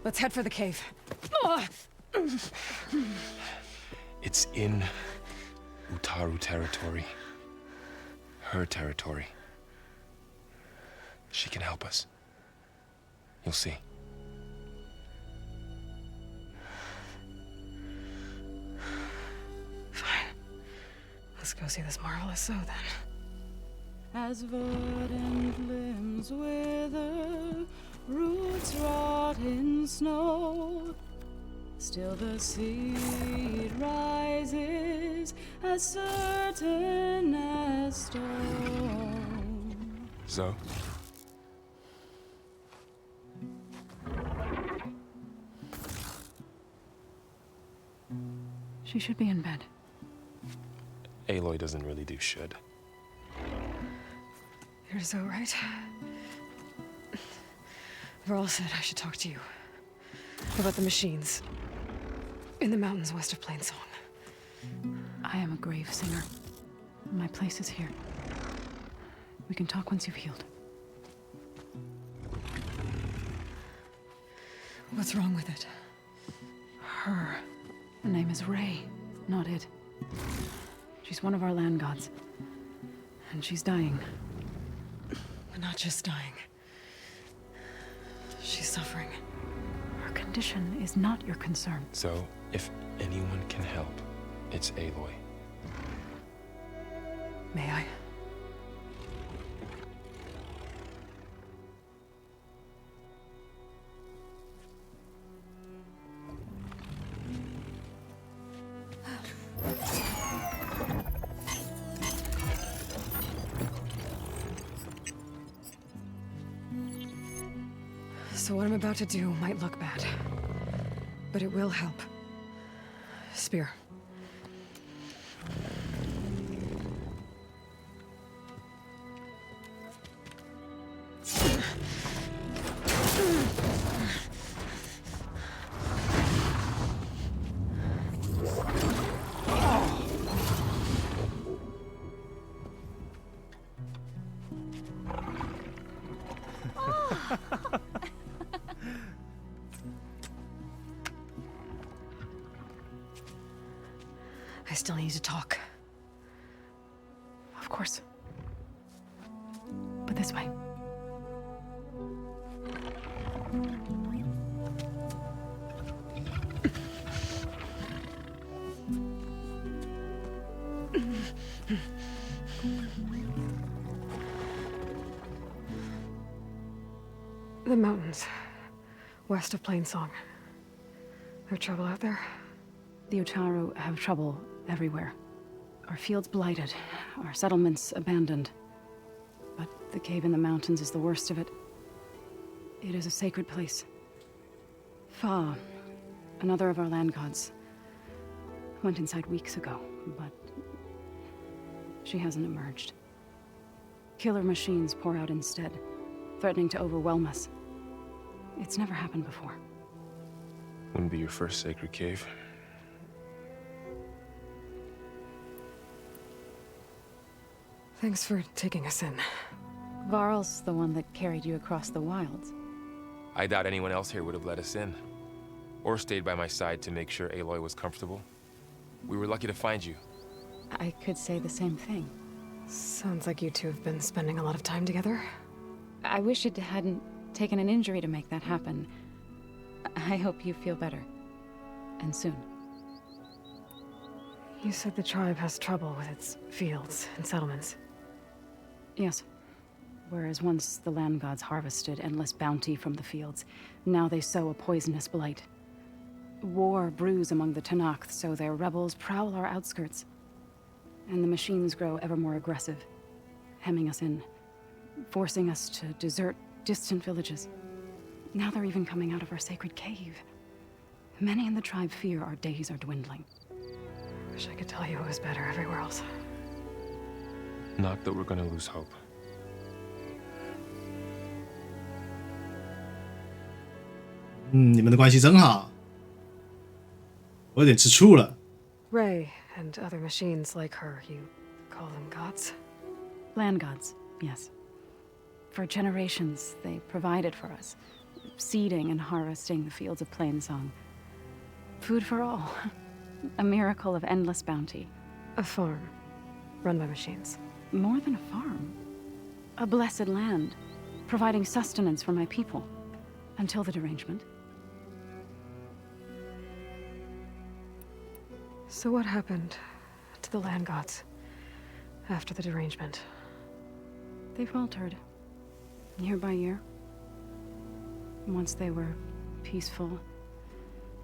Speaker 2: Let's head for the cave.
Speaker 20: It's in Utaru territory. Her territory. She can help us. You'll see.
Speaker 2: Fine. Let's go see this marvelous Zoe then.
Speaker 21: As verdant limbs wither, roots rot in snow, still the seed rises as certain as stone.
Speaker 20: Zoe?
Speaker 21: She should be in bed.
Speaker 20: Aloy doesn't really do should.
Speaker 2: You're so right. Varl said I should talk to you about the machines in the mountains west of Plainsong.
Speaker 21: I am a grave singer. My place is here. We can talk once you've healed.
Speaker 2: What's wrong with it?
Speaker 21: Her. The name is Ray, not it. She's one of our land gods. And she's dying.
Speaker 2: But not just dying. She's suffering.
Speaker 21: Her condition is not your concern.
Speaker 20: So, if anyone can help, it's Aloy.
Speaker 2: May I? So what I'm about to do might look bad, but it will help. Spear. I still need to talk.
Speaker 21: Of course. But this way.
Speaker 2: The mountains, west of Plainsong. There's trouble out there?
Speaker 21: The Utaru have trouble everywhere. Our fields blighted, our settlements abandoned. But the cave in the mountains is the worst of it. It is a sacred place. Fa, another of our land gods, went inside weeks ago, but she hasn't emerged. Killer machines pour out instead, threatening to overwhelm us. It's never happened before.
Speaker 20: Wouldn't be your first sacred cave.
Speaker 2: Thanks for taking us in.
Speaker 21: Varl's the one that carried you across the wilds.
Speaker 20: I doubt anyone else here would have let us in. Or stayed by my side to make sure Aloy was comfortable. We were lucky to find you.
Speaker 21: I could say the same thing.
Speaker 2: Sounds like you two have been spending a lot of time together.
Speaker 21: I wish it hadn't taken an injury to make that happen. I hope you feel better. And soon.
Speaker 2: You said the tribe has trouble with its fields and settlements.
Speaker 21: Yes. Whereas once the land gods harvested endless bounty from the fields, now they sow a poisonous blight. War brews among the Tenakth, so their rebels prowl our outskirts. And the machines grow ever more aggressive, hemming us in, forcing us to desert distant villages. Now they're even coming out of our sacred cave. Many in the tribe fear our days are dwindling.
Speaker 2: Wish I could tell you it was better everywhere else.
Speaker 20: Not that we're gonna lose hope.
Speaker 1: 你们的关系真好，我有点吃醋了。
Speaker 2: Ray and other machines like her, you call them gods?
Speaker 21: Land gods, yes. For generations, they provided for us, seeding and harvesting the fields of Plainsong. Food for all. A miracle of endless bounty.
Speaker 2: A farm, run by machines.
Speaker 21: More than a farm. A blessed land, providing sustenance for my people. Until the derangement.
Speaker 2: So what happened to the land gods after the derangement?
Speaker 21: They faltered, year by year. Once they were peaceful,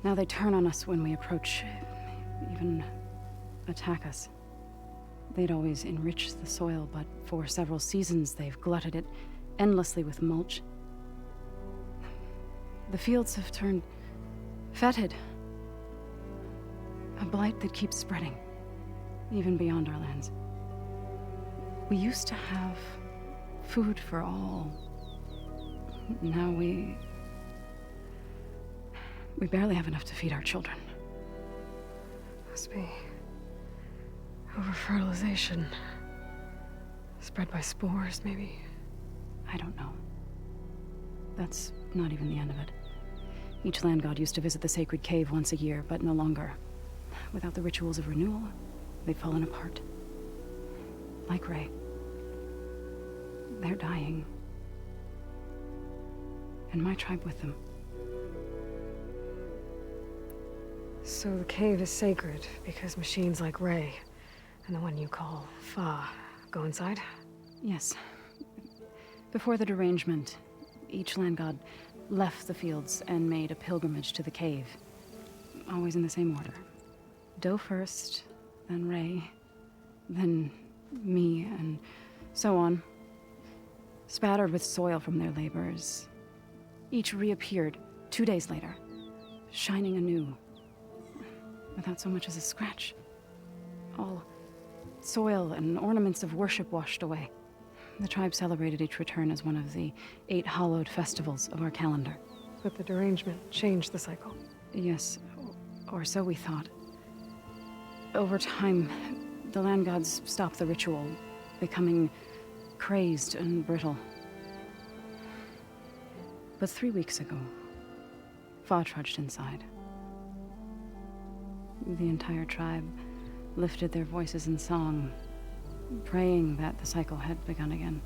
Speaker 21: now they turn on us when we approach, even attack us. They'd always enrich the soil, but for several seasons they've glutted it endlessly with mulch. The fields have turned fetid. A blight that keeps spreading, even beyond our lands. We used to have food for all. Now we barely have enough to feed our children.
Speaker 2: Must be over-fertilization. Spread by spores, maybe?
Speaker 21: I don't know. That's not even the end of it. Each land god used to visit the sacred cave once a year, but no longer. Without the rituals of renewal, they've fallen apart. Like Ray. They're dying. And my tribe with them.
Speaker 2: So the cave is sacred because machines like Ray and the one you call Fa go inside?
Speaker 21: Yes. Before the derangement, each land god left the fields and made a pilgrimage to the cave. Always in the same order. Do first, then Ray, then me, and so on. Spattered with soil from their labors. Each reappeared 2 days later, shining anew, without so much as a scratch. All soil and ornaments of worship washed away. The tribe celebrated each return as one of the 8 hallowed festivals of our calendar.
Speaker 2: But the derangement changed the cycle.
Speaker 21: Yes, or so we thought. Over time, the land gods stopped the ritual, becoming crazed and brittle. But 3 weeks ago, Fa trudged inside. The entire tribe lifted their voices in song, praying that the cycle had begun again.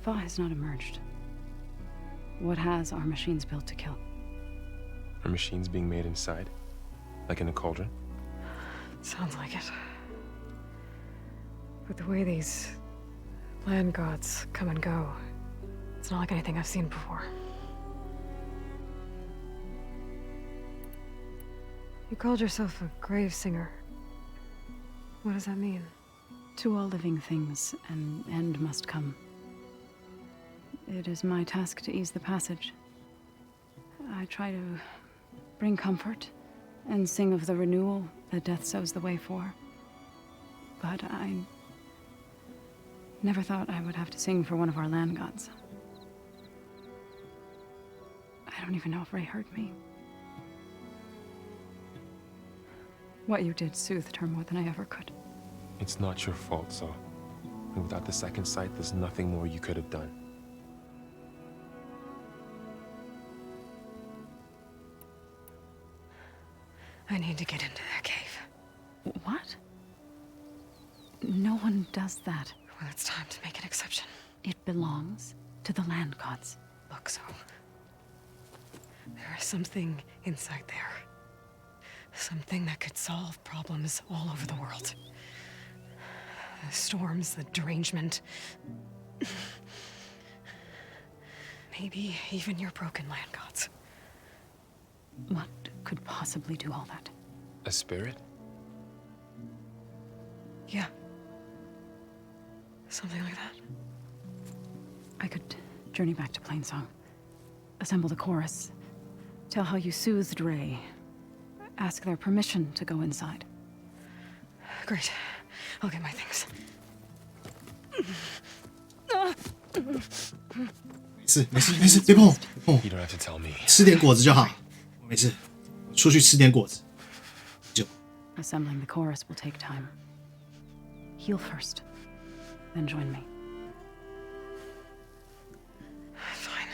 Speaker 21: Fa has not emerged. What has are machines built to kill?
Speaker 20: Are machines being made inside? Like in a cauldron?
Speaker 2: Sounds like it. But the way these land gods come and go, it's not like anything I've seen before. You called yourself a grave singer. What does that mean?
Speaker 21: To all living things, an end must come. It is my task to ease the passage. I try to bring comfort and sing of the renewal that death sows the way for. But I never thought I would have to sing for one of our land gods. I don't even know if Ray hurt me. What you did soothed her more than I ever could.
Speaker 20: It's not your fault, so. And without the second sight, there's nothing more you could have done.
Speaker 21: I need to get into that cave. What? No one does that.
Speaker 2: Well, it's time to make an exception.
Speaker 21: It belongs to the land gods.
Speaker 2: Look, so... there is something inside there. Something that could solve problems all over the world. The storms, the derangement. Maybe even your broken land gods.
Speaker 21: What could possibly do all that?
Speaker 20: A spirit?
Speaker 2: Yeah. Something like that.
Speaker 21: I could journey back to Plainsong, assemble the chorus, tell how you soothed Ray, ask their permission to go inside.
Speaker 2: Great. I'll get my things.
Speaker 1: 没事，别碰我，别碰我。
Speaker 20: You don't have to tell me.
Speaker 1: 吃点果子就好，没事。出去吃点果子。就
Speaker 21: Assembling the chorus will take time. Heal first, then join me.
Speaker 2: Fine.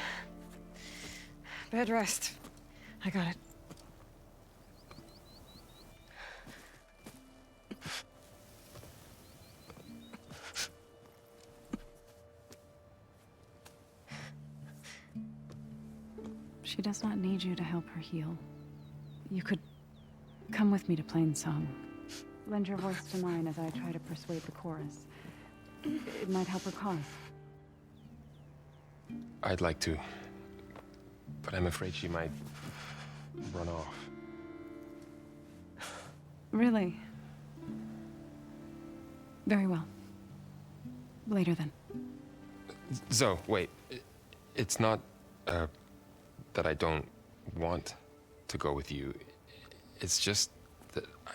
Speaker 2: Bed rest. I got it.
Speaker 21: She does not need you to help her heal. You could come with me to Plainsong. Lend your voice to mine as I try to persuade the chorus. It might help her cause.
Speaker 20: I'd like to. But I'm afraid she might run off.
Speaker 21: Really? Very well. Later then.
Speaker 20: Zoe, wait. It's not, that I don't want to go with you. It's just that I...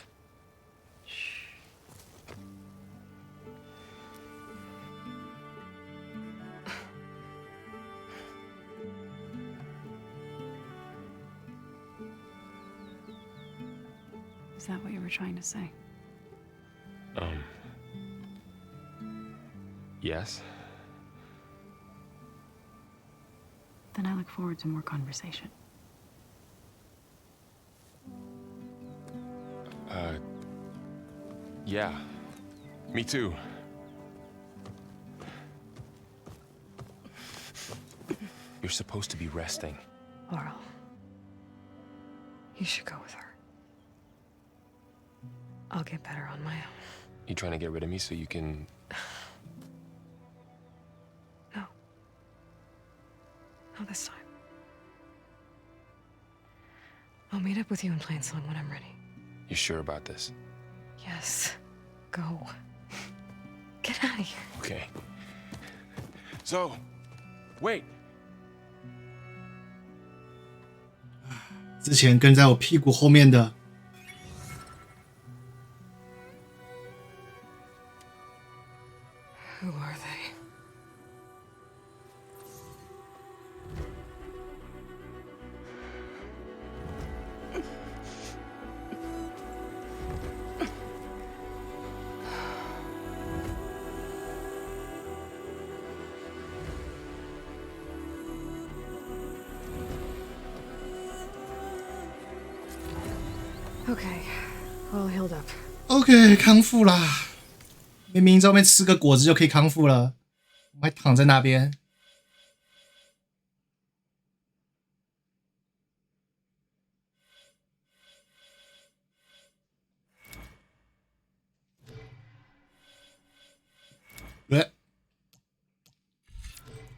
Speaker 21: Is that what you were trying to say?
Speaker 20: Yes?
Speaker 21: Then I look forward to more conversation.
Speaker 20: Yeah. Me too. You're supposed to be resting.
Speaker 2: Laurel, you should go with her. I'll get better on my own.
Speaker 20: You trying to get rid of me so you can...
Speaker 2: No. Not this time. I'll meet up with you in Plainsong when I'm ready.
Speaker 20: You sure about this?
Speaker 2: Yes. Go. Get out of here.
Speaker 20: Okay. Zoe, wait.
Speaker 1: 之前跟在我屁股后面的。
Speaker 2: Who are they? Okay, all healed up.
Speaker 1: OK， 康复啦！明明在外面吃个果子就可以康复了，我还躺在那边。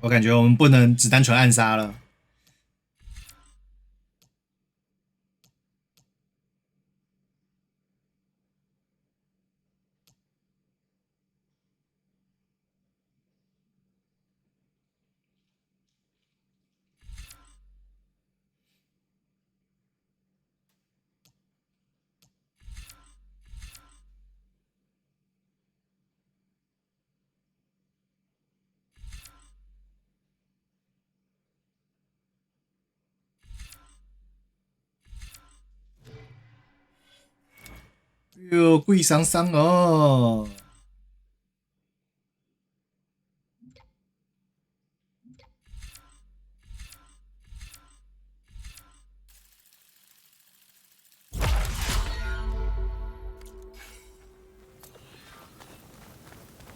Speaker 1: 我感觉我们不能只单纯暗杀了。哟，贵桑桑哦。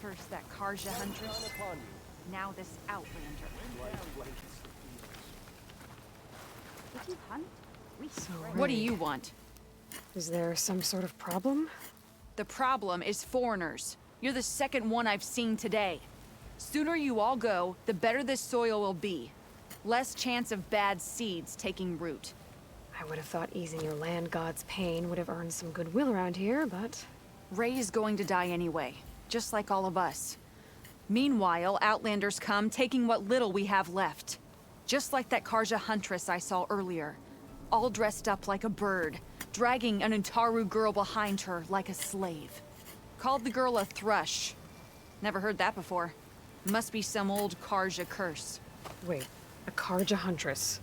Speaker 5: First that Karja huntress, now this Outlander. Did you hunt?
Speaker 2: So,
Speaker 5: What do you want?
Speaker 2: Is there some sort of problem?
Speaker 5: The problem is foreigners. You're the second one I've seen today. Sooner you all go, the better this soil will be. Less chance of bad seeds taking root.
Speaker 2: I would have thought easing your land god's pain would have earned some goodwill around here, but...
Speaker 5: Ray is going to die anyway, just like all of us. Meanwhile, Outlanders come, taking what little we have left. Just like that Karja huntress I saw earlier. All dressed up like a bird, dragging an Utaru girl behind her like a slave. Called the girl a thrush. Never heard that before. Must be some old Karja curse.
Speaker 2: Wait, a Karja huntress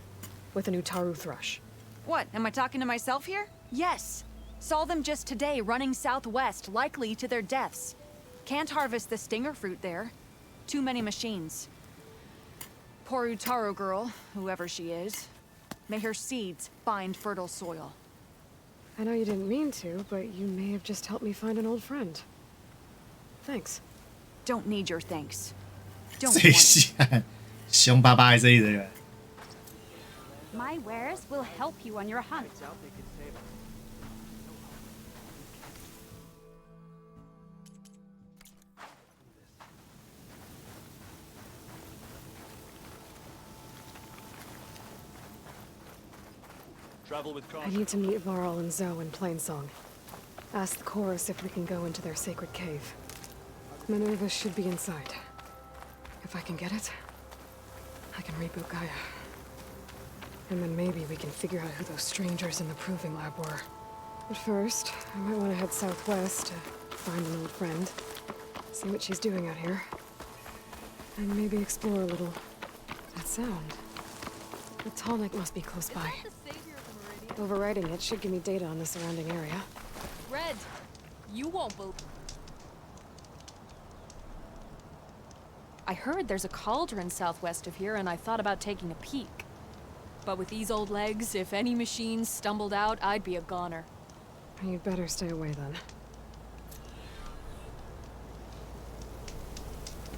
Speaker 2: with an Utaru thrush.
Speaker 5: What, am I talking to myself here? Yes. Saw them just today running southwest, likely to their deaths. Can't harvest the stinger fruit there. Too many machines. Poor Utaru girl, whoever she is. May her seeds find fertile soil.
Speaker 2: I know you didn't mean to, but you may have just helped me find an old friend. Thanks.
Speaker 5: Don't need your thanks. Don't
Speaker 1: 谁稀罕？凶巴巴这一人。
Speaker 22: My wares will help you on your hunt.
Speaker 2: I need to meet Varl and Zoe in Plainsong. Ask the chorus if we can go into their sacred cave. Minerva should be inside. If I can get it, I can reboot Gaia. And then maybe we can figure out who those strangers in the proving lab were. But first, I might want to head southwest to find an old friend. See what she's doing out here. And maybe explore a little. That sound. The Tallneck must be close by. Overriding it should give me data on the surrounding area.
Speaker 22: Red, you won't believe. I heard there's a cauldron southwest of here, and I thought about taking a peek. But with these old legs, if any machines stumbled out, I'd be a goner.
Speaker 2: You'd better stay away then.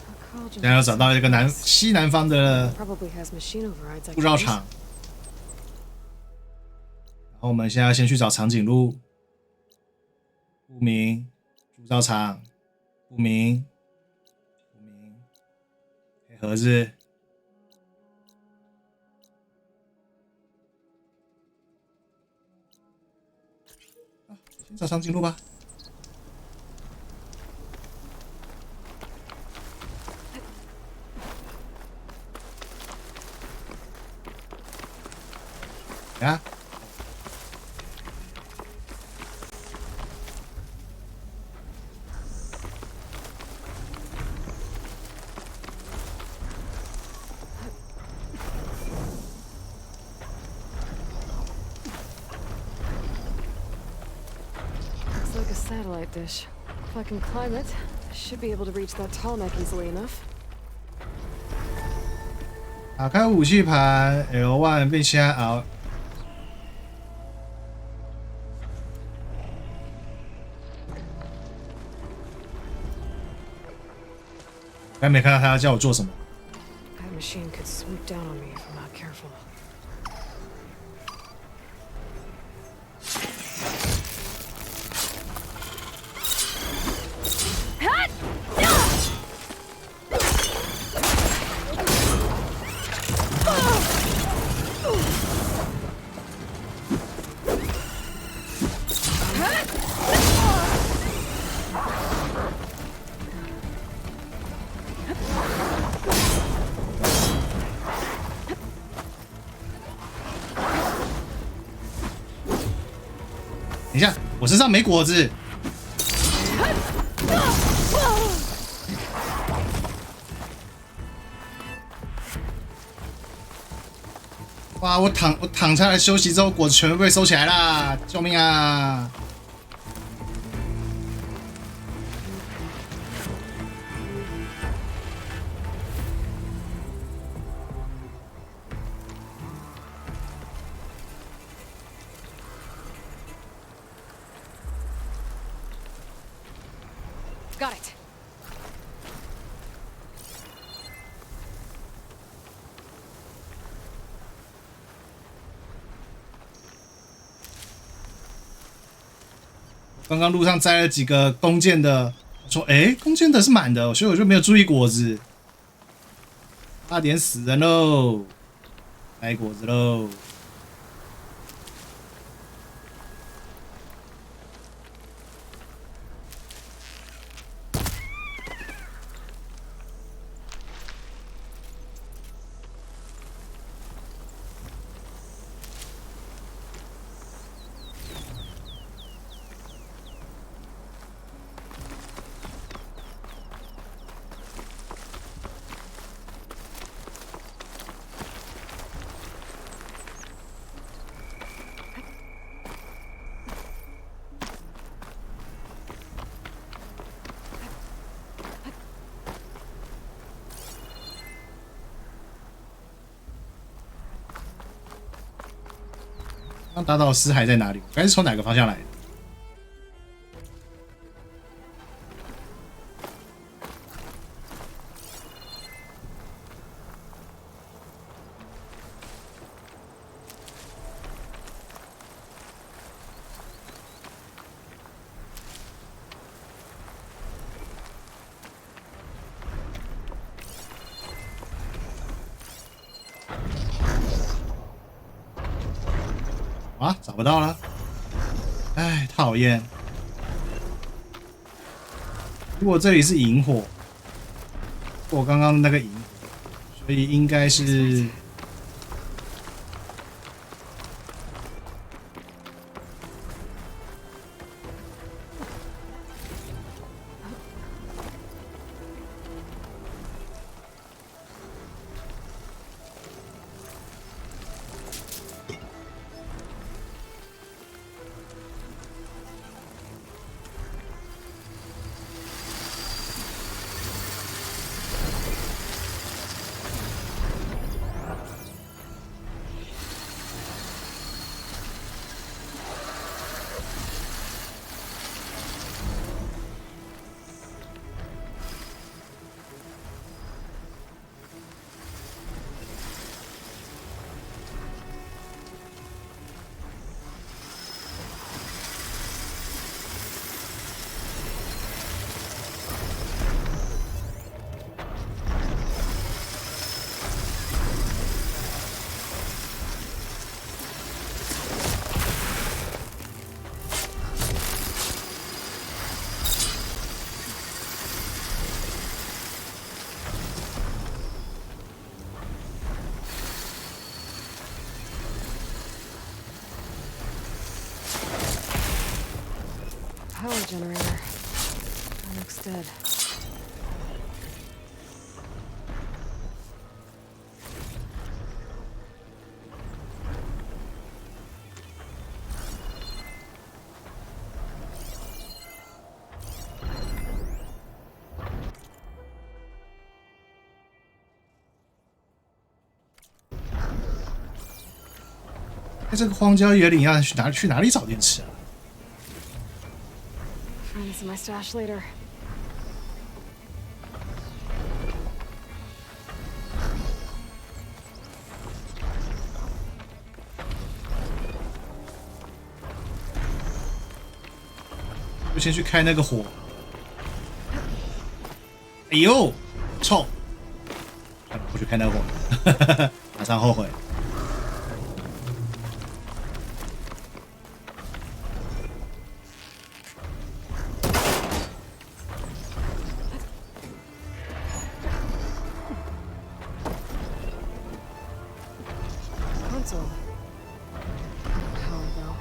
Speaker 2: A cauldron
Speaker 1: 现在要找到一个西南方的
Speaker 2: probably has machine overrides I
Speaker 1: 铸
Speaker 2: can
Speaker 1: 造
Speaker 2: use.
Speaker 1: 厂，然后我们现在要先去找长颈鹿，不明铸造厂，不明黑盒子。 先找长颈鹿吧。呀，Looks
Speaker 2: like a satellite dish. If I can climb it, I should be able to reach that Tallneck easily enough.
Speaker 1: 打开武器盘 L1 并先熬。刚没看到他要叫我做什么。
Speaker 2: That machine could swoop down on me if I'm not careful.
Speaker 1: 等一下，我身上没果子。哇！我躺下来休息之后，果子全部被收起来啦！救命啊！
Speaker 22: Got it.
Speaker 1: 刚刚路上摘了几个弓箭的，说弓箭的是满的，所以我就没有注意果子，差点死人喽！摘果子喽！刚打倒尸骸在哪里？我该是从哪个方向来的？啊，找不到了，哎，讨厌！如果这里是萤火，我刚刚那个萤火，所以应该是。
Speaker 2: Power generator. Looks dead.
Speaker 1: 在这个荒郊野岭要去哪里找电池啊？
Speaker 2: Find this in my stash later.
Speaker 1: 就先去开那个火。哎呦，臭！不去开那个火，马上后悔。
Speaker 2: Console. Power though.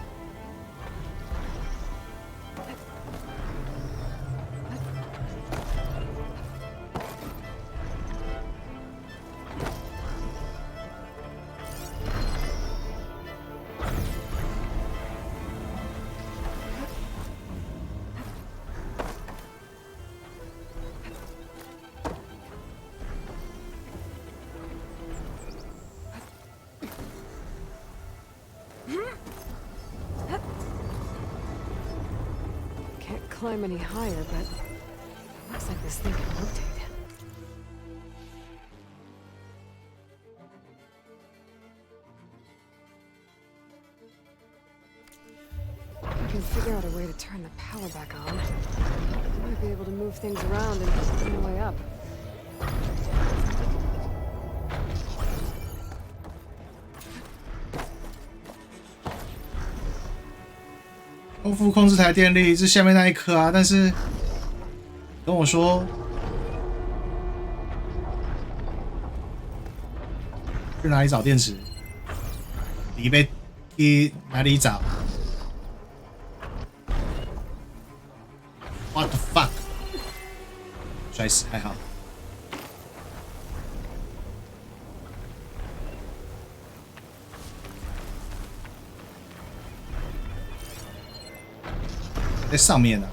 Speaker 2: 'Can't climb any higher, but Looks like this thing can rotate. If I can figure out a way to turn the power back on, I might be able to move things around and find a way up.
Speaker 1: 后副控制台电力是下面那一颗啊，但是跟我说去哪里找电池？你被去哪里找 ？What the fuck？ 摔死还好。在上面呢、啊。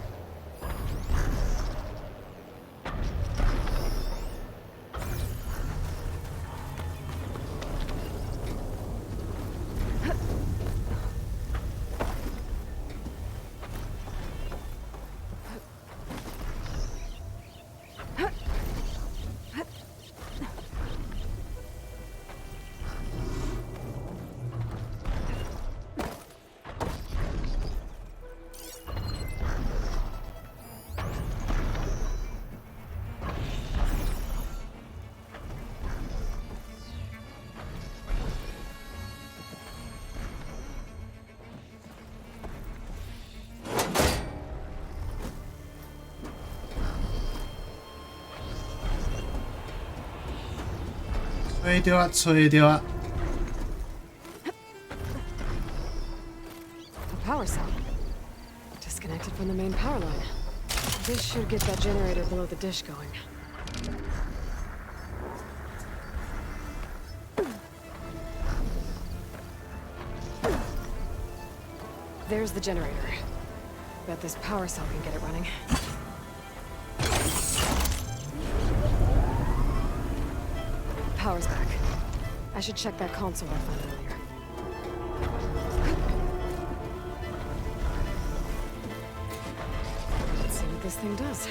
Speaker 1: 吹掉啊！吹掉啊！
Speaker 2: A power cell. Disconnected from the main power line. This should get that generator below the dish going. There's the generator. Bet this power cell can get it running. Power's back. I should check that console I found earlier. Let's see what this thing does.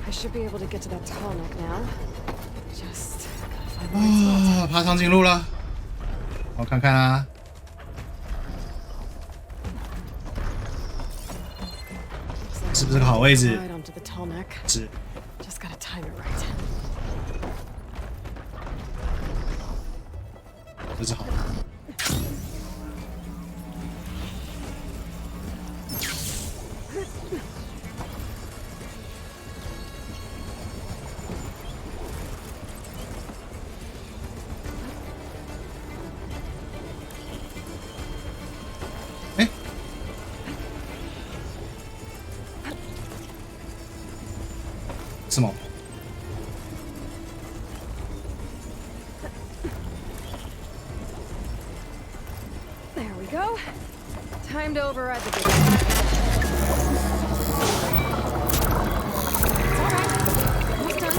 Speaker 2: I should be able to get to that tall neck now. Just gotta find the right spot.
Speaker 1: 爬长颈鹿了，我看看啊。是不是个好位置？是。
Speaker 2: Just gotta time it right.
Speaker 1: 这是好的。什么？
Speaker 2: There we go. Time to override the big. It's all right. Almost done.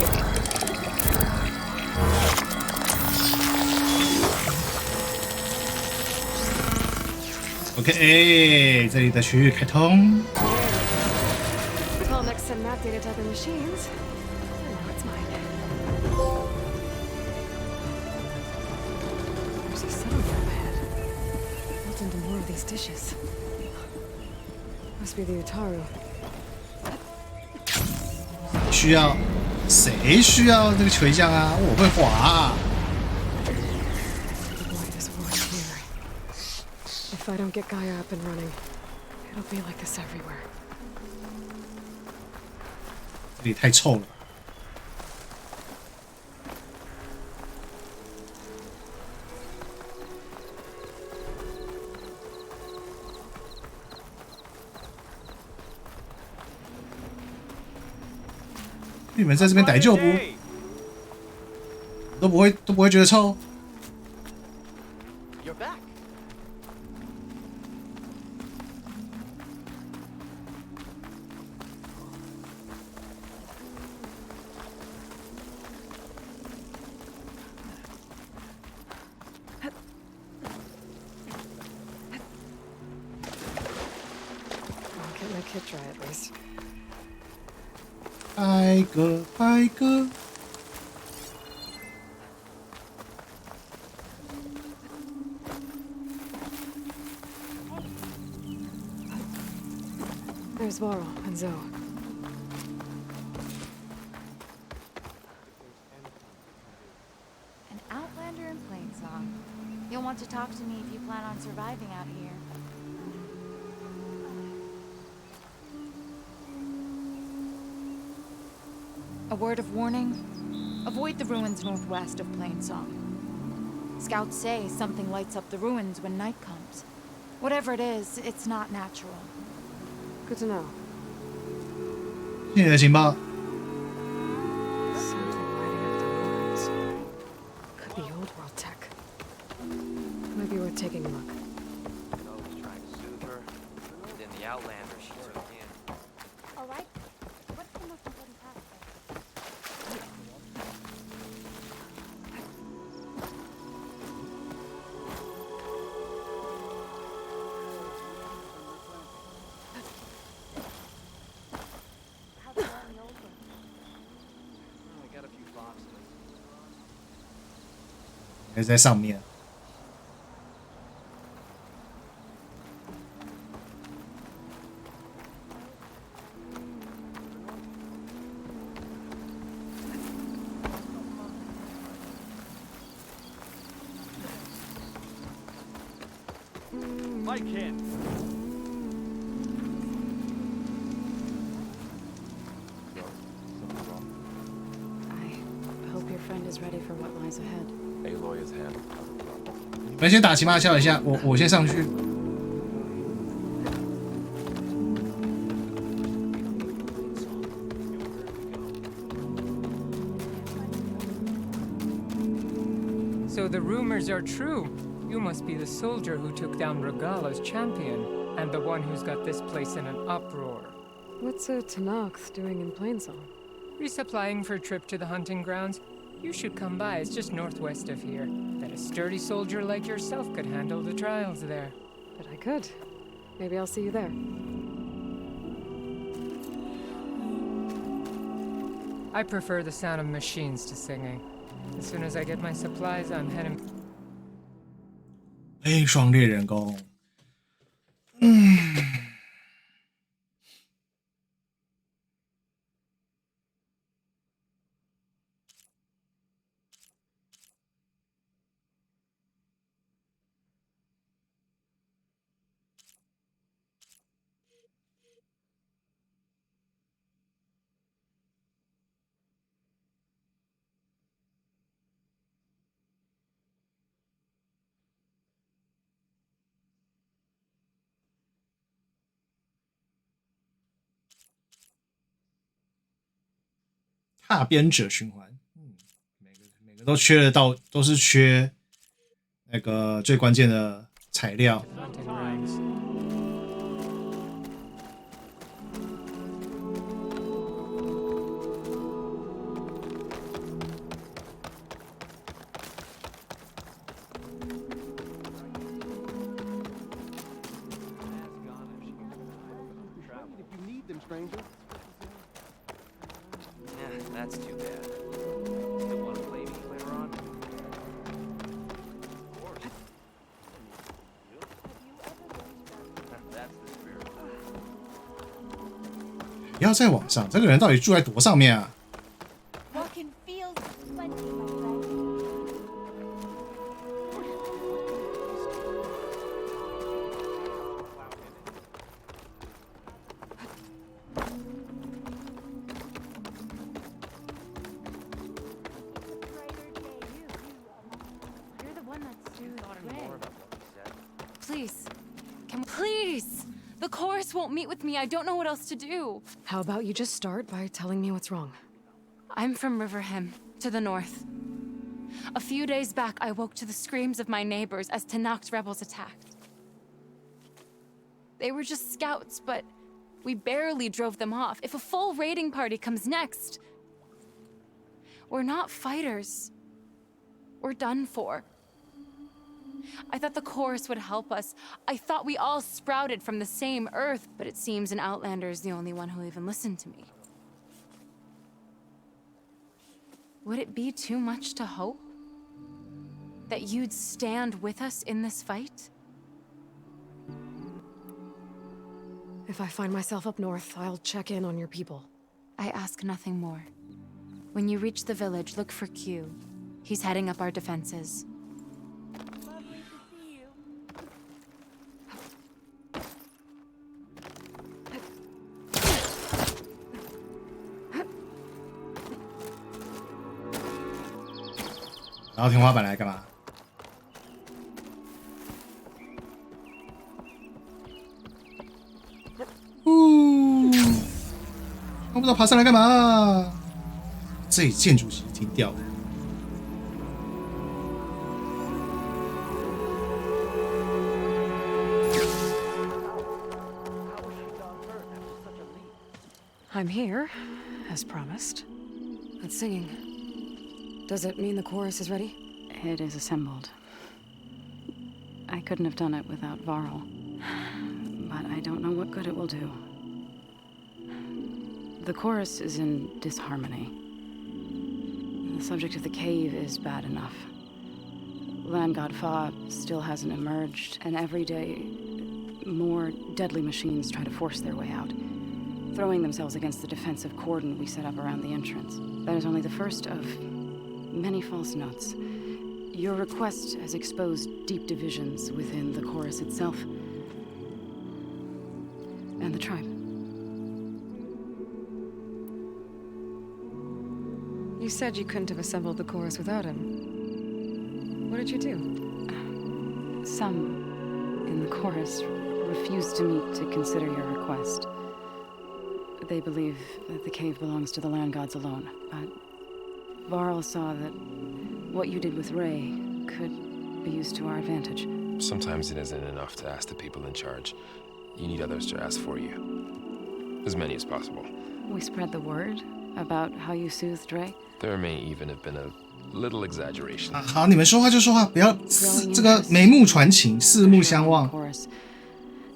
Speaker 1: OK， 这里的区域开通。
Speaker 2: Colmex sent that data to other machines. And now it's mine. There's a settlement up ahead. Built into more of these dishes. Must be the Utaru.
Speaker 1: 谁需要这个锤匠啊？我会滑啊。
Speaker 2: If I don't get Gaia up and running, it'll be like this everywhere.
Speaker 1: 这里太臭了。你们在这边逮救不？都不会觉得臭。
Speaker 4: You're back.
Speaker 2: I'll get my kit dry at least.
Speaker 1: 拍个。
Speaker 2: There's Varl and Zoe.
Speaker 5: An outlander in Plainsong. You'll want to talk to me if you plan on surviving out here. A word of warning. Avoid the ruins northwest of Plainsong. Scouts say something lights up the ruins when night comes. Whatever it is, it's not natural.
Speaker 2: Good to know.
Speaker 1: 谢谢情报。
Speaker 2: Something lighting up the ruins. Could be old world tech. Might be worth taking a look.
Speaker 4: Zoe was trying to soothe her, and then the Outlander she took in.
Speaker 5: All right. What's the most important task?
Speaker 4: We got a few boxes.
Speaker 1: 还是在上面。
Speaker 4: Mike in.
Speaker 21: I hope your friend is ready for what lies ahead.
Speaker 17: Aloy is handled.
Speaker 1: 你们先打情骂俏一下，我先上去。
Speaker 6: So the rumors are true. You must be the soldier who took down Regala's champion, and the one who's got this place in an uproar.
Speaker 2: What's a Tanakh doing in Plainsong?
Speaker 6: Resupplying for a trip to the hunting grounds? You should come by, it's just northwest of here. Bet a sturdy soldier like yourself could handle the trials there.
Speaker 2: But I could. Maybe I'll see you there.
Speaker 6: I prefer the sound of machines to singing. As soon as I get my supplies, I'm heading...
Speaker 1: 悲霜猎人工。踏边者循环，每个都缺得到，都是缺那个最关键的材料。
Speaker 2: Maybe
Speaker 4: That's too bad. Still want to play me later on? Of course. That's the spirit.
Speaker 1: 不要再往上，这个人到底住在多上面啊？
Speaker 7: Walking feels plenty, my friend. You're the one that's doing
Speaker 22: Please. Please! The chorus won't meet with me. I don't know what else to do.
Speaker 2: How about you just start by telling me what's wrong?
Speaker 22: I'm from Riverham, to the north. A few days back, I woke to the screams of my neighbors as Tanakh's rebels attacked. They were just scouts, but we barely drove them off. If a full raiding party comes next, we're not fighters. We're done for. I thought the chorus would help us. I thought we all sprouted from the same earth, but it seems an Outlander is the only one who'll even listen to me. Would it be too much to hope that you'd stand with us in this fight?
Speaker 2: If I find myself up north, I'll check in on your people.
Speaker 22: I ask nothing more. When you reach the village, look for Q. He's heading up our defenses.
Speaker 7: Lovely to see you.
Speaker 1: 然后天花板来干嘛？我不知道爬上来干嘛？这里建筑其实挺屌的。
Speaker 2: I'm here, as promised. It's singing. Does it mean the chorus is ready?
Speaker 21: It is assembled. I couldn't have done it without Varl. But I don't know what good it will do. The chorus is in disharmony. The subject of the cave is bad enough. Land God Fa still hasn't emerged, and every day more deadly machines try to force their way out, throwing themselves against the defensive cordon we set up around the entrance. That is only the first of many false notes. Your request has exposed deep divisions within the chorus itself and the tribe.
Speaker 2: You said you couldn't have assembled the chorus without him. What did you do?
Speaker 21: Some in the chorus refused to meet to consider your request. They believe that the cave belongs to the land gods alone, but Varl saw that what you did with Ray could be used to our advantage.
Speaker 20: Sometimes it isn't enough to ask the people in charge. You need others to ask for you. As many as possible.
Speaker 21: We spread the word about how you soothed Ray.
Speaker 20: There may even have been a little exaggeration.
Speaker 1: 好，你们说话就说话，不要这个眉目传情，四目相望。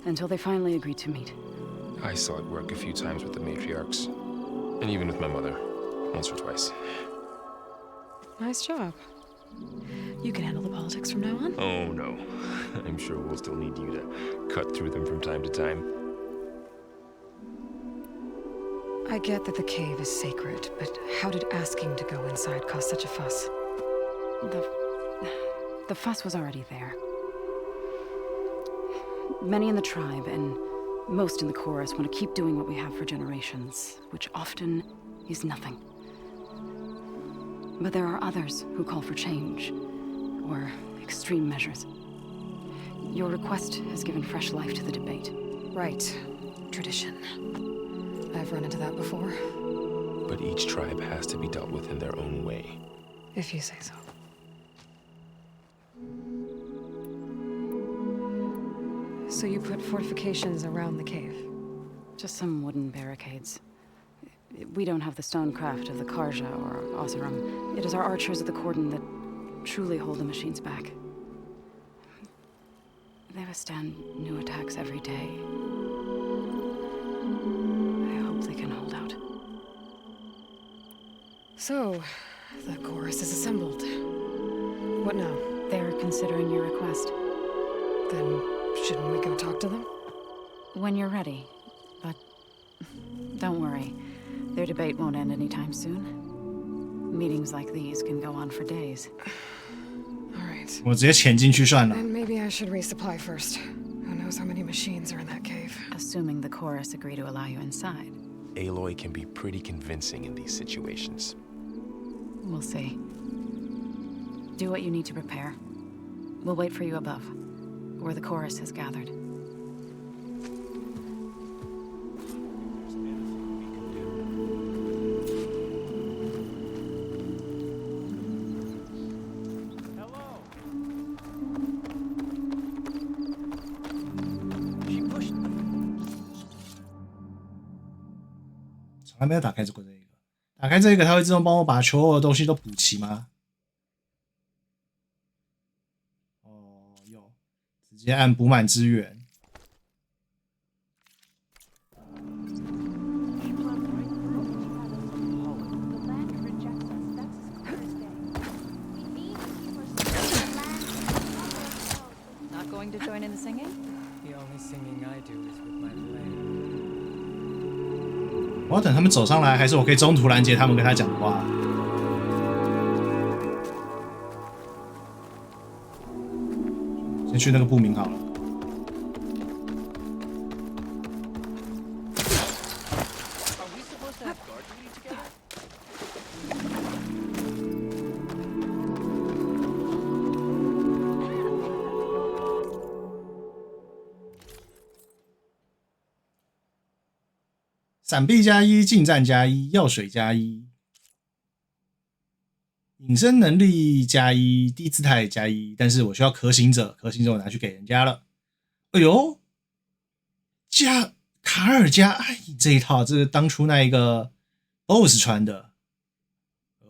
Speaker 21: Until they finally agreed to meet.
Speaker 20: I saw it work a few times with the matriarchs, and even with my mother, once or twice.
Speaker 2: Nice job. You can handle the politics from now on.
Speaker 20: Oh no, I'm sure we'll still need you to cut through them from time to time.
Speaker 2: I get that the cave is sacred, but how did asking to go inside cause such a fuss?
Speaker 21: The fuss was already there. Many in the tribe and most in the chorus want to keep doing what we have for generations, which often is nothing. But there are others who call for change, or extreme measures. Your request has given fresh life to the debate.
Speaker 2: Right. Tradition. I've run into that before.
Speaker 20: But each tribe has to be dealt with in their own way.
Speaker 2: If you say so. So you put fortifications around the cave?
Speaker 21: Just some wooden barricades. We don't have the stonecraft of the Karja or Oseram. It is our archers of the cordon that truly hold the machines back. They withstand new attacks every day. I hope they can hold out.
Speaker 2: So, the chorus is assembled. What now?
Speaker 21: They're considering your request.
Speaker 2: Then, shouldn't we go talk to them?
Speaker 21: When you're ready. But don't worry. Their debate won't end anytime soon. Meetings like these can go on for days.
Speaker 2: Alright.
Speaker 1: 我直接潜进去算了。
Speaker 2: Then maybe I should resupply first. Who knows how many machines are in that cave?
Speaker 21: Assuming the chorus agree to allow you inside.
Speaker 20: Aloy can be pretty convincing in these situations.
Speaker 21: We'll see. Do what you need to prepare. We'll wait for you above, where the chorus has gathered.
Speaker 1: She pushed me. 从来没有打开过这个。打开这个，它会自动帮我把所有的东西都补齐吗？哦，有，直接按补满资源。
Speaker 5: Not going to join in the singing?
Speaker 6: The only singing I do is with my leg.
Speaker 1: 我要等他们走上来，还是我可以中途拦截他们跟他讲话？先去那个不明好了。闪避+1，近战+1，药水+1，隐身能力+1，低姿态+1，但是我需要壳行者，壳行者我拿去给人家了。哎呦，加卡尔加艾这一套，这是当初那一个 BOSS 穿的。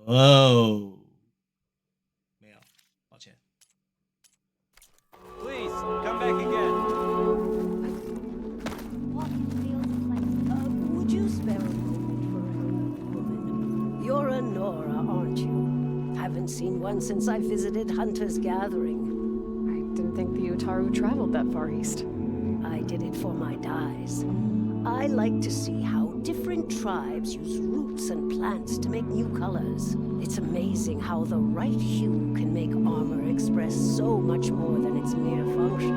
Speaker 1: 哦，没有，抱歉。
Speaker 19: Please come back again.
Speaker 11: Would you spare a moment for an old woman? You're a Nora, aren't you? Haven't seen one since I visited Hunter's Gathering.
Speaker 2: I didn't think the Utaru traveled that far east.
Speaker 11: I did it for my dyes. I like to see how different tribes use roots and plants to make new colors. It's amazing how the right hue can make armor express so much more than its mere function.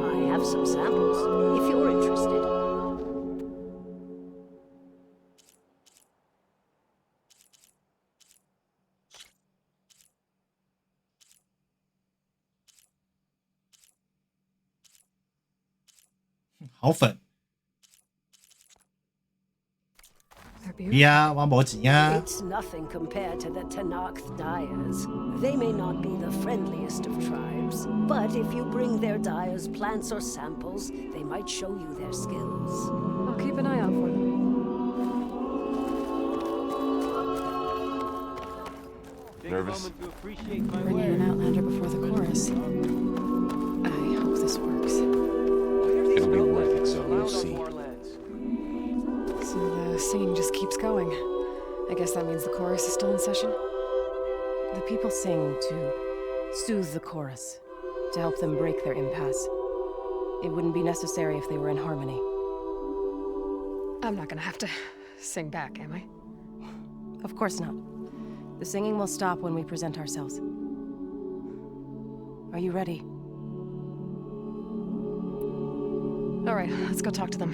Speaker 11: I have some samples, if you're interested.
Speaker 1: It's
Speaker 11: nothing compared to the Tenakth dyers. They may not be the friendliest of tribes, but if you bring their dyers plants or samples, they might show you their skills.
Speaker 2: I'll keep an eye out for them.
Speaker 20: Nervous?
Speaker 21: Bringing an Outlander before the chorus. I hope this works.
Speaker 20: It'll be worth it, so you'll see.
Speaker 2: So the singing just keeps going. I guess that means the chorus is still in session?
Speaker 13: The people sing to soothe the chorus, to help them break their impasse. It wouldn't be necessary if they were in harmony.
Speaker 2: I'm not gonna have to sing back, am I?
Speaker 13: Of course not. The singing will stop when we present ourselves. Are you ready?
Speaker 2: All right, let's go talk to them.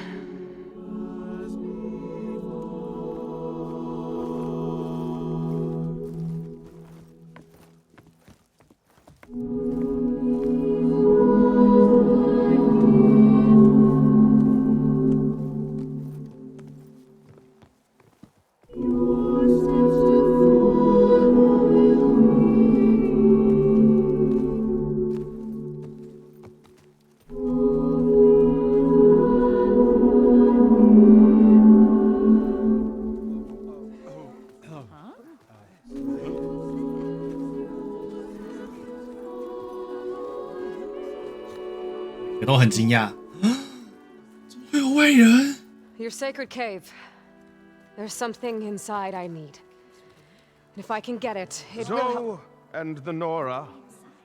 Speaker 2: Your sacred cave. There's something inside I need. If I can get it, it will help.
Speaker 10: Zoe and the Nora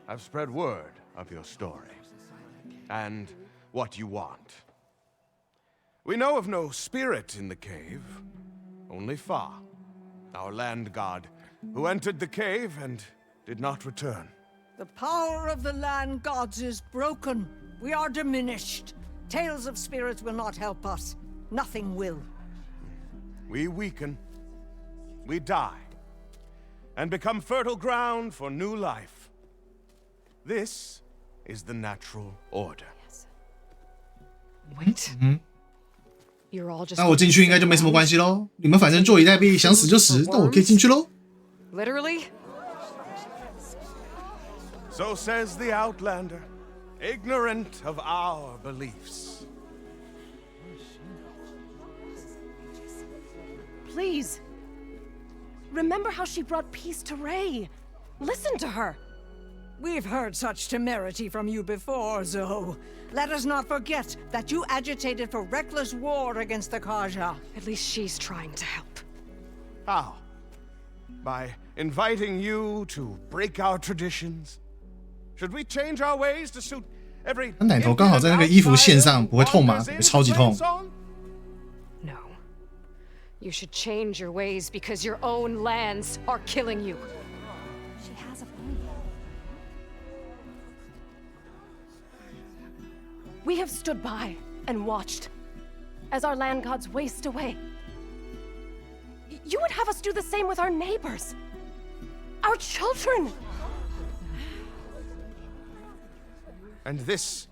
Speaker 10: have spread word of your story and what you want. We know of no spirit in the cave, only Fa, our land god, who entered the cave and did not return.
Speaker 14: The power of the land gods is broken. We are diminished. Tales of spirits will not help us. Nothing will.
Speaker 10: We weaken, we die, and become fertile ground for new life. This is the natural order.
Speaker 2: Wait. You're all just.
Speaker 1: 那我进去应该就没什么关系喽。你们反正坐以待毙，想死就死，那我可以进去喽。
Speaker 2: Literally?
Speaker 10: So says the Outlander, ignorant of our beliefs.
Speaker 13: Please. Remember how she brought peace to Ray. Listen to her.
Speaker 14: We've heard such temerity from you before, Zoe. Let us not forget that you agitated for reckless war against the Kaja.
Speaker 2: At least she's trying to help.
Speaker 10: How? By inviting you to break our traditions? Should we change our ways to suit every...
Speaker 1: 他奶头刚好在那个衣服线上，不会痛吗？会超级痛。
Speaker 2: No. You should change your ways because your own lands are killing you.
Speaker 7: She has a point.
Speaker 13: We have stood by and watched as our land gods waste away. You would have us do the same with our neighbors, our children.
Speaker 10: And this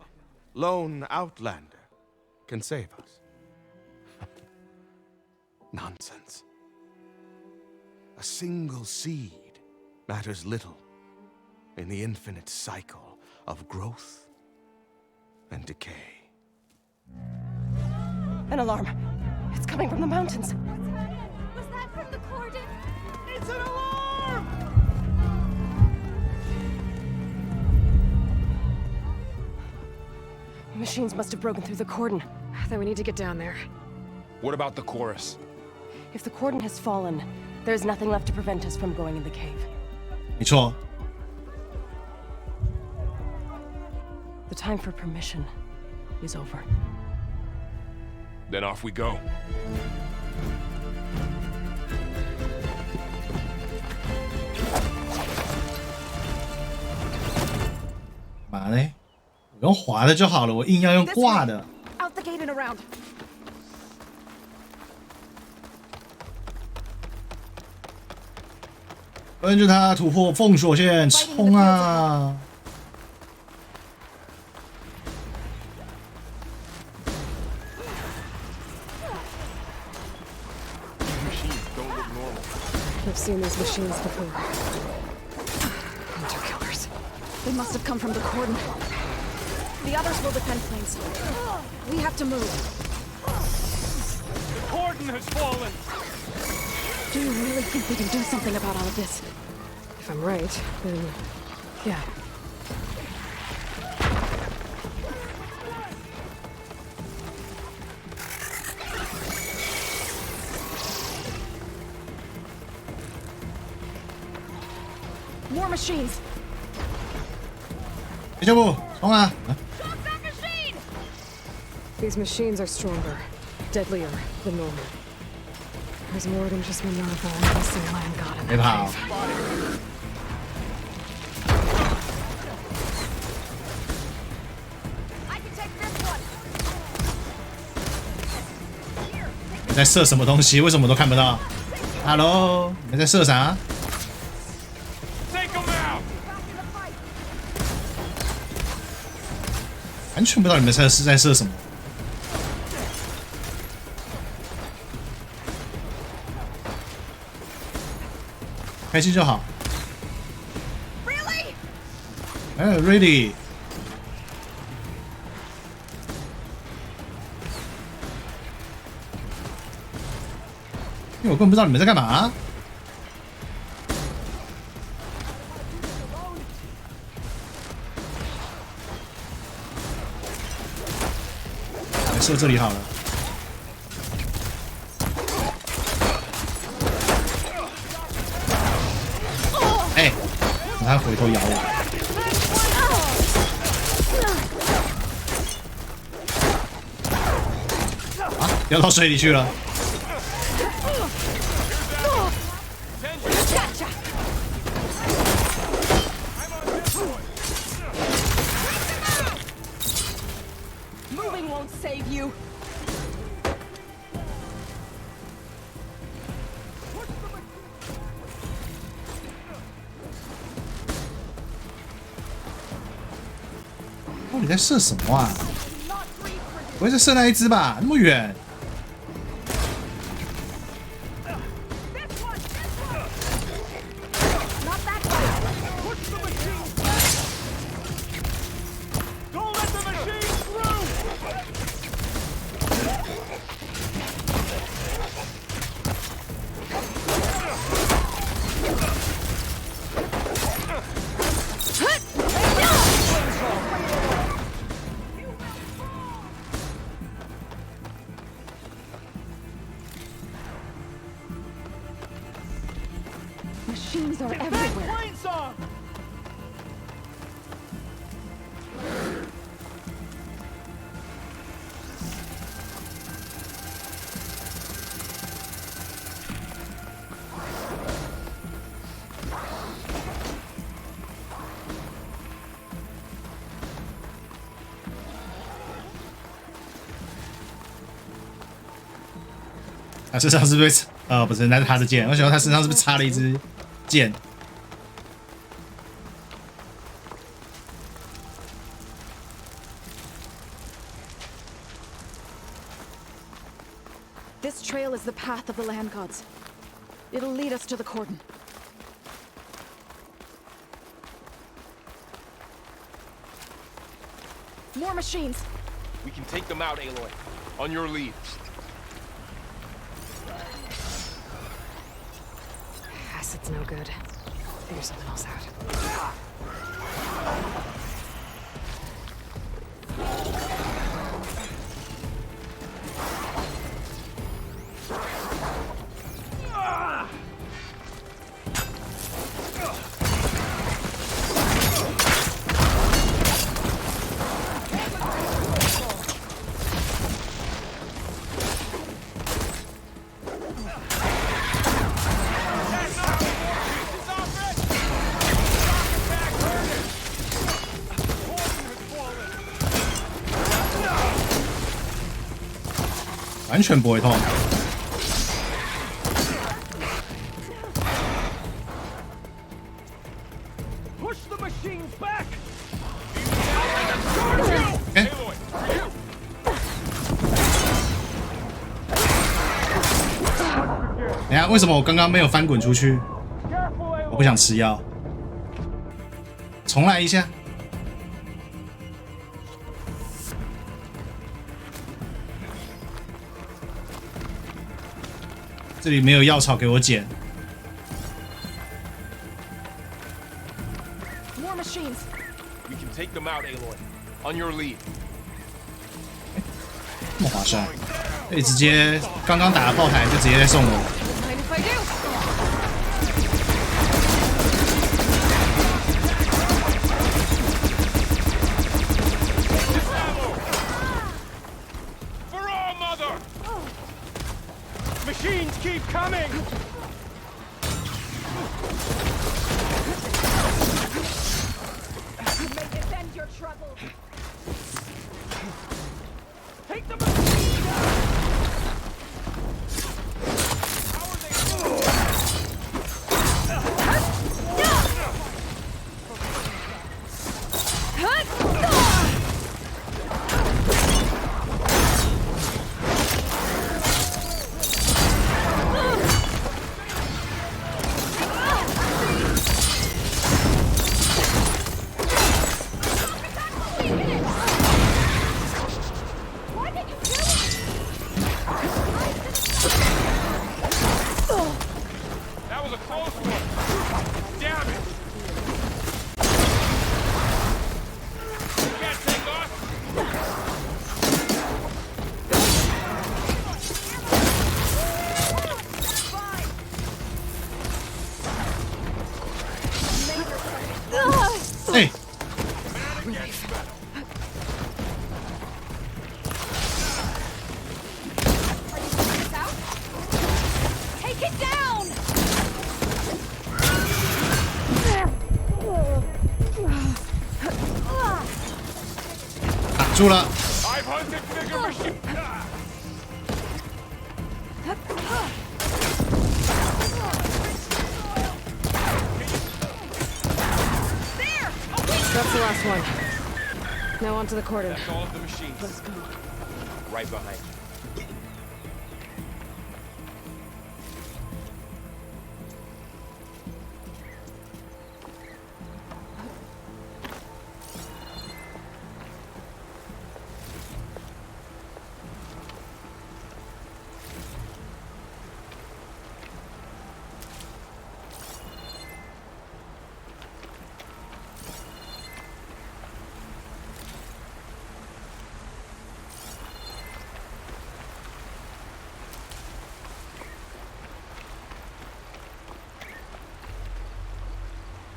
Speaker 10: lone Outlander can save us. Nonsense. A single seed matters little in the infinite cycle of growth and decay.
Speaker 13: An alarm. It's coming from the mountains.
Speaker 7: Was that from the cordon?
Speaker 10: It's an alarm!
Speaker 13: Machines must have broken through the cordon.
Speaker 2: Then we need to get down there.
Speaker 20: What about the chorus?
Speaker 13: If the cordon has fallen, there's nothing left to prevent us from going in the cave.
Speaker 1: 没错。
Speaker 13: The time for permission is over.
Speaker 20: Then off we go.
Speaker 1: 嘛呢？我用滑的就好了，我硬要用挂的。
Speaker 13: Out the gate and around.
Speaker 1: 跟着他突破封锁线，冲啊！
Speaker 2: I've seen these machines before. Hunter killers. They must have come from the cordon. The others will defend Plains. We have to move.
Speaker 3: The cordon has fallen!
Speaker 2: Do you really think we can do something about all of this? If I'm right, then yeah. More machines.
Speaker 1: 别脚步，冲啊！
Speaker 2: These machines are stronger, deadlier than normal. There's more than just Minerva and missing land god in
Speaker 1: 别
Speaker 2: that
Speaker 1: 跑！
Speaker 2: cave.
Speaker 7: I can take this one.
Speaker 1: 你在射什么东西？为什么都看不到 ？Hello， 你在射啥？
Speaker 3: Take him out!
Speaker 1: 完全不知道你们是在射什么。开心就好。
Speaker 7: Really?
Speaker 1: Ready。因为我根本不知道你们在干嘛。来射这里好了。他回头咬我。啊，掉到水里去了。
Speaker 13: Moving won't save you.
Speaker 1: 你在射什么啊？不会是射那一只吧？那么远。
Speaker 13: Machines are everywhere.
Speaker 1: 他身上是不是不是，那是他的剑。我想说他身上是不是插了一支剑？
Speaker 21: This trail is the path of the land gods. It'll lead us to the cordon. More machines!
Speaker 20: We can take them out, Aloy. On your lead.
Speaker 21: Acid's no good. Figure something else out.
Speaker 1: 完全不会痛。哎，等下，为什么我刚刚没有翻滚出去？我不想吃药，重来一下。 这里没有药草给我捡。
Speaker 21: More machines.
Speaker 20: We can take them out, Aloy. On your lead.
Speaker 1: 这么划算，可以直接刚刚打的炮台就直接再送我。
Speaker 21: Mind if I do?
Speaker 19: Machines keep coming!
Speaker 13: You may defend your trouble.
Speaker 19: Take the machine down! How are they? That was a close one! Damn it! You can't take us!
Speaker 1: 住了。
Speaker 20: I've hunted bigger machines.
Speaker 2: That's the last one. Now onto the cordon.
Speaker 20: That's all of the machines.
Speaker 2: Let's go.
Speaker 20: Right behind you.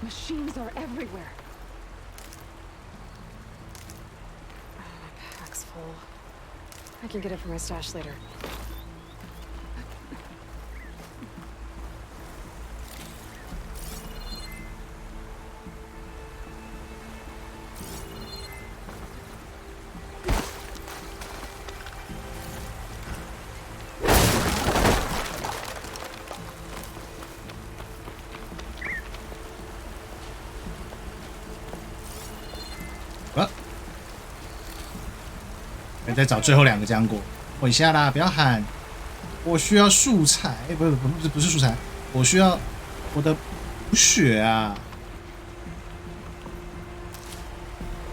Speaker 2: Machines are everywhere. Oh, my pack's full. I can get it from my stash later.
Speaker 1: 再找最后2个浆果，等一下啦，不要喊！我需要素材，不是素材，我需要我的补血啊！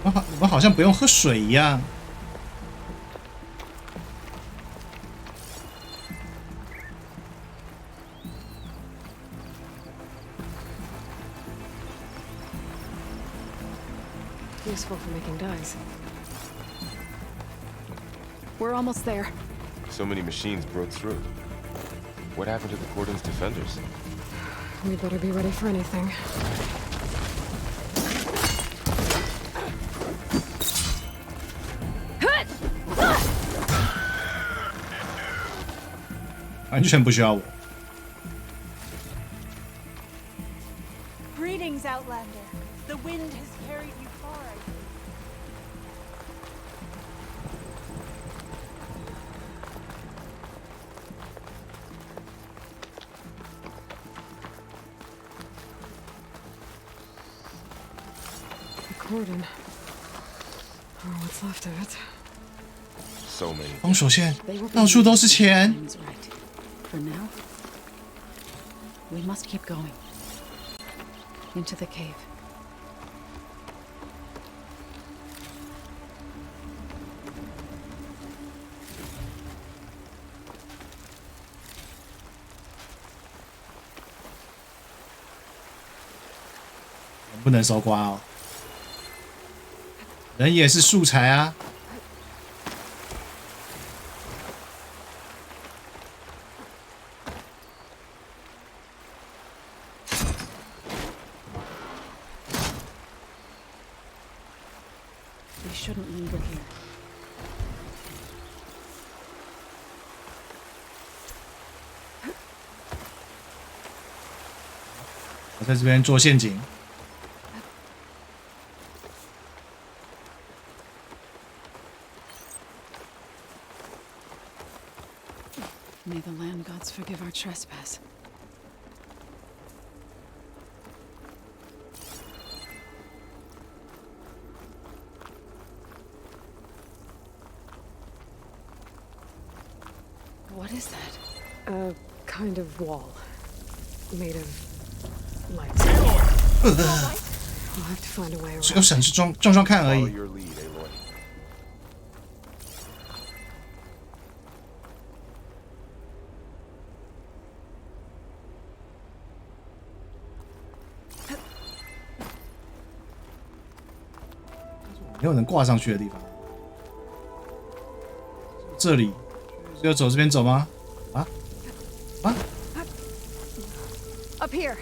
Speaker 1: 我们好像不用喝水一样。
Speaker 2: Useful for making dyes.
Speaker 21: We're almost there.
Speaker 20: So many machines broke through. What happened to the cordon's defenders?
Speaker 2: We better be ready for anything.
Speaker 1: 完全不需要我。
Speaker 7: Greetings, Outlander. The wind has carried you far.
Speaker 2: Cordon. Oh, what's left of it?
Speaker 20: So many.
Speaker 1: 封锁线，到处都是钱。
Speaker 21: For now, we must keep going into the cave.
Speaker 1: Run 不能搜刮哦，人也是素材啊。
Speaker 21: We shouldn't linger here.
Speaker 1: 我在这边做陷阱。
Speaker 21: May the land gods forgive our trespass. What is that?
Speaker 2: A kind of wall. Made of light. We'll have to find a way around.
Speaker 1: 只有想去撞看而已。
Speaker 20: Follow your lead, Aloy.
Speaker 1: 没有人挂上去的地方。这里，只有走这边走吗？啊？啊？
Speaker 2: Up here.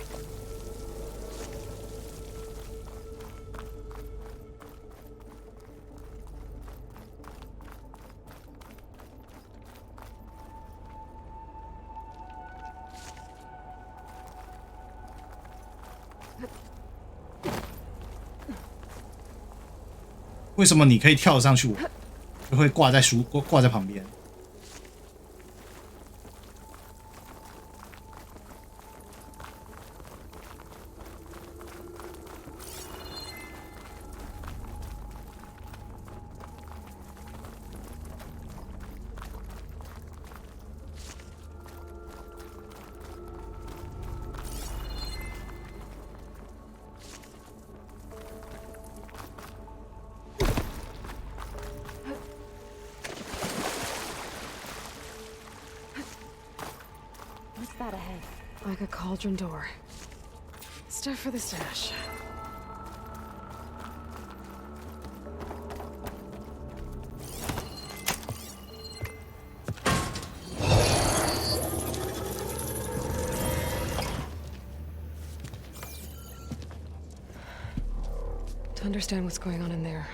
Speaker 1: 为什么你可以跳上去？就会挂在旁边。
Speaker 2: That ahead. Like a cauldron door. Stuff for the stash. To understand what's going on in there,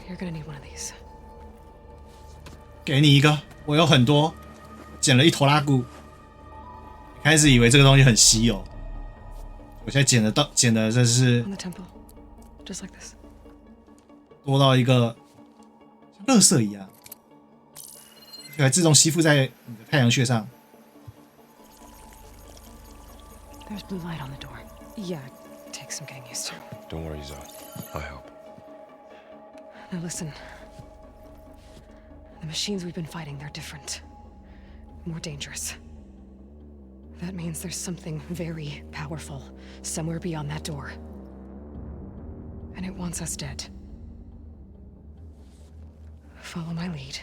Speaker 2: you're gonna need one of these.
Speaker 1: 给你一个，我有很多，捡了一坨拉骨。开始以为这个东西很稀有，我现在捡的这是多到一个像垃圾一样，而且还自动吸附在你的太阳穴上。
Speaker 2: There's blue light on the door. Yeah, take some getting used to.
Speaker 20: Don't worry, Zoe. I'll help.
Speaker 2: Now listen. The machines we've been fighting, they're different. More dangerous. That means there's something very powerful somewhere beyond that door. And it wants us dead. Follow my lead.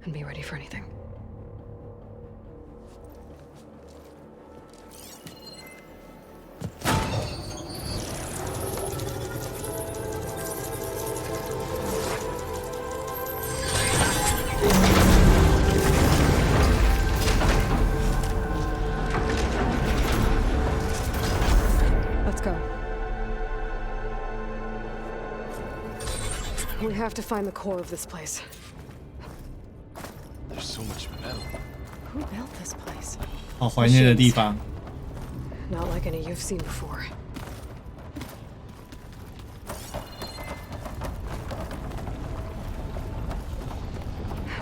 Speaker 2: And be ready for anything. We have to find the core of this place.
Speaker 20: There's so much metal.
Speaker 2: Who built this place?
Speaker 1: 好怀念的地方。
Speaker 2: Not like any you've seen before.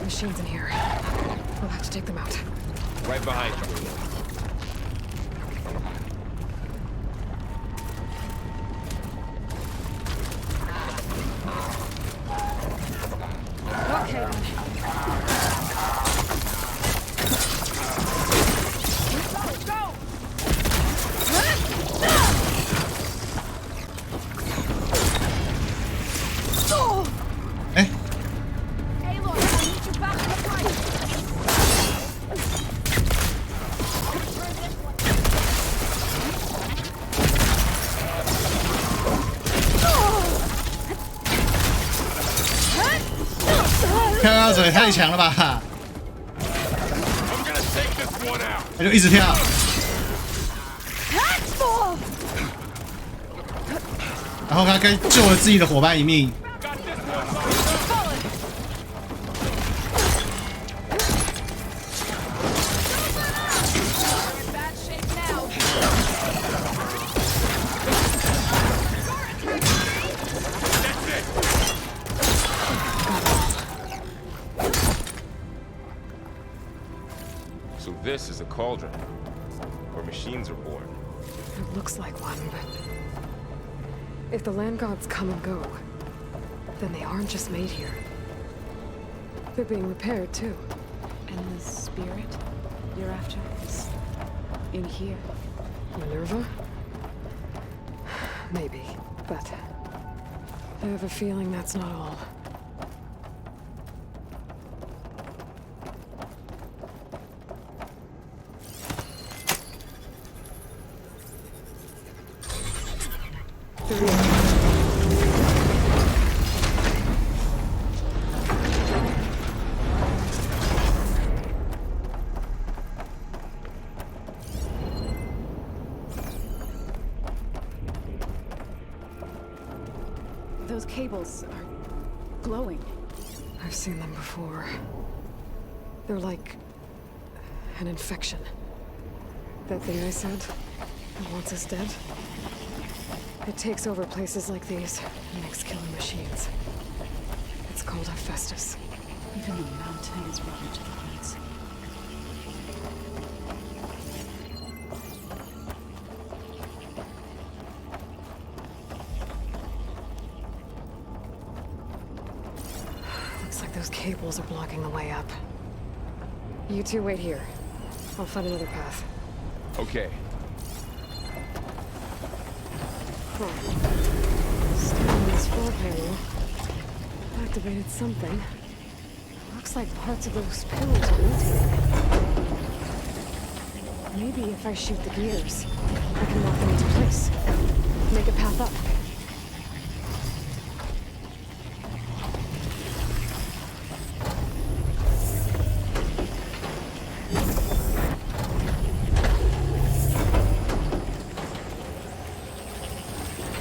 Speaker 2: Machines in here. We'll have to take them out.
Speaker 20: Right behind you.
Speaker 2: Okay. Go!
Speaker 1: Eh?
Speaker 2: Hey, Lord, I need you back in the fight.
Speaker 1: 跳跳嘴太强了吧！他就一直跳。然后他跟救了自己的伙伴一命。
Speaker 20: So this is a cauldron, where machines are born.
Speaker 2: It looks like one, but if the land gods come and go, then they aren't just made here. They're being repaired too.
Speaker 21: And the spirit you're after is in here?
Speaker 2: Minerva? Maybe, but I have a feeling that's not all.
Speaker 21: Those cables are glowing.
Speaker 2: I've seen them before. They're like an infection. That thing I said, that wants us dead. It takes over places like these and makes killing machines. It's called a asbestos.
Speaker 21: Even the mountain is rotted to the roots.
Speaker 2: Looks like those cables are blocking the way up. You two wait here. I'll find another path.
Speaker 20: Okay.
Speaker 2: Huh. Standing on this floor panel. Activated something. Looks like parts of those pillars are rotating. Maybe if I shoot the gears, I can lock them into place. Make a path up.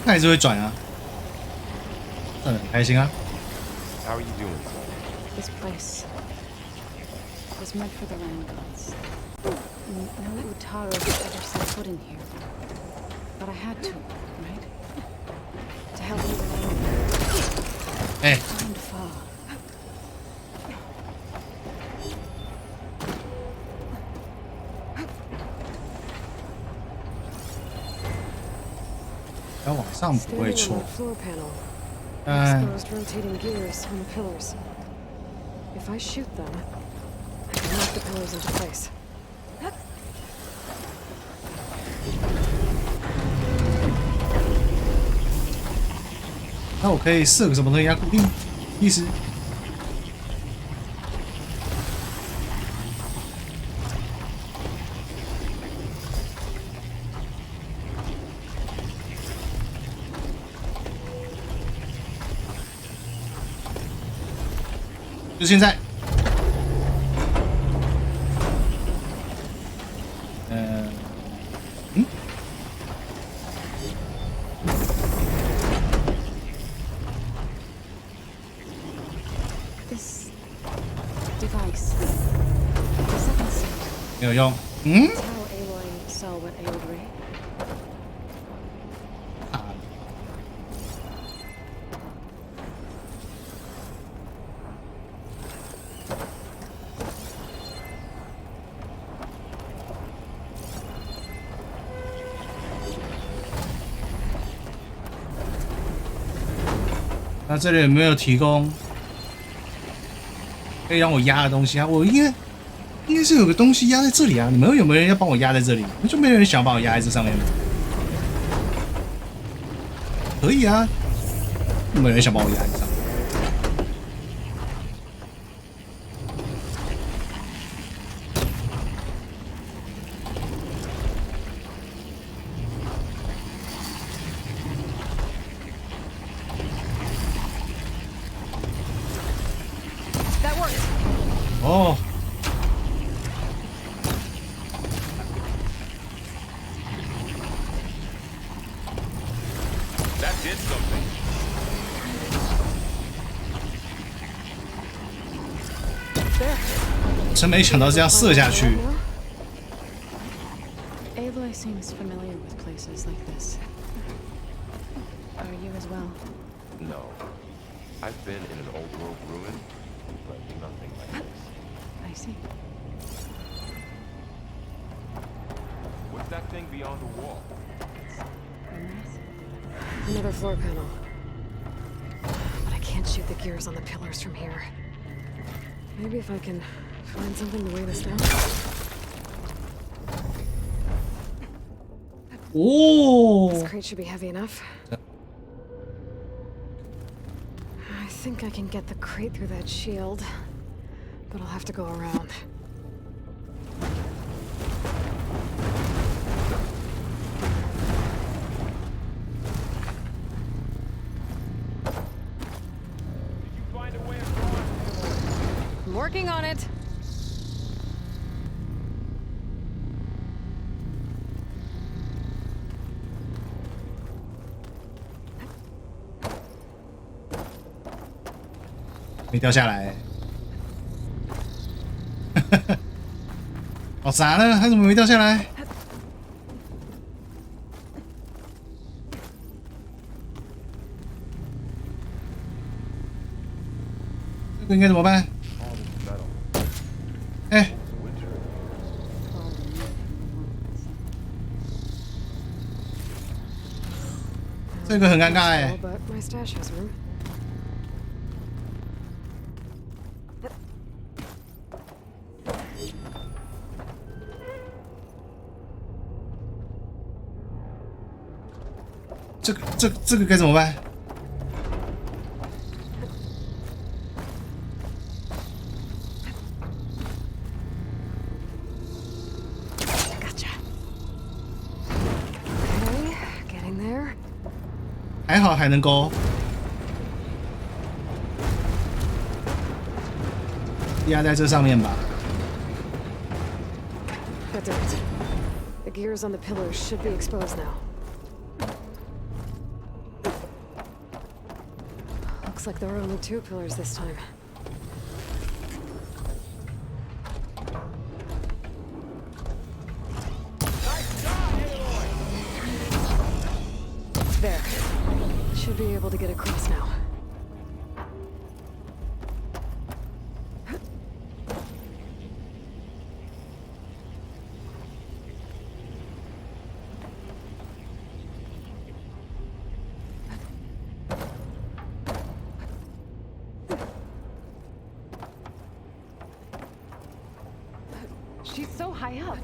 Speaker 1: 它还是会转啊，转得很开心啊。
Speaker 20: How are you doing?
Speaker 21: This place was meant for the land gods. No Utaru has ever set foot in here. But I had to, right? To help you find Fa.
Speaker 1: 要往上不会
Speaker 2: Standing
Speaker 1: 错
Speaker 2: on。the floor panel.
Speaker 1: 嗯，
Speaker 2: Exposed rotating gears on the pillars. If I shoot them, I can lock the pillars into place.
Speaker 1: 那我可以设个什么东西要固定？意思？就现在。
Speaker 21: This device. The second set.
Speaker 1: 没有用。嗯？
Speaker 21: That's how Aloy saw what ailed Ray.
Speaker 1: 那这里有没有提供可以让我压的东西啊？我应该是有个东西压在这里啊！你们有没有人要帮我压在这里？就没有人想把我压在这上面吗？可以啊，有没有人想把我压在上面？
Speaker 2: That worked.
Speaker 1: 哦，
Speaker 20: That did something.
Speaker 1: 真没想到这样射下去。
Speaker 21: Aloy seems familiar with places like this. Are you as well?
Speaker 20: No. I've been in an old world ruin, but nothing like this.
Speaker 21: I see.
Speaker 20: What's that thing beyond the wall?
Speaker 2: Another floor panel. But I can't shoot the gears on the pillars from here. Maybe if I can find something to weigh this down.
Speaker 1: Oh.
Speaker 2: This crate should be heavy enough. I think I can get the crate through that shield, but I'll have to go around. I'm working on it.
Speaker 1: "没掉下来。搞啥呢？他怎么没掉下来？这个应该怎么办？哎，这个很尴尬哎。
Speaker 2: But my stash has room.
Speaker 1: 这个该怎么办？还好还能勾，压在这上面吧。
Speaker 2: That did it. The gears on the pillars should be exposed now. Looks like there are only 2 pillars this time. There. Should be able to get across now.
Speaker 21: She's so high up.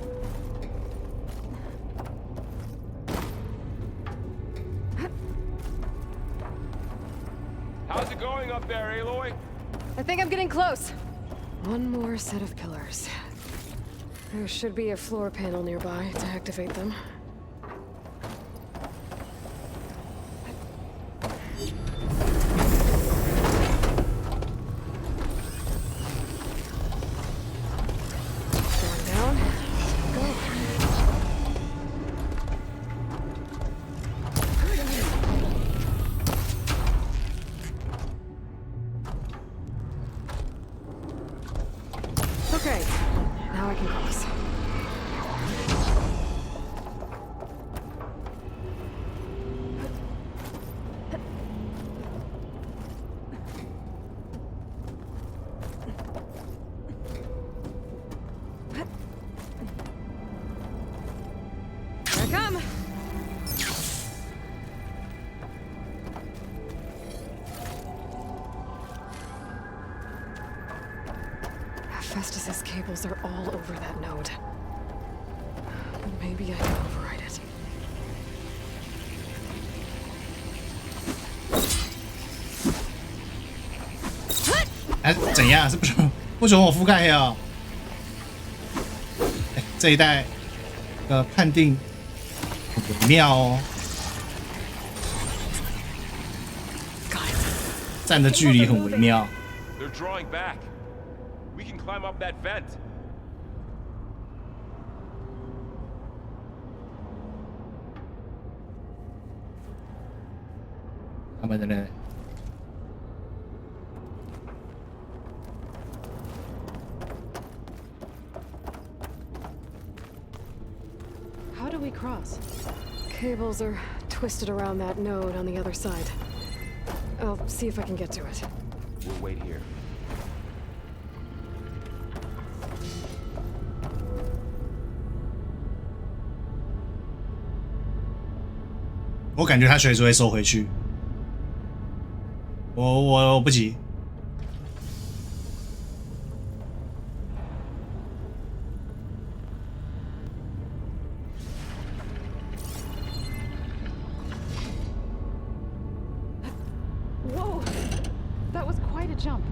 Speaker 20: How's it going up there, Aloy?
Speaker 2: I think I'm getting close. One more set of pillars. There should be a floor panel nearby to activate them. Going down. Go. Okay, now I can cross. Here I come! Festus's cables are all over that node. But maybe I can override it.
Speaker 1: 哎，怎样？是不准我覆盖呀？哎，这一代判定很微妙哦，站的距离很微妙。
Speaker 20: They're drawing back. We can climb up that vent.
Speaker 1: 他们的呢？
Speaker 2: How do we cross? Cables are twisted around that node on the other side. I'll see if I can get to it.
Speaker 20: We'll wait here.
Speaker 1: 我感觉他随时会收回去。我不急。
Speaker 21: Whoa! That was quite a jump.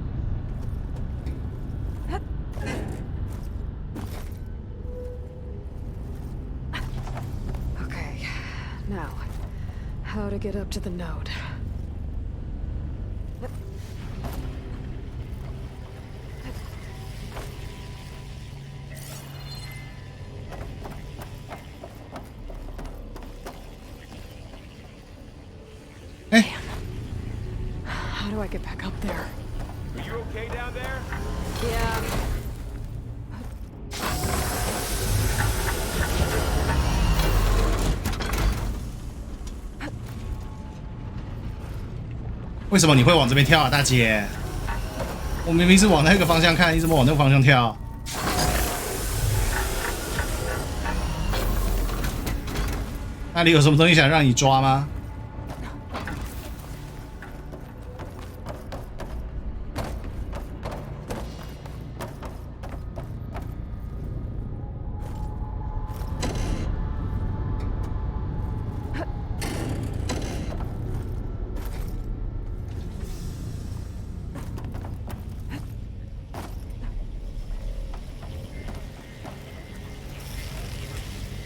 Speaker 2: Okay, now, how to get up to the node? How do I get back up there?
Speaker 20: Are you okay down there?
Speaker 2: Yeah.
Speaker 1: 为什么你会往这边跳啊，大姐？我明明是往那个方向看，你怎么往那个方向跳？那里有什么东西想让你抓吗？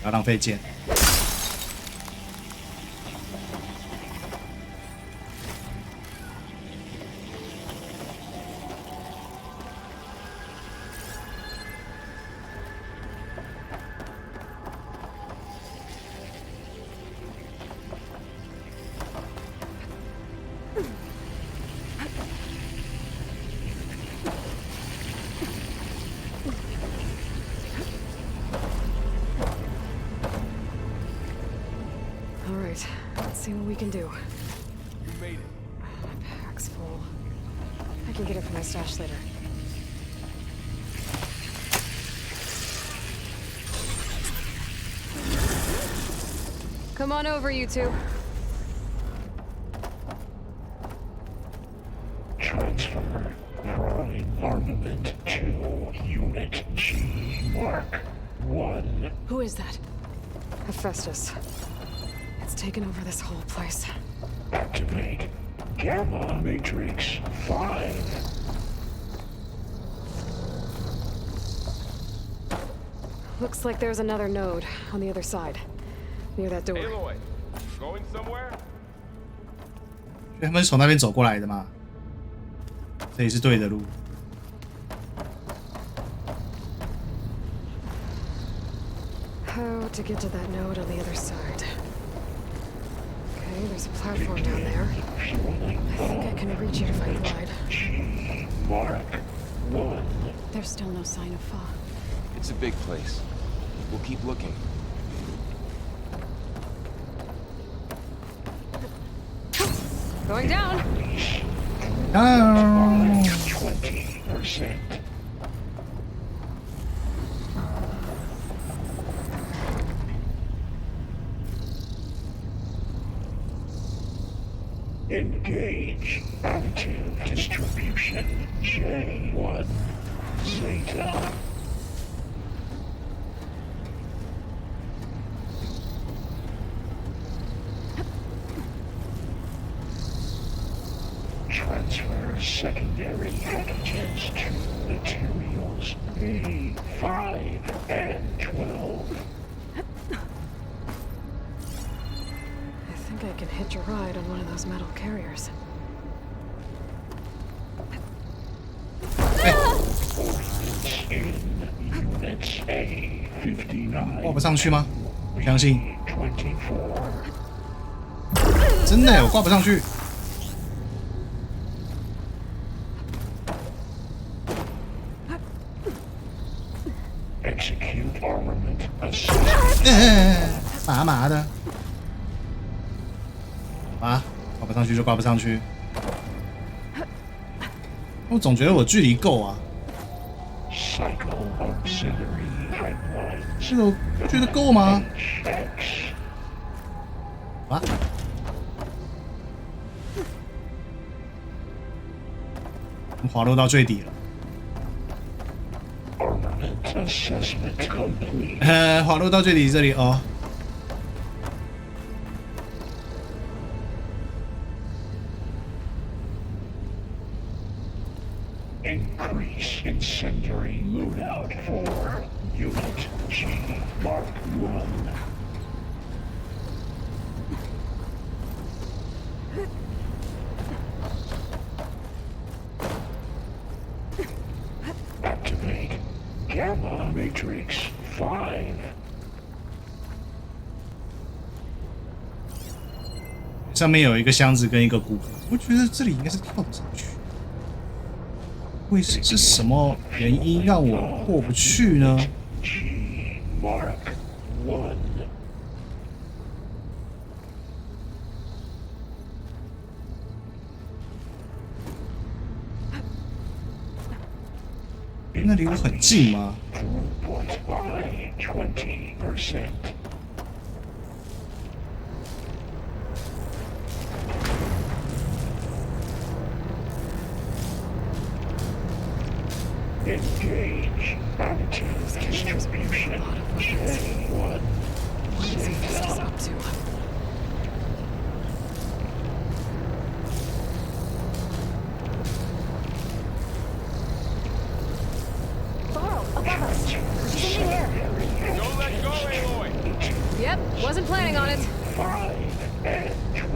Speaker 1: 不要浪费剑。
Speaker 2: All right, let's see what we can do.
Speaker 10: You made it.
Speaker 2: My pack's full. I can get it from my stash later. Come on over, you two.
Speaker 9: Transfer prime armament to Unit G Mark 1.
Speaker 2: Who is that? Hephaestus. It's taken over this whole place.
Speaker 9: Activate Gamma Matrix 5.
Speaker 2: Looks like there's another node on the other side, near that door.
Speaker 20: Aloy, going somewhere?
Speaker 1: 他们是从那边走过来的嘛？这里是对的路。
Speaker 2: How to get to that node on the other side? Okay, there's a platform down there. I think I can reach it if I glide.
Speaker 9: Mark 1.
Speaker 21: There's still no sign of fog.
Speaker 20: It's a big place. We'll keep looking.
Speaker 2: Going down.
Speaker 1: Oh.
Speaker 9: 20%. Engage active distribution J1 Zeta. Transfer secondary packages to materials A5 and 12.
Speaker 2: I think I can hitch a ride on one of those metal carriers.
Speaker 9: Units A59.
Speaker 1: 挂不上去吗？不相信。真的耶，我挂不上去。
Speaker 9: Execute armament assessment.
Speaker 1: 麻麻的。啊，挂不上去就挂不上去。我总觉得我距离够啊。是我觉得够吗？啊？滑落到最底了。滑落到最底这里哦。
Speaker 9: Increase incendiary loadout for Unit G Mark 1. Activate Gamma Matrix 5.
Speaker 1: 上面有一个箱子跟一个骨骼，我觉得这里应该是跳不上去。会是什么原因让我过不去呢？
Speaker 9: Mark 1.
Speaker 1: 那离我很近吗？
Speaker 8: Engage anti-distribution. Anyone.
Speaker 2: What is Hephaestus up to?
Speaker 13: Varl, above us. She's in the air.
Speaker 20: Don't let go, Aloy!
Speaker 2: Yep, wasn't planning on it.
Speaker 8: 5 and 12.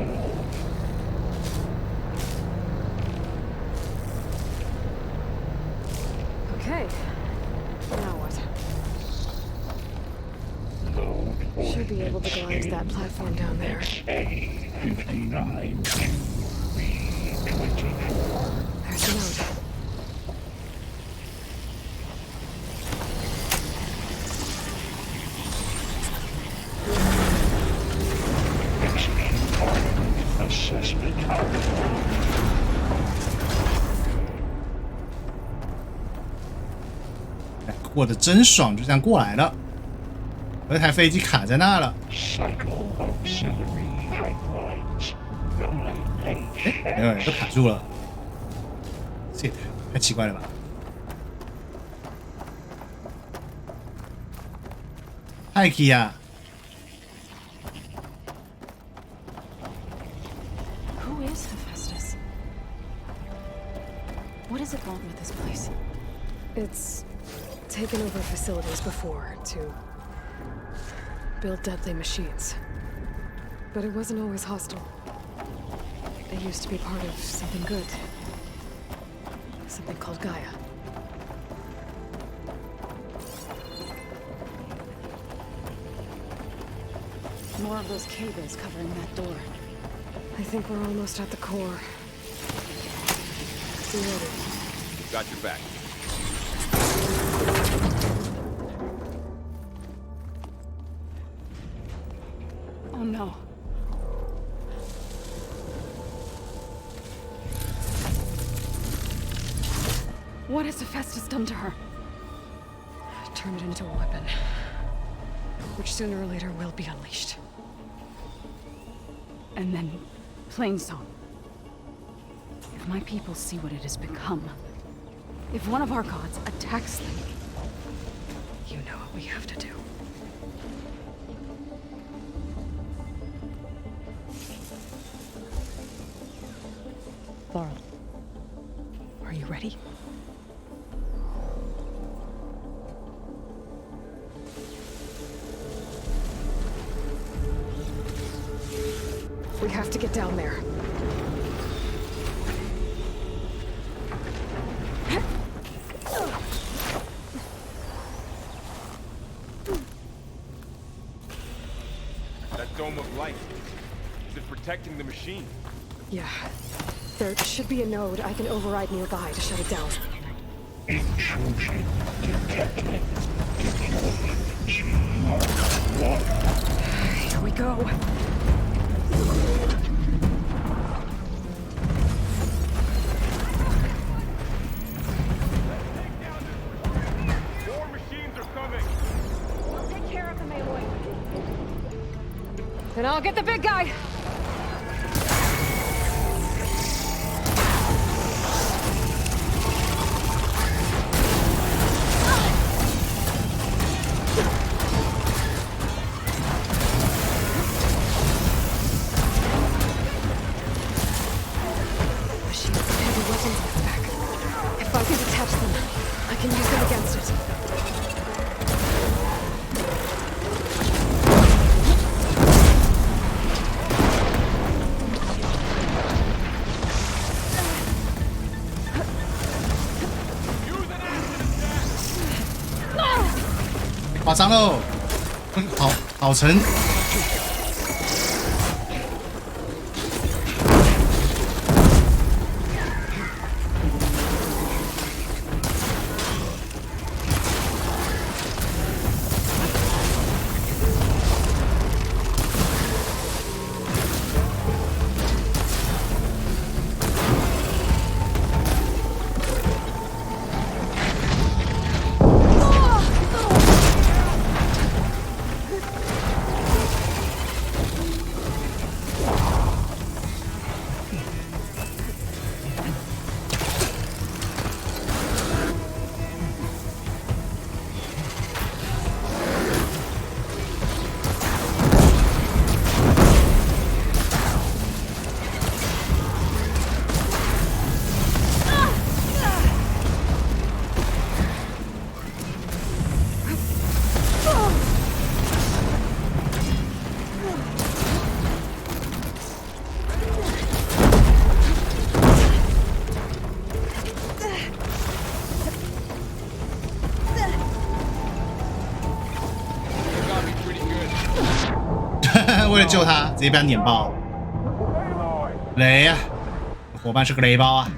Speaker 2: Okay. Now what? Should be able to glide to that platform down there.
Speaker 8: A59 B24.
Speaker 2: There's the note.
Speaker 8: Assessment outcome.
Speaker 1: 过得真爽，就这样过来了。有一台飞机卡在那了。没有，都卡住了。这也太奇怪了吧！派克呀！
Speaker 21: Who is Hephaestus? What does it want with this place?
Speaker 2: It's taken over facilities before to build deadly machines. But it wasn't always hostile. It used to be part of something good. Something called Gaia.
Speaker 21: More of those cables covering that door.
Speaker 2: I think we're almost at the core. Be ready.
Speaker 20: Got your back.
Speaker 21: Oh no. What has Hephaestus done to her?
Speaker 2: Turn it into a weapon. Which sooner or later will be unleashed.
Speaker 21: And then, plain song. If my people see what it has become, if one of our gods attacks them,
Speaker 2: you know what we have to do. Varl, are you ready? We have to get down there.
Speaker 20: That dome of light. Is it protecting the machine?
Speaker 2: Yeah. There should be a node I can override nearby to shut it down.
Speaker 8: Intrusion detected. Deploy G1.
Speaker 2: Here we go.
Speaker 20: More machines are coming.
Speaker 13: We'll take care of them, Aloy.
Speaker 2: Then I'll get the big guy. Against it.
Speaker 1: 夸张喽！好沉。救他，直接被他碾爆。雷呀、伙伴是个雷包啊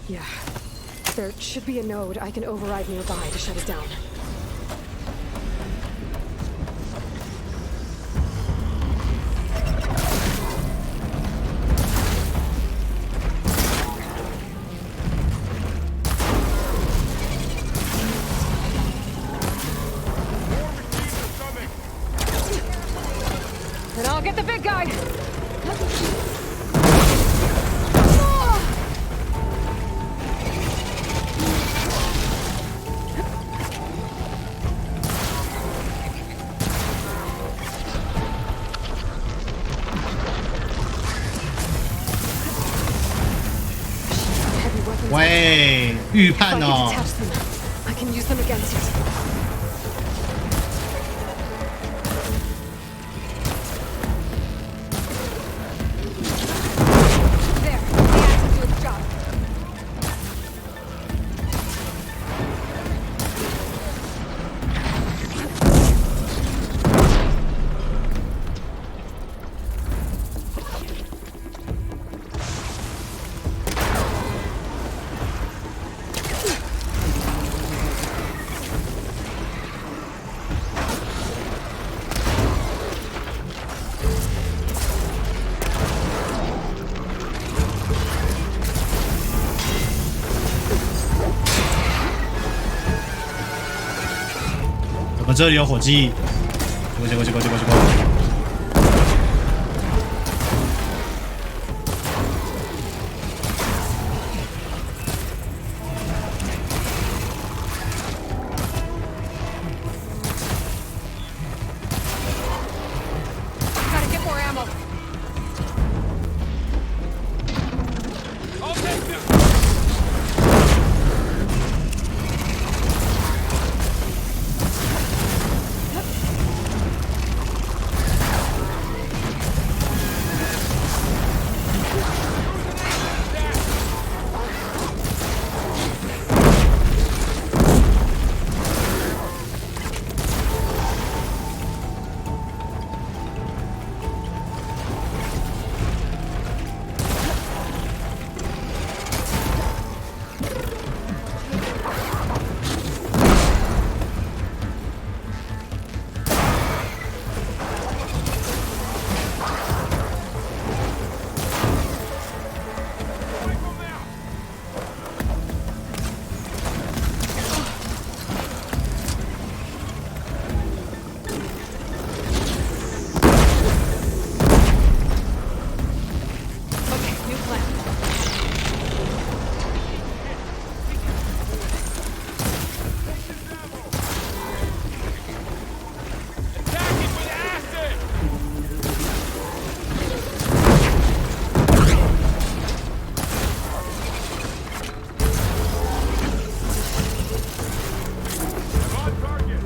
Speaker 1: ！Yeah.
Speaker 2: There should be a node I can override nearby to shut it down.
Speaker 22: And I'll get the big guy!
Speaker 2: Heavy weapons.
Speaker 1: 喂，预判
Speaker 2: If I
Speaker 1: 哦
Speaker 2: can detach them, I can use them against it.
Speaker 22: There, the axe will do its job.
Speaker 1: 我这里有火鸡，结果。
Speaker 22: Gotta get more ammo.
Speaker 20: I'll take them!
Speaker 22: Okay, new plan.
Speaker 20: Attack it with acid! On target!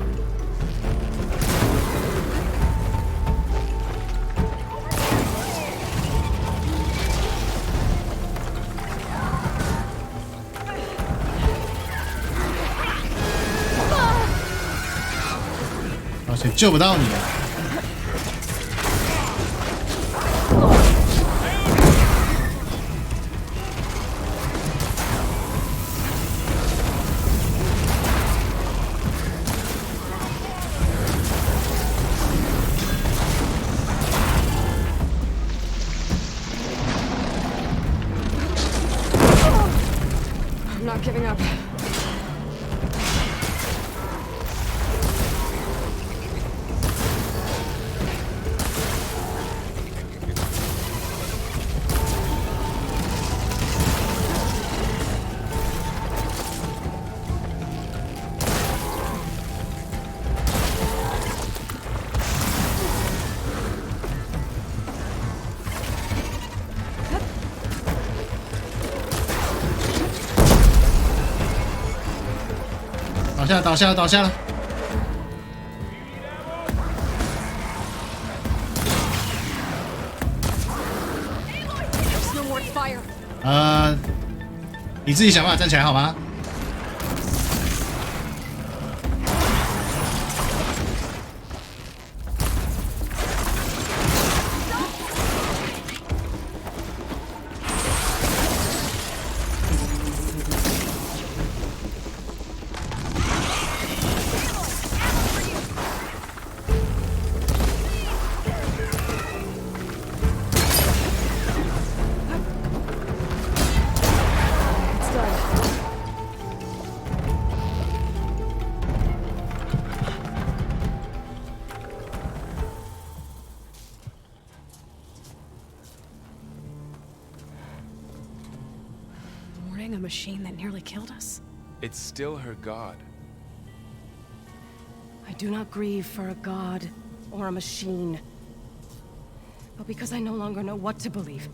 Speaker 1: "而且救不到你啊！I'm
Speaker 2: not giving up.
Speaker 1: 你自己想办法站起来好吗？A
Speaker 2: machine that nearly killed us?
Speaker 20: It's still her god.
Speaker 13: I do not grieve for a god or a machine, but because I no longer know what to believe.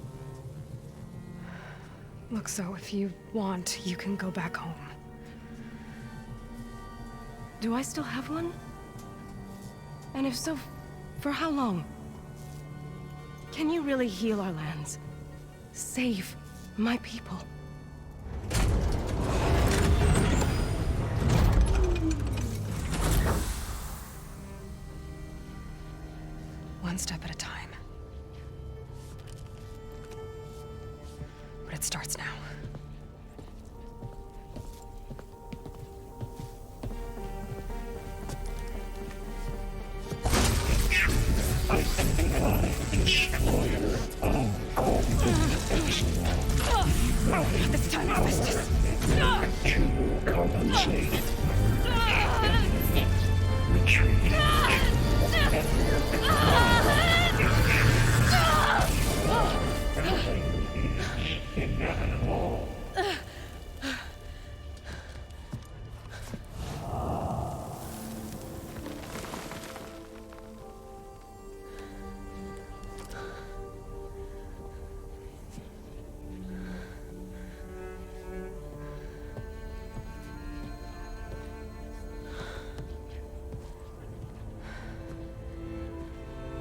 Speaker 2: Look, so if you want, you can go back home.
Speaker 13: Do I still have one? And if so, for how long? Can you really heal our lands? Save my people?
Speaker 2: One step at a time. But it starts now.
Speaker 13: This time I missed it.
Speaker 9: To compensate. Retreat. Inevitable.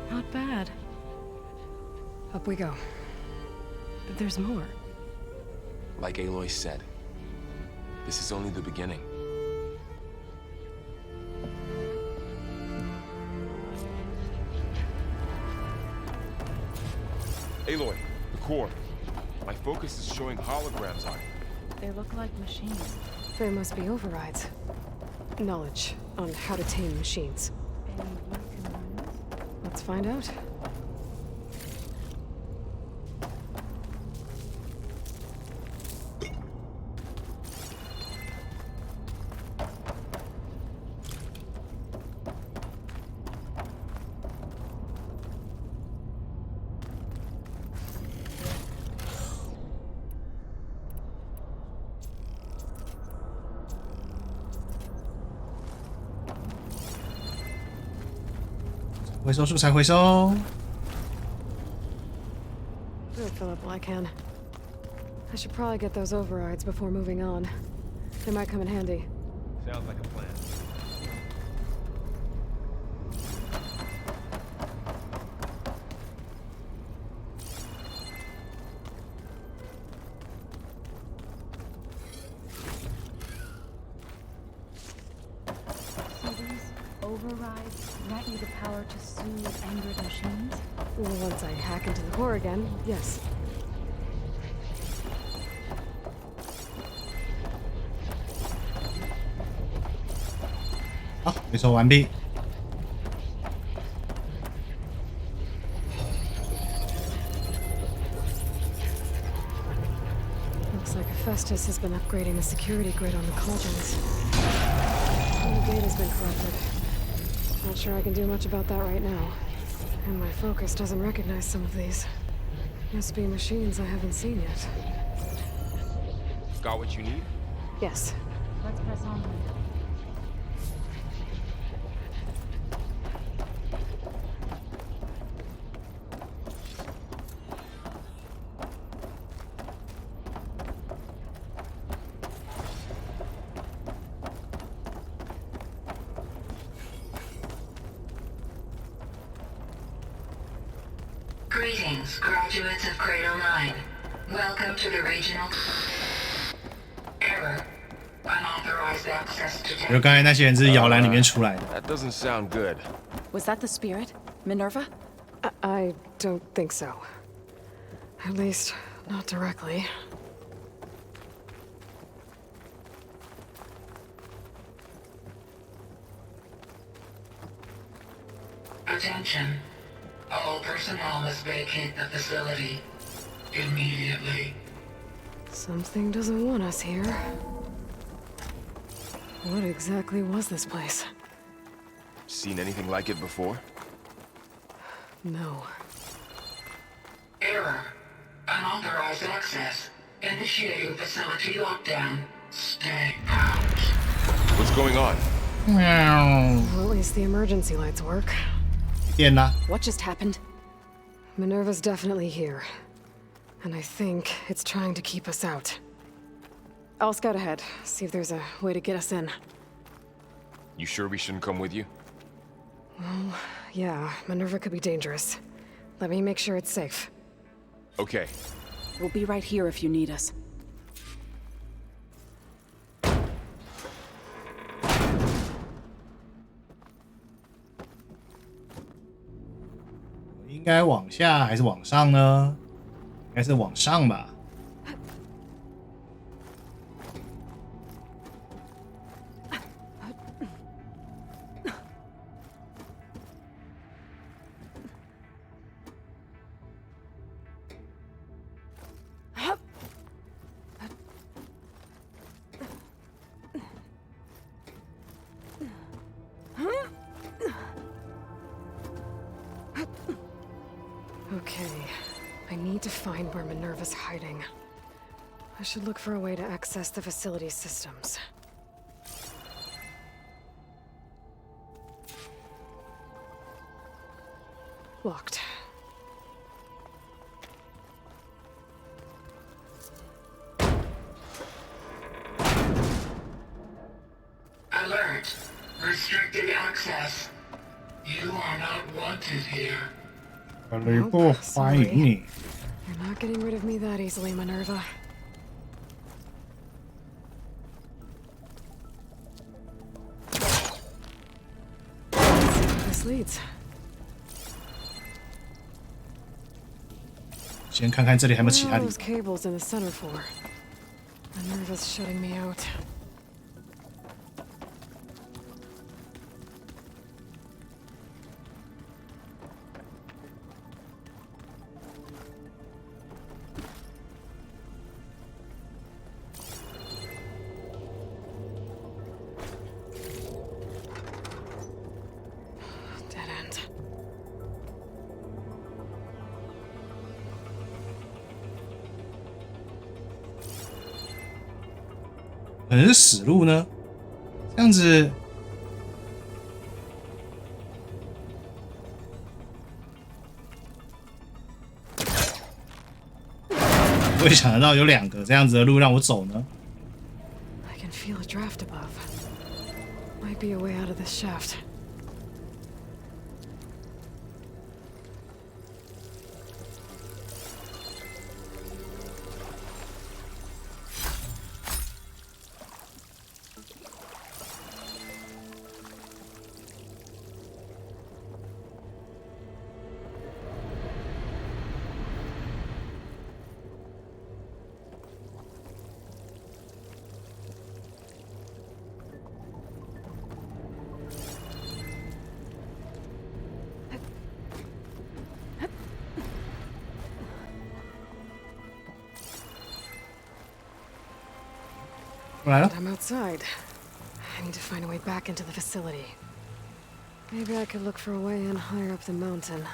Speaker 13: Not bad.
Speaker 2: Up we go.
Speaker 13: But there's more.
Speaker 20: Like Aloy said, this is only the beginning. Aloy, the core. My focus is showing holograms on it.
Speaker 2: They look like machines. There must be overrides. Knowledge on how to tame machines. Let's find out.
Speaker 1: 回收素材回收。
Speaker 2: Good, Philip, while I can. I should probably get those overrides before moving on. They might come in handy.
Speaker 20: Sounds like a plan.
Speaker 7: So these overrides grant you the power to soothe angered machines?
Speaker 2: Well, once I hack into the core again, yes.
Speaker 1: 好，回收完毕。
Speaker 2: Looks like Festus has been upgrading the security grid on the cauldrons. The gate has been corrupted. Not sure I can do much about that right now. And my focus doesn't recognize some of these. Must be machines I haven't seen yet.
Speaker 20: Got what you need?
Speaker 2: Yes.
Speaker 7: Let's press on then.
Speaker 16: Greetings, graduates of Cradle 9.
Speaker 8: Welcome to the regional error. Unauthorized access to
Speaker 1: 就刚才那些人是摇篮里面出来的。
Speaker 10: That doesn't sound good.
Speaker 21: Was that the spirit? Minerva?
Speaker 2: I don't think so. At least, not directly.
Speaker 8: Attention. All personnel must vacate the facility immediately.
Speaker 2: Something doesn't want us here. What exactly was this place?
Speaker 20: Seen anything like it before?
Speaker 2: No.
Speaker 8: Error. Unauthorized access. Initiating facility lockdown. Stay out.
Speaker 20: What's going on?
Speaker 2: Well, at least the emergency lights work.
Speaker 21: What just happened?
Speaker 2: Minerva's definitely here. And I think it's trying to keep us out. I'll scout ahead, see if there's a way to get us in.
Speaker 20: You sure we shouldn't come with you?
Speaker 2: Well, yeah, Minerva could be dangerous. Let me make sure it's safe.
Speaker 20: Okay.
Speaker 21: We'll be right here if you need us.
Speaker 1: 应该往下还是往上呢？应该是往上吧。
Speaker 2: Okay, I need to find where Minerva's hiding. I should look for a way to access the facility's systems. Locked.
Speaker 8: Alert. Restricted access. You are not wanted here.
Speaker 1: 吕布，欢迎你。
Speaker 2: You're not getting rid of me that easily, Minerva. Let's see where this leads.
Speaker 1: 先看看这里还有没有其他
Speaker 2: Where are
Speaker 1: 地
Speaker 2: those
Speaker 1: 方。
Speaker 2: cables in the center for? Minerva's shutting me out. Dead end.
Speaker 1: 可能是死路呢？这样子，不会想得到有两个这样子的路让我走呢？
Speaker 2: I can feel a draft above. Might be a way out of this shaft. I'm outside. I need to find a way back into the facility. Maybe I could look for a way in higher up the mountain.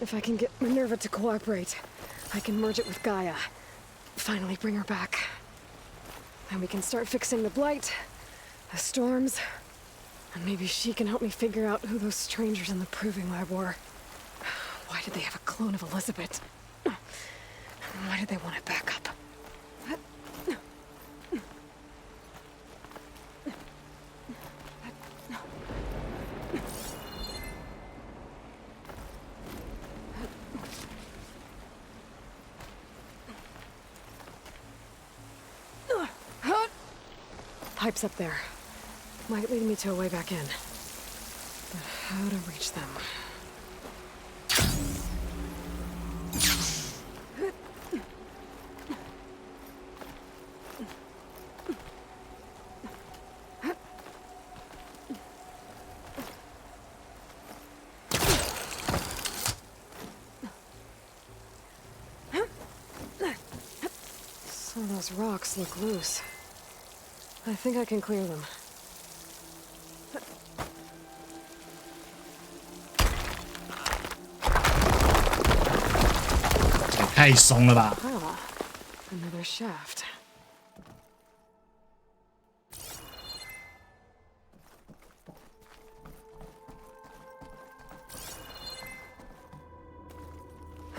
Speaker 2: If I can get Minerva to cooperate, I can merge it with Gaia. Finally bring her back. Then we can start fixing the blight, the storms, And maybe she can help me figure out who those strangers in the proving lab were. Why did they have a clone of Elizabeth? Why did they want it back up? Pipes up there. Might lead me to a way back in. But how to reach them? Some of those rocks look loose. I think I can clear them.
Speaker 1: 太松了吧！
Speaker 2: Ah, another shaft.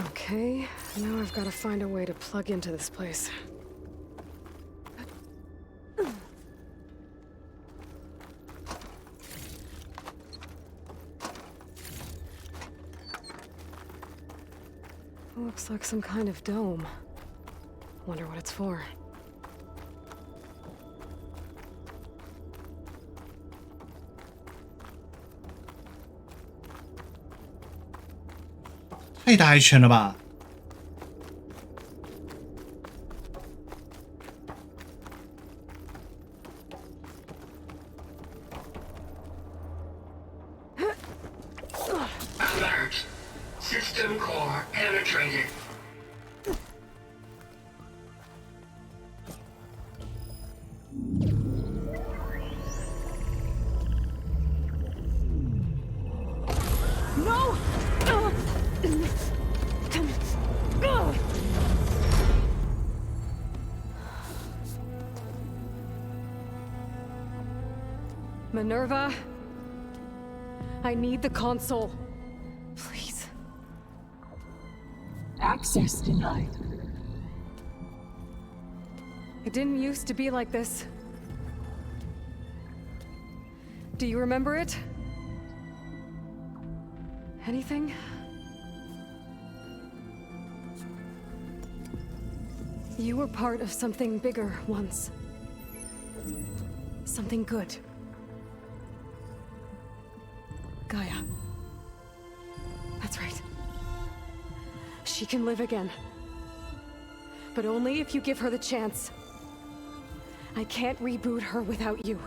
Speaker 2: Okay, now I've got to find a way to plug into this place. Looks like some kind of dome. Wonder what it's for.
Speaker 1: 太大一圈了吧！
Speaker 8: Alert. System core penetrated.
Speaker 2: No! Minerva, I need the console. Please.
Speaker 8: Access denied.
Speaker 2: It didn't used to be like this. Do you remember it? Anything? You were part of something bigger once. Something good. Gaia. That's right. She can live again. But only if you give her the chance. I can't reboot her without you.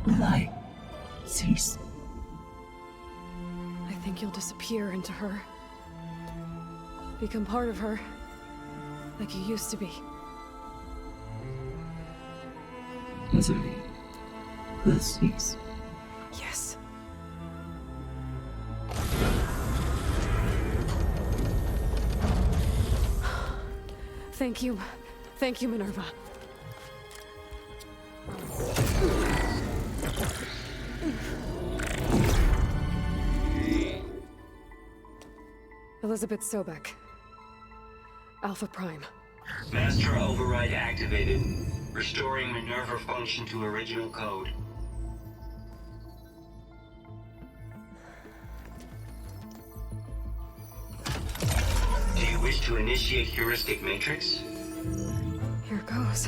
Speaker 8: Light. Cease.
Speaker 2: I think you'll disappear into her. Become part of her. Like you used to be.
Speaker 8: Misery. Will cease.
Speaker 2: Yes. Thank you. Thank you, Minerva. Elizabeth Sobek. Alpha Prime.
Speaker 12: Master override activated. Restoring Minerva function to original code. Do you wish to initiate heuristic matrix?
Speaker 2: Here goes.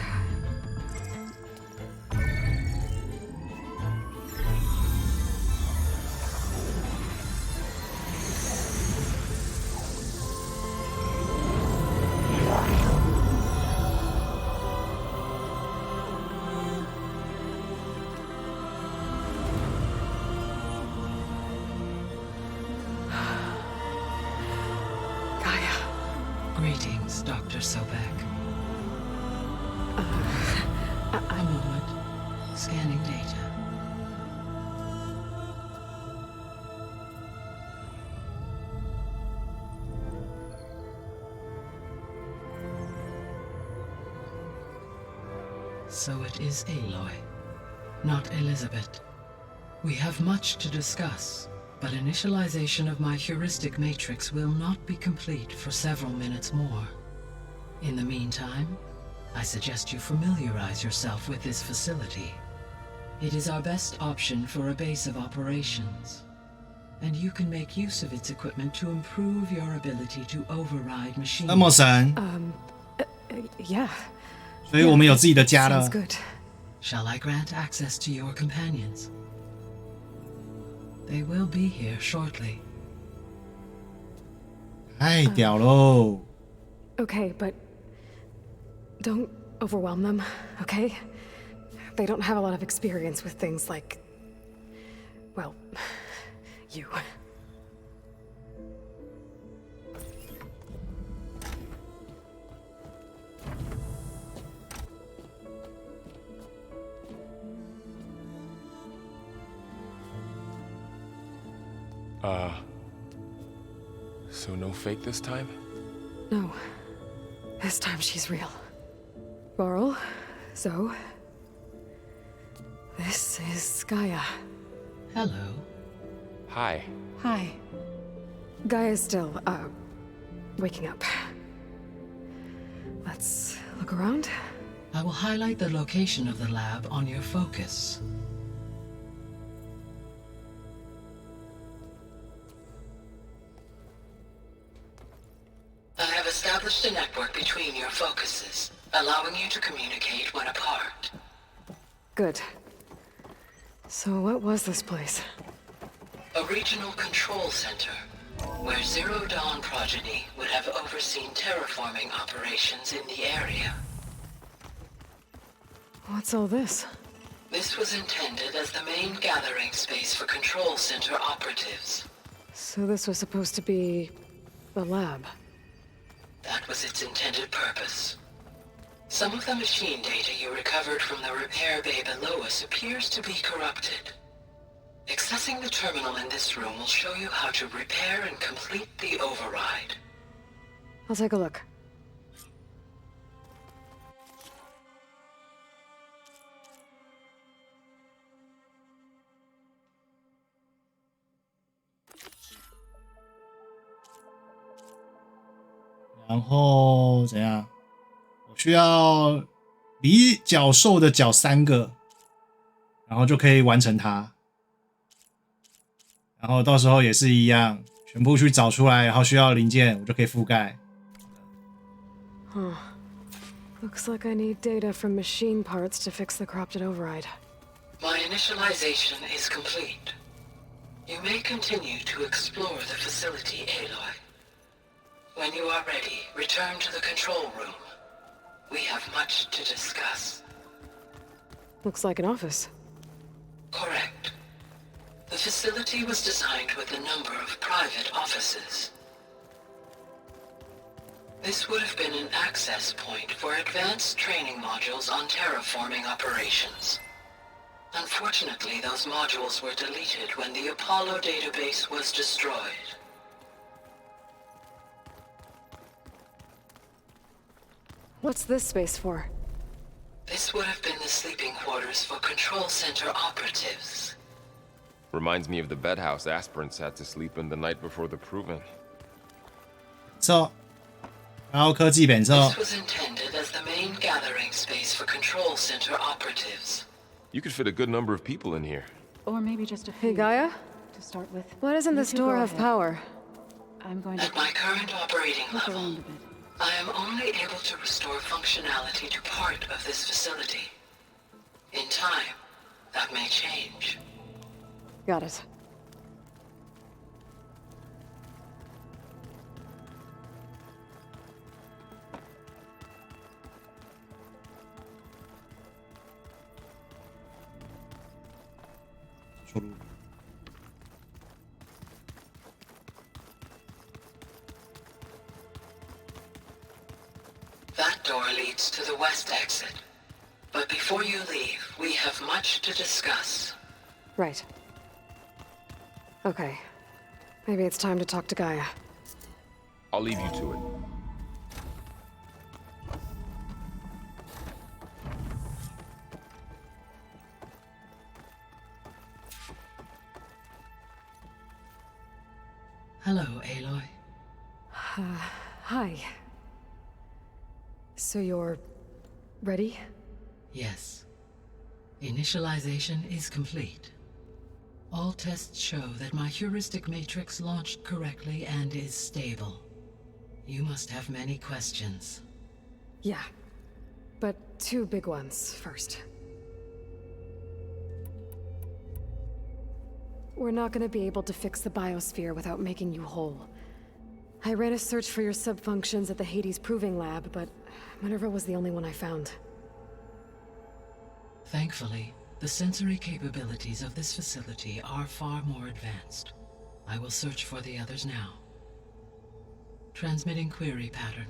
Speaker 8: Greetings, Dr. Sobek. A moment. Scanning data. So it is Aloy. not Elizabeth. We have much to discuss, but initialization of my heuristic matrix will not be complete for several minutes more. In the meantime, I suggest you familiarize yourself with this facility. It is our best option for a base of operations, and you can make use of its equipment to improve your ability to override machines.
Speaker 1: 那么神，
Speaker 2: Yeah.
Speaker 1: 所以我们有自己的家了
Speaker 2: Sounds。good.
Speaker 8: Shall I grant access to your companions? They will be here shortly.
Speaker 1: 太屌喽！
Speaker 2: Okay, but don't overwhelm them, okay? They don't have a lot of experience with things like, well, you.
Speaker 20: So no fake this time?
Speaker 2: No. This time she's real. Laurel, Zoe. This is Gaia.
Speaker 8: Hello.
Speaker 20: Hi.
Speaker 2: Hi. Gaia's still, waking up. Let's look around.
Speaker 8: I will highlight the location of the lab on your focus.
Speaker 12: I have established a network between your focuses, allowing you to communicate when apart.
Speaker 2: Good. So what was this place?
Speaker 12: A regional control center, where Zero Dawn progeny would have overseen terraforming operations in the area.
Speaker 2: What's all this?
Speaker 12: This was intended as the main gathering space for control center operatives.
Speaker 2: So this was supposed to be the lab.
Speaker 12: That was its intended purpose. Some of the machine data you recovered from the repair bay below us appears to be corrupted. Accessing the terminal in this room will show you how to repair and complete the override.
Speaker 2: I'll take a look.
Speaker 1: "然后怎样？我需要离角兽的角3个，然后就可以完成它。然后到时候也是一样，全部去找出来，然后需要零件，我就可以覆盖。
Speaker 2: Huh. Looks like I need data from machine parts to fix the corrupted override.
Speaker 12: My initialization is complete. You may continue to explore the facility, Aloy. When you are ready, return to the control room. We have much to discuss.
Speaker 2: Looks like an office.
Speaker 12: Correct. The facility was designed with a number of private offices. This would have been an access point for advanced training modules on terraforming operations. Unfortunately, those modules were deleted when the Apollo database was destroyed.
Speaker 2: What's this space for?
Speaker 12: This would have been the sleeping quarters for control center operatives.
Speaker 20: Reminds me of the bedhouse aspirants had to sleep in the night before the proving.
Speaker 1: So, 高科技本色。
Speaker 12: This was intended as the main gathering space for control center operatives.
Speaker 20: You could fit a good number of people in here.
Speaker 21: Or maybe just a few.
Speaker 2: Hey, Gaia?
Speaker 21: To start with.
Speaker 2: Why doesn't
Speaker 21: You
Speaker 2: this
Speaker 21: two
Speaker 2: door
Speaker 21: go
Speaker 2: have
Speaker 21: ahead.
Speaker 2: power?
Speaker 21: I'm going to
Speaker 12: At my current operating
Speaker 21: look
Speaker 12: level,
Speaker 21: around a bit.
Speaker 12: I am only able to restore functionality to part of this facility. In time, that may change.
Speaker 2: Got it.
Speaker 12: That door leads to the west exit. But before you leave, we have much to discuss.
Speaker 2: Right. Okay. Maybe it's time to talk to Gaia.
Speaker 20: I'll leave you to it.
Speaker 8: Hello, Aloy.
Speaker 2: Hi. So you're ready?
Speaker 8: Yes. Initialization is complete. All tests show that my heuristic matrix launched correctly and is stable. You must have many questions.
Speaker 2: Yeah. But 2 big ones first. We're not gonna be able to fix the biosphere without making you whole. I ran a search for your subfunctions at the Hades Proving Lab, but Minerva was the only one I found.
Speaker 8: Thankfully, the sensory capabilities of this facility are far more advanced. I will search for the others now. Transmitting query pattern.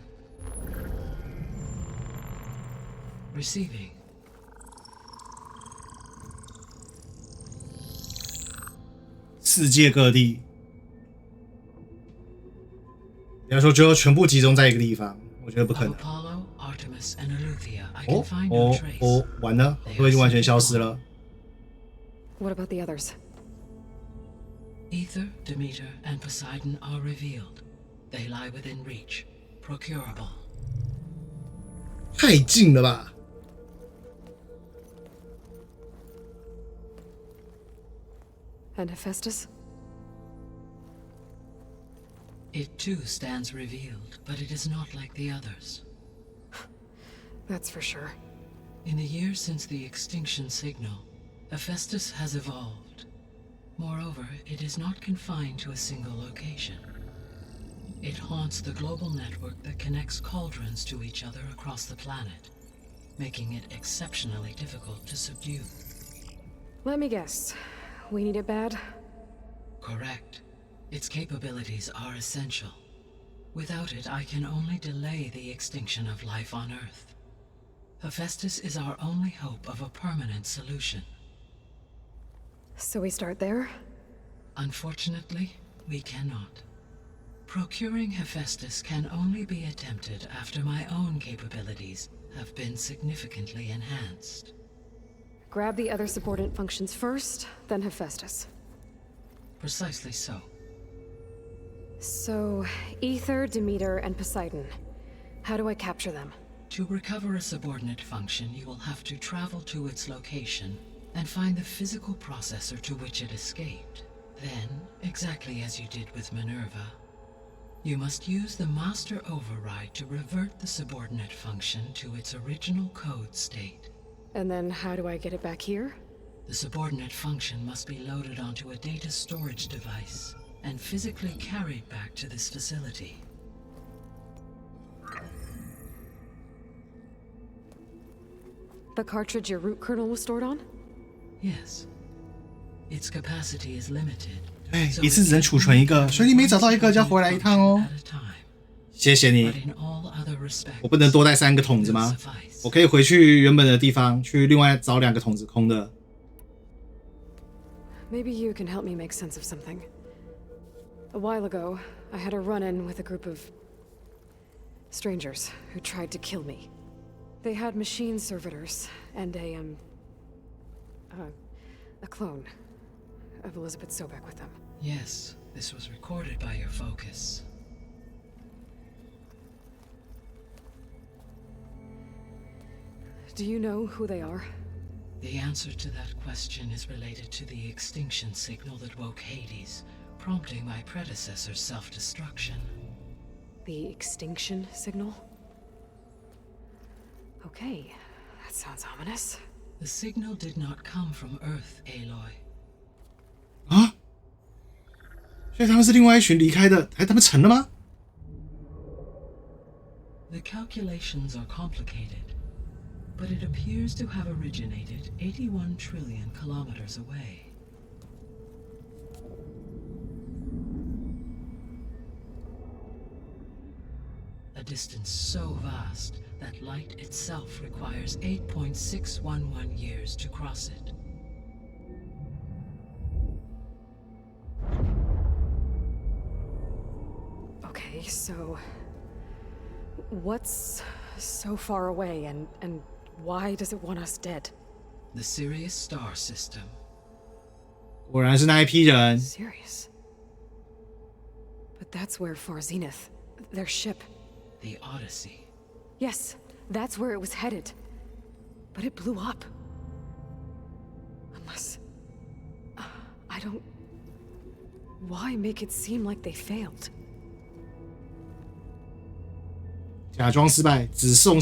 Speaker 8: Receiving.
Speaker 1: 世界各地，你要说最后全部集中在一个地方，我觉得不可能。完了，都已经完全消失了。
Speaker 2: What about the others?
Speaker 8: Ether, Demeter, and Poseidon are revealed. They lie within reach, procurable.
Speaker 1: 太近了吧！
Speaker 2: And Hephaestus?
Speaker 8: It too stands revealed, but it is not like the others.
Speaker 2: That's for sure.
Speaker 8: In the years since the extinction signal, Hephaestus has evolved. Moreover, it is not confined to a single location. It haunts the global network that connects cauldrons to each other across the planet, making it exceptionally difficult to subdue.
Speaker 2: Let me guess. We need it bad?
Speaker 8: Correct. Its capabilities are essential. Without it, I can only delay the extinction of life on Earth. Hephaestus is our only hope of a permanent solution.
Speaker 2: So we start there?
Speaker 8: Unfortunately, we cannot. Procuring Hephaestus can only be attempted after my own capabilities have been significantly enhanced.
Speaker 2: Grab the other subordinate functions first, then Hephaestus.
Speaker 8: Precisely so.
Speaker 2: So, Ether, Demeter, and Poseidon. How do I capture them?
Speaker 8: To recover a subordinate function, you will have to travel to its location and find the physical processor to which it escaped. Then, exactly as you did with Minerva, you must use the master override to revert the subordinate function to its original code state.
Speaker 2: And then how do I get it back here?
Speaker 8: The subordinate function must be loaded onto a data storage device and physically carried back to this facility.
Speaker 2: The cartridge your root kernel was stored on?
Speaker 8: Yes. Its capacity is limited.
Speaker 1: 对，一次只能储存一个，所以你每找到一个就要回来一趟哦。谢谢你。我不能多带3个桶子吗？我可以回去原本的地方，去另外找2个桶子空的。
Speaker 2: Maybe you can help me make sense of something. A while ago, I had a run-in with a group of strangers who tried to kill me. They had machine servitors and a clone of Elizabeth Sobek with them.
Speaker 8: Yes, this was recorded by your focus.
Speaker 2: Do you know who they are?
Speaker 8: The answer to that question is related to the extinction signal that woke Hades, prompting my predecessor's self-destruction.
Speaker 2: The extinction signal? Okay, that sounds ominous.
Speaker 8: The signal did not come from Earth, Aloy.
Speaker 1: 啊？所以他们是另外一群离开的，他们成了吗？
Speaker 8: The calculations are complicated, but it appears to have originated 81 trillion kilometers away. A distance so vast that light itself requires 8.611 years to cross it.
Speaker 2: Okay, so what's so far away and why does it want us dead?
Speaker 8: The Sirius star system.
Speaker 1: 果然是那一批人。
Speaker 2: Sirius. But that's where Far Zenith, their ship...
Speaker 8: The Odyssey.
Speaker 2: Yes, that's where it was headed. But it blew up. Unless... I don't... Why make it seem like they failed?
Speaker 1: 假装失败，只送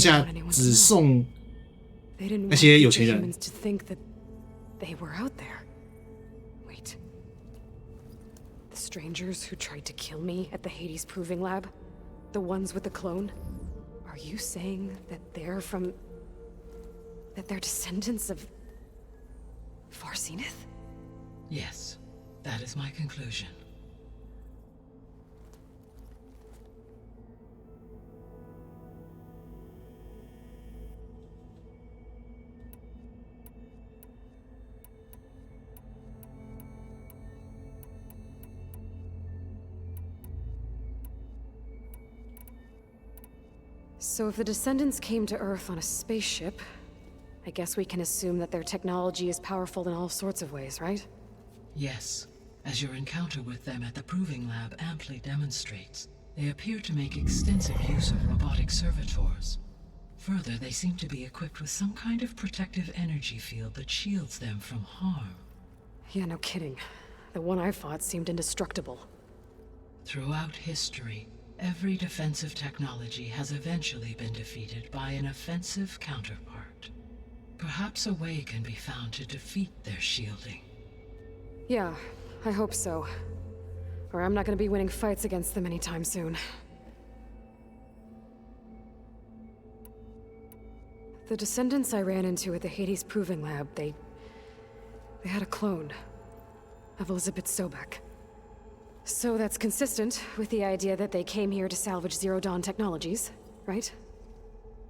Speaker 1: 那些有钱人。
Speaker 2: humans to think that they were out there. Wait. The strangers who tried to kill me at the Hades Proving Lab? The ones with the clone? Are you saying that they're from... that they're descendants of... Far Zenith?
Speaker 8: Yes, that is my conclusion.
Speaker 2: So if the descendants came to Earth on a spaceship, I guess we can assume that their technology is powerful in all sorts of ways, right?
Speaker 8: Yes, as your encounter with them at the Proving Lab amply demonstrates, they appear to make extensive use of robotic servitors. Further, they seem to be equipped with some kind of protective energy field that shields them from harm.
Speaker 2: Yeah, no kidding. The one I fought seemed indestructible.
Speaker 8: Throughout history, every defensive technology has eventually been defeated by an offensive counterpart. Perhaps a way can be found to defeat their shielding.
Speaker 2: Yeah, I hope so. Or I'm not gonna be winning fights against them anytime soon. The descendants I ran into at the Hades Proving Lab, they had a clone of Elizabeth Sobek. So that's consistent with the idea that they came here to salvage Zero Dawn technologies, right?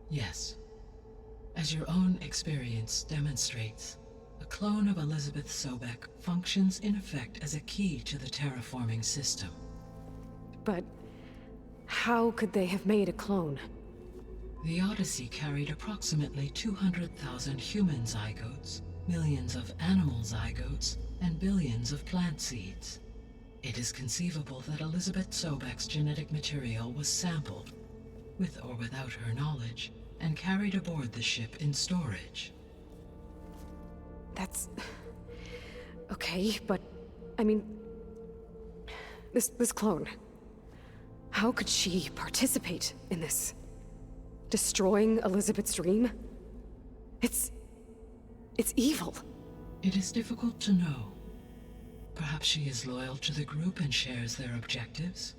Speaker 8: Yes. As your own experience demonstrates, a clone of Elizabeth Sobek functions in effect as a key to the terraforming system.
Speaker 2: But how could they have made a clone?
Speaker 8: The Odyssey carried approximately 200,000 human zygotes, millions of animal zygotes, and billions of plant seeds. It is conceivable that Elizabeth Sobek's genetic material was sampled, with or without her knowledge, and carried aboard the ship in storage.
Speaker 2: That's... okay, but... I mean... This clone... How could she participate in this? Destroying Elizabeth's dream? It's evil.
Speaker 8: It is difficult to know. Perhaps she is loyal to the group and shares their objectives.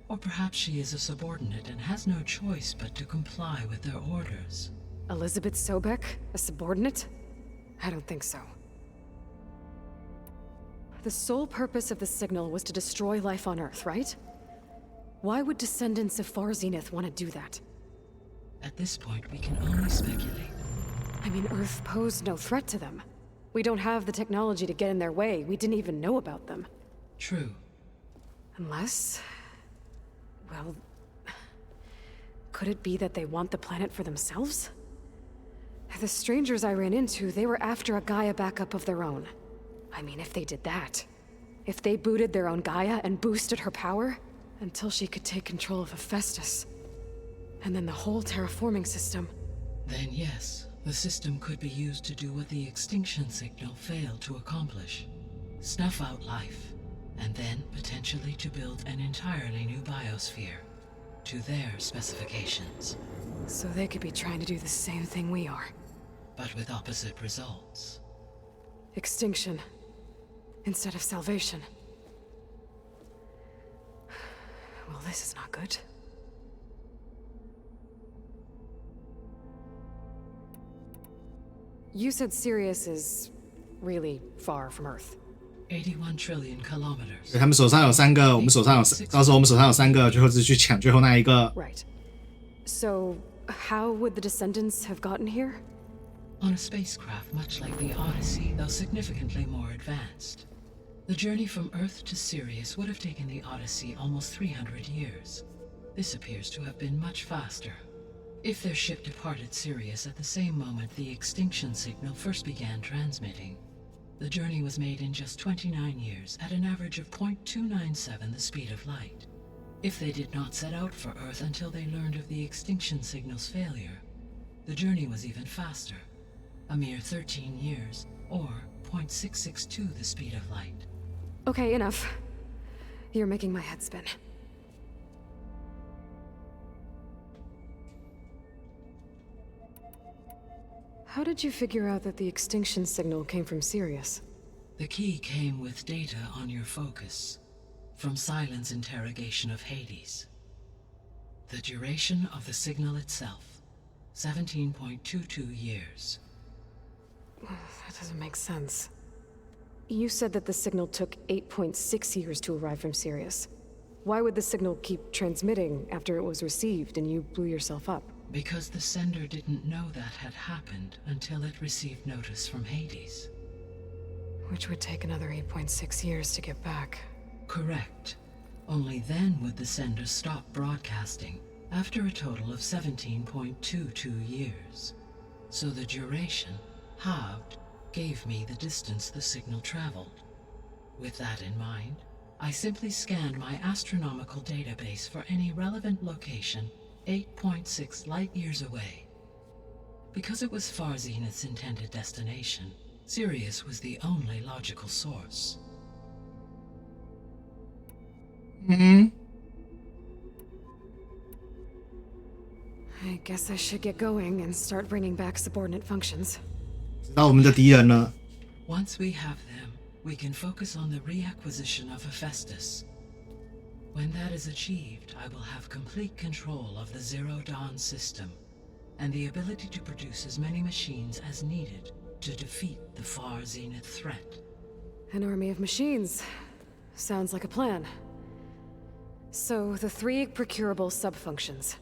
Speaker 8: Or perhaps she is a subordinate and has no choice but to comply with their orders.
Speaker 2: Elizabeth Sobek? A subordinate? I don't think so. The sole purpose of the signal was to destroy life on Earth, right? Why would descendants of Far Zenith want to do that?
Speaker 8: At this point, we can only speculate.
Speaker 2: I mean, Earth posed no threat to them. We don't have the technology to get in their way. We didn't even know about them.
Speaker 8: True.
Speaker 2: Unless... well... could it be that they want the planet for themselves? The strangers I ran into, they were after a Gaia backup of their own. I mean, if they did that... if they booted their own Gaia and boosted her power... until she could take control of Hephaestus. And then the whole terraforming system...
Speaker 8: Then yes, the system could be used to do what the extinction signal failed to accomplish. Snuff out life, and then potentially to build an entirely new biosphere, to their specifications.
Speaker 2: So they could be trying to do the same thing we are.
Speaker 8: But with opposite results.
Speaker 2: Extinction, instead of salvation. Well, this is not good. You said Sirius is really far from Earth.
Speaker 8: 81 trillion kilometers.
Speaker 1: 他们手上有3个，我们手上有，到时候我们手上有3个，最后是去抢最后那一个。
Speaker 2: Right. So, how would the descendants have gotten here?
Speaker 8: On a spacecraft much like the Odyssey, though significantly more advanced. The journey from Earth to Sirius would have taken the Odyssey almost 300 years. This appears to have been much faster. If their ship departed Sirius at the same moment the extinction signal first began transmitting, the journey was made in just 29 years at an average of 0.297 the speed of light. If they did not set out for Earth until they learned of the extinction signal's failure, the journey was even faster, a mere 13 years, or 0.662 the speed of light.
Speaker 2: Okay, enough. You're making my head spin. How did you figure out that the extinction signal came from Sirius?
Speaker 8: The key came with data on your focus, from Silent's interrogation of Hades. The duration of the signal itself, 17.22 years.
Speaker 2: That doesn't make sense. You said that the signal took 8.6 years to arrive from Sirius. Why would the signal keep transmitting after it was received and you blew yourself up?
Speaker 8: Because the sender didn't know that had happened until it received notice from Hades.
Speaker 2: Which would take another 8.6 years to get back.
Speaker 8: Correct. Only then would the sender stop broadcasting, after a total of 17.22 years. So the duration, halved, gave me the distance the signal traveled. With that in mind, I simply scanned my astronomical database for any relevant location 8.6 light-years away. Because it was Far Zenith's intended destination, Sirius was the only logical source.
Speaker 2: I guess I should get going and start bringing back subordinate functions.
Speaker 1: 知道我们的敌人了。
Speaker 8: Once we have them, we can focus on the reacquisition of Hephaestus. When that is achieved, I will have complete control of the Zero Dawn system, and the ability to produce as many machines as needed to defeat the Far Zenith threat.
Speaker 2: An army of machines. Sounds like a plan. So, the 3 procurable sub-functions.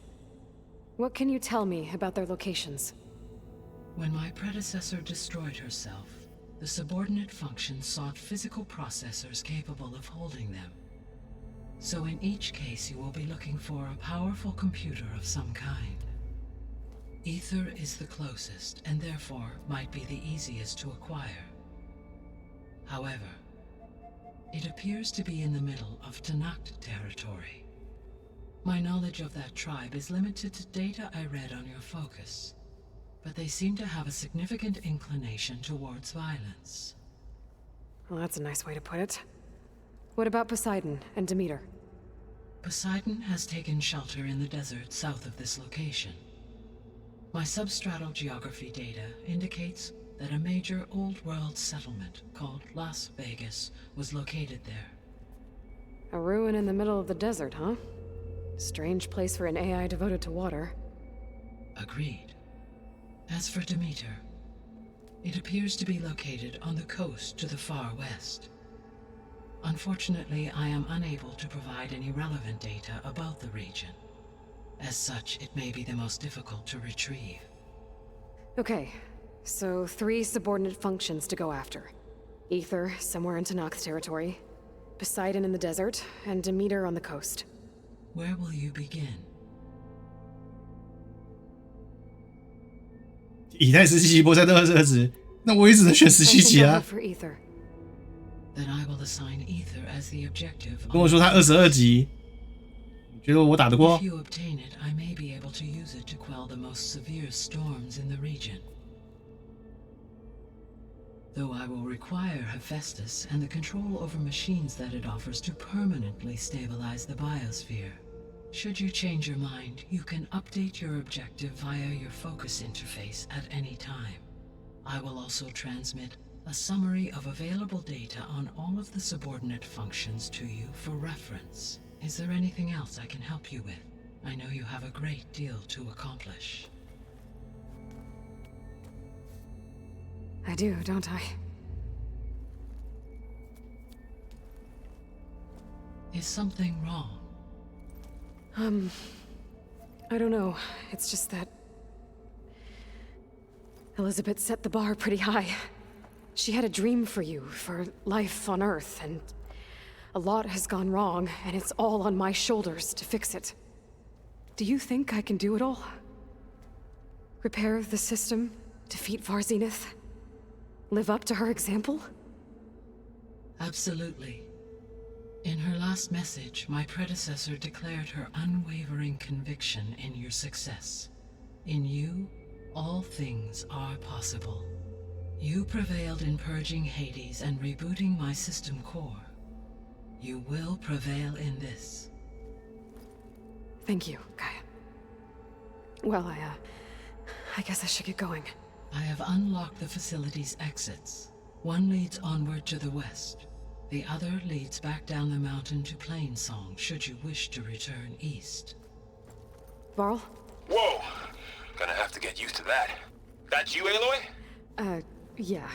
Speaker 2: What can you tell me about their locations?
Speaker 8: When my predecessor destroyed herself, the subordinate functions sought physical processors capable of holding them. So in each case you will be looking for a powerful computer of some kind. Ether is the closest, and therefore might be the easiest to acquire. However, it appears to be in the middle of Tanakh territory. My knowledge of that tribe is limited to data I read on your focus, but they seem to have a significant inclination towards violence.
Speaker 2: Well, that's a nice way to put it. What about Poseidon and Demeter?
Speaker 8: Poseidon has taken shelter in the desert south of this location. My substratal geography data indicates that a major old-world settlement called Las Vegas was located there.
Speaker 2: A ruin in the middle of the desert, huh? Strange place for an AI devoted to water.
Speaker 8: Agreed. As for Demeter, it appears to be located on the coast to the far west. Unfortunately, I am unable to provide any relevant data about the region. As such, it may be the most difficult to retrieve.
Speaker 2: Okay, so 3 subordinate functions to go after. Ether, somewhere in Tanakh territory. Poseidon in the desert, and Demeter on the coast.
Speaker 8: Where will you begin?
Speaker 1: 以太17级波塞顿22级，那我也只能选17级啊。
Speaker 2: For Ether.
Speaker 8: Then I will assign Ether as the objective.
Speaker 1: 跟我说他22级，你觉得我打得过？
Speaker 8: If you obtain it, I may be able to use it to quell the most severe storms in the region. Though I will require Hephaestus and the control over machines that it offers to permanently stabilize the biosphere. Should you change your mind, you can update your objective via your focus interface at any time. I will also transmit a summary of available data on all of the subordinate functions to you for reference. Is there anything else I can help you with? I know you have a great deal to accomplish.
Speaker 2: I do, don't I?
Speaker 8: Is something wrong?
Speaker 2: I don't know. It's just that Elizabeth set the bar pretty high. She had a dream for you, for life on Earth, and a lot has gone wrong, and it's all on my shoulders to fix it. Do you think I can do it all? Repair the system, defeat Far Zenith, live up to her example?
Speaker 8: Absolutely. In her last message, my predecessor declared her unwavering conviction in your success. In you, all things are possible. You prevailed in purging Hades and rebooting my system core. You will prevail in this.
Speaker 2: Thank you, Gaia. Well, I guess I should get going.
Speaker 8: I have unlocked the facility's exits. One leads onward to the west. The other leads back down the mountain to Plainsong, should you wish to return east.
Speaker 2: Varl?
Speaker 20: Whoa! Gonna have to get used to that. That's you, Aloy?
Speaker 2: Yeah.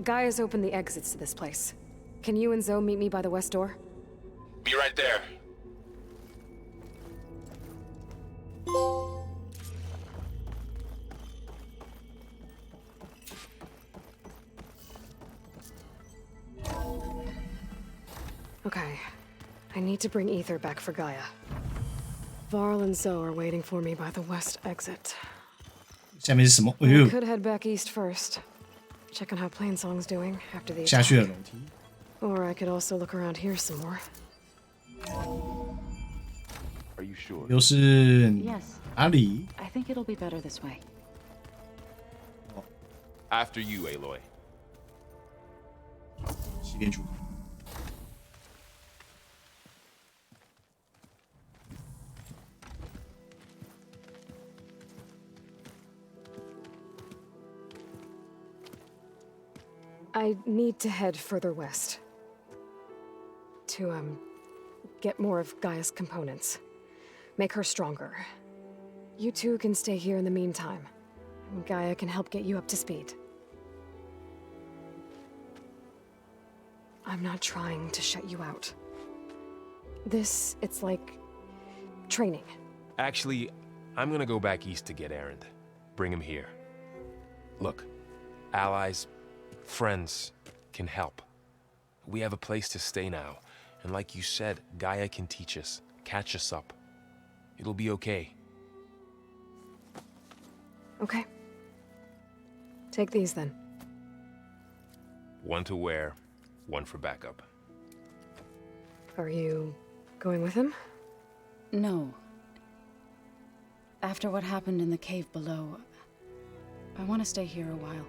Speaker 2: Gaia's opened the exits to this place. Can you and Zoe meet me by the west door?
Speaker 20: Be right there.
Speaker 2: Okay. I need to bring Ether back for Gaia. Varl and Zoe are waiting for me by the west exit.
Speaker 1: 下面是什么？哎
Speaker 2: I
Speaker 1: 呦，
Speaker 2: could head back east first. Check on how Plainsong's doing after the
Speaker 1: 下去的
Speaker 2: attack.
Speaker 1: 楼梯。
Speaker 2: Or I could also look around here some more.
Speaker 17: Are you sure?
Speaker 1: 又是
Speaker 21: Yes.
Speaker 1: 哪里？
Speaker 21: I think it'll be better this way.
Speaker 20: After you, Aloy.
Speaker 1: 西边出口。
Speaker 2: I need to head further west. To, get more of Gaia's components. Make her stronger. You two can stay here in the meantime. Gaia can help get you up to speed. I'm not trying to shut you out. It's like training.
Speaker 20: Actually, I'm gonna go back east to get Erend. Bring him here. Look, allies, friends can help. We have a place to stay now, and like you said, Gaia can teach us, catch us up. It'll be okay.
Speaker 2: Okay. Take these then.
Speaker 20: One to wear, one for backup.
Speaker 2: Are you going with him?
Speaker 21: No. After what happened in the cave below, I want to stay here a while.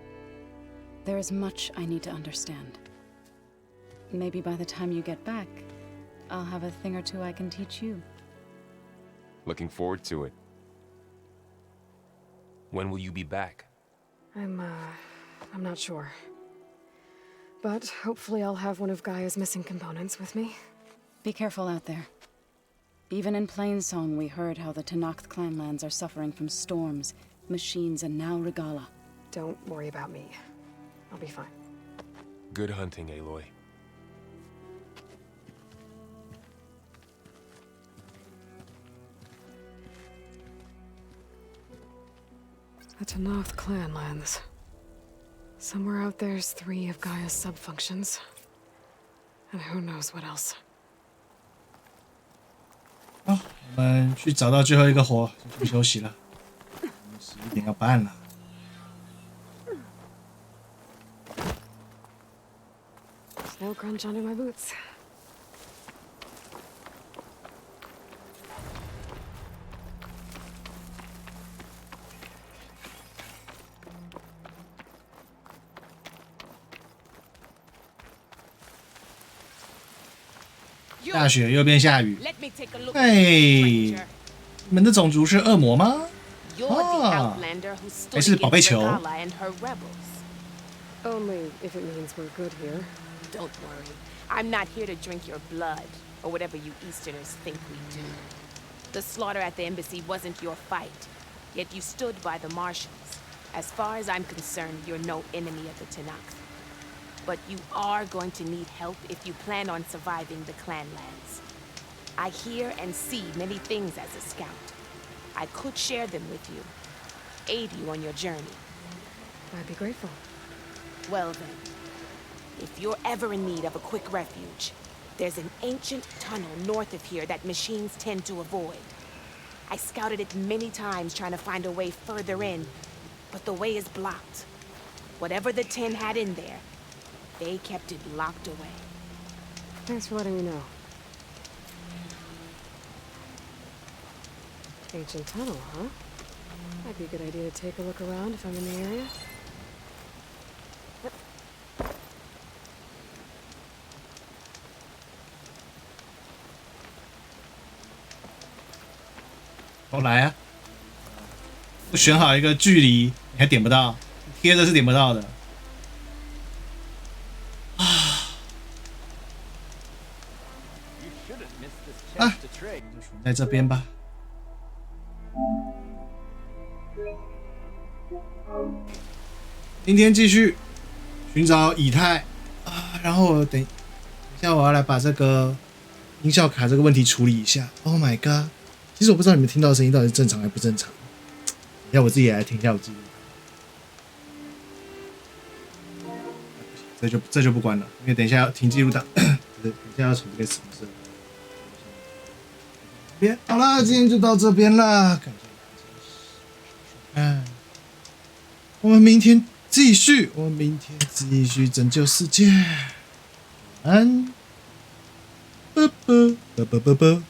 Speaker 21: There is much I need to understand. Maybe by the time you get back, I'll have a thing or two I can teach you.
Speaker 20: Looking forward to it. When will you be back?
Speaker 2: I'm not sure. But hopefully I'll have one of Gaia's missing components with me.
Speaker 21: Be careful out there. Even in Plainsong, we heard how the Tenakth clanlands are suffering from storms, machines, and now Regala.
Speaker 2: Don't worry about me. I'll be fine.
Speaker 20: Good hunting, Aloy.
Speaker 2: The Tenakth clanlands. Somewhere out there's 3 of Gaia's sub-functions. And who knows what else.
Speaker 1: 好，我们去找到最后一个火，就去休息了。11点要半了。
Speaker 2: Snow crunch under my boots.
Speaker 1: 下雪又变下雨。哎，你们的种族是恶魔吗？啊，还是宝贝球？
Speaker 2: Only if it means we're good here.
Speaker 15: Don't worry. I'm not here to drink your blood, or whatever you Easterners think we do. The slaughter at the embassy wasn't your fight, yet you stood by the Martians. As far as I'm concerned, you're no enemy of the Tenakth. But you are going to need help if you plan on surviving the clanlands. I hear and see many things as a scout. I could share them with you, aid you on your journey.
Speaker 2: I'd be grateful.
Speaker 15: Well then, if you're ever in need of a quick refuge, there's an ancient tunnel north of here that machines tend to avoid. I scouted it many times trying to find a way further in, but the way is blocked. Whatever the 10 had in there, they kept it locked away.
Speaker 2: Thanks for letting me know. Ancient tunnel, huh? Might be a good idea to take a look around if I'm in the area.
Speaker 1: 我来啊！我选好一个距离，你还点不到，贴着是点不到的。啊，就选在这边吧。今天继续寻找以太啊，然后等一下我要来把这个音效卡这个问题处理一下。Oh my god！ 其实我不知道你们听到的声音到底是正常还不正常。等一下我自己也来听一下我自己。这就不关了，因为等一下要停记录档，等一下要从这个什么色。好了，今天就到这边了，感谢大家。我们明天继续，拯救世界。晚安，啵啵啵啵啵啵。